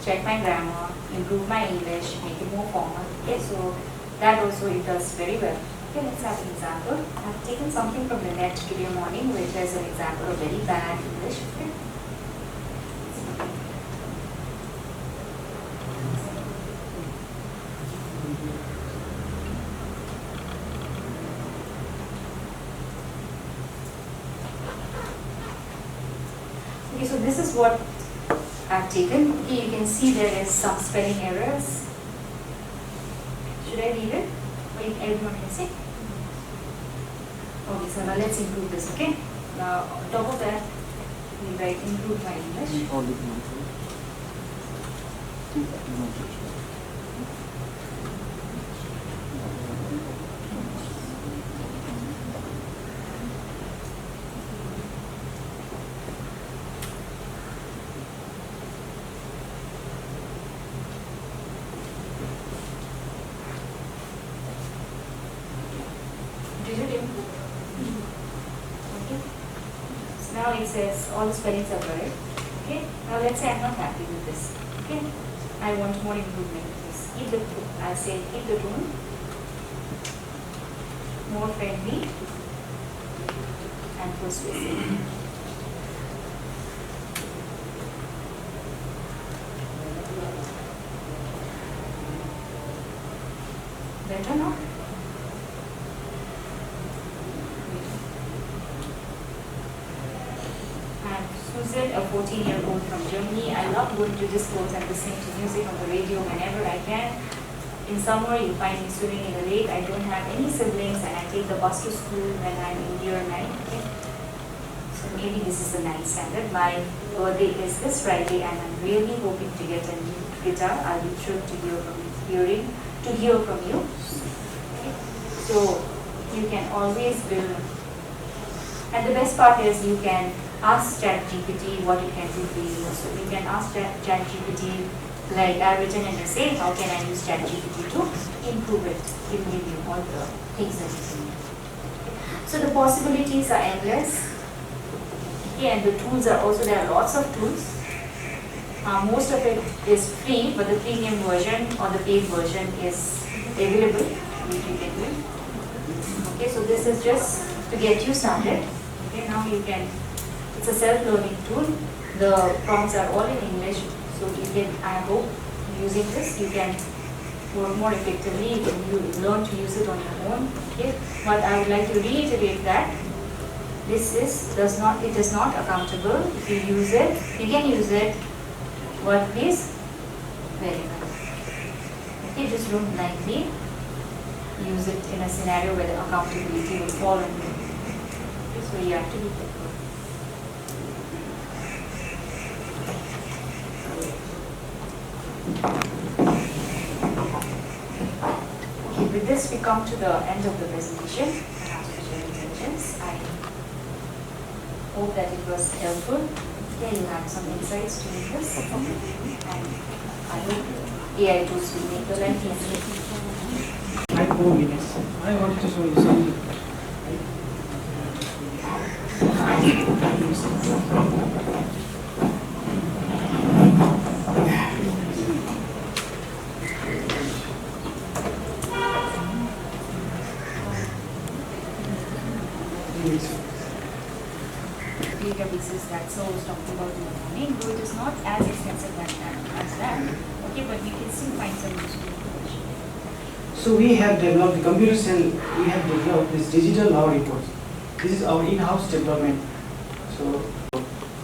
check my grammar, improve my English, make it more formal. Okay, so that also it does very well. Okay, let's have an example. I've taken something from the net today morning, which is an example of very bad English. Okay. Okay, so this is what I've taken. Okay, you can see there is some spelling errors. Should I read it? Or everyone can see? Okay, so now let's improve this, okay? Now, on top of that, we write improve my English. Did you improve? Okay. So now it says all the spellings are correct. Okay. Now let's say I'm not happy with this. Okay. I want more improvement with this. Keep the I say keep the tone more friendly and persuasive. Better now? And Susan, a 14-year-old from Germany. I love going to discos and listening to music on the radio whenever I can. In summer, you find me swimming in the lake. I don't have any siblings and I take the bus to school when I'm in year 9. Okay? So maybe this is a 9 standard. My birthday is this Friday and I'm really hoping to get a new guitar. I'll be thrilled to hear from you. Okay? So you can always build. And the best part is you can ask ChatGPT what it can do for you. So you can ask ChatGPT, like I've written an essay, how can I use ChatGPT to improve it? It will give you all the things that you need. So the possibilities are endless. Okay, and the tools are also, there are lots of tools. Most of it is free, but the premium version or the paid version is available, which you can do. Okay, so this is just to get you started. Okay, now you can, it's a self-learning tool. The prompts are all in English, so you can, I hope, using this, you can work more effectively, you can learn to use it on your own. Okay, but I would like to reiterate that this is, it is not accountable. If you use it, you can use it, but please verify. Okay, just don't blindly use it in a scenario where the accountability will fall on you. Okay, so you have to be careful. Okay, with this we come to the end of the presentation on artificial intelligence. I hope that it was helpful. Okay, you have some insights to this. And I hope AI tools will make the life easier. 5 more minutes. I wanted to show you something. Databases that Saul was talking about in the morning, though it is not as extensive as that. Okay, but you can still find some useful information. So we have developed the computer cell, we have developed this digital law reports. This is our in-house development. So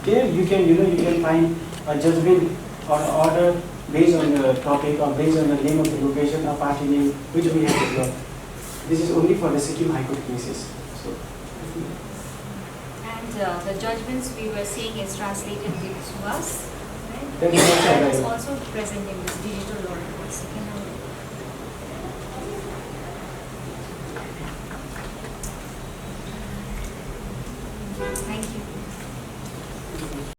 there you can find a judgment or order based on the topic or based on the name of the location or party name which we have developed. This is only for the Sikkim High Court cases. So, and the judgments we were seeing is translated to us. Right? that is also present in this digital law reports. Thank you.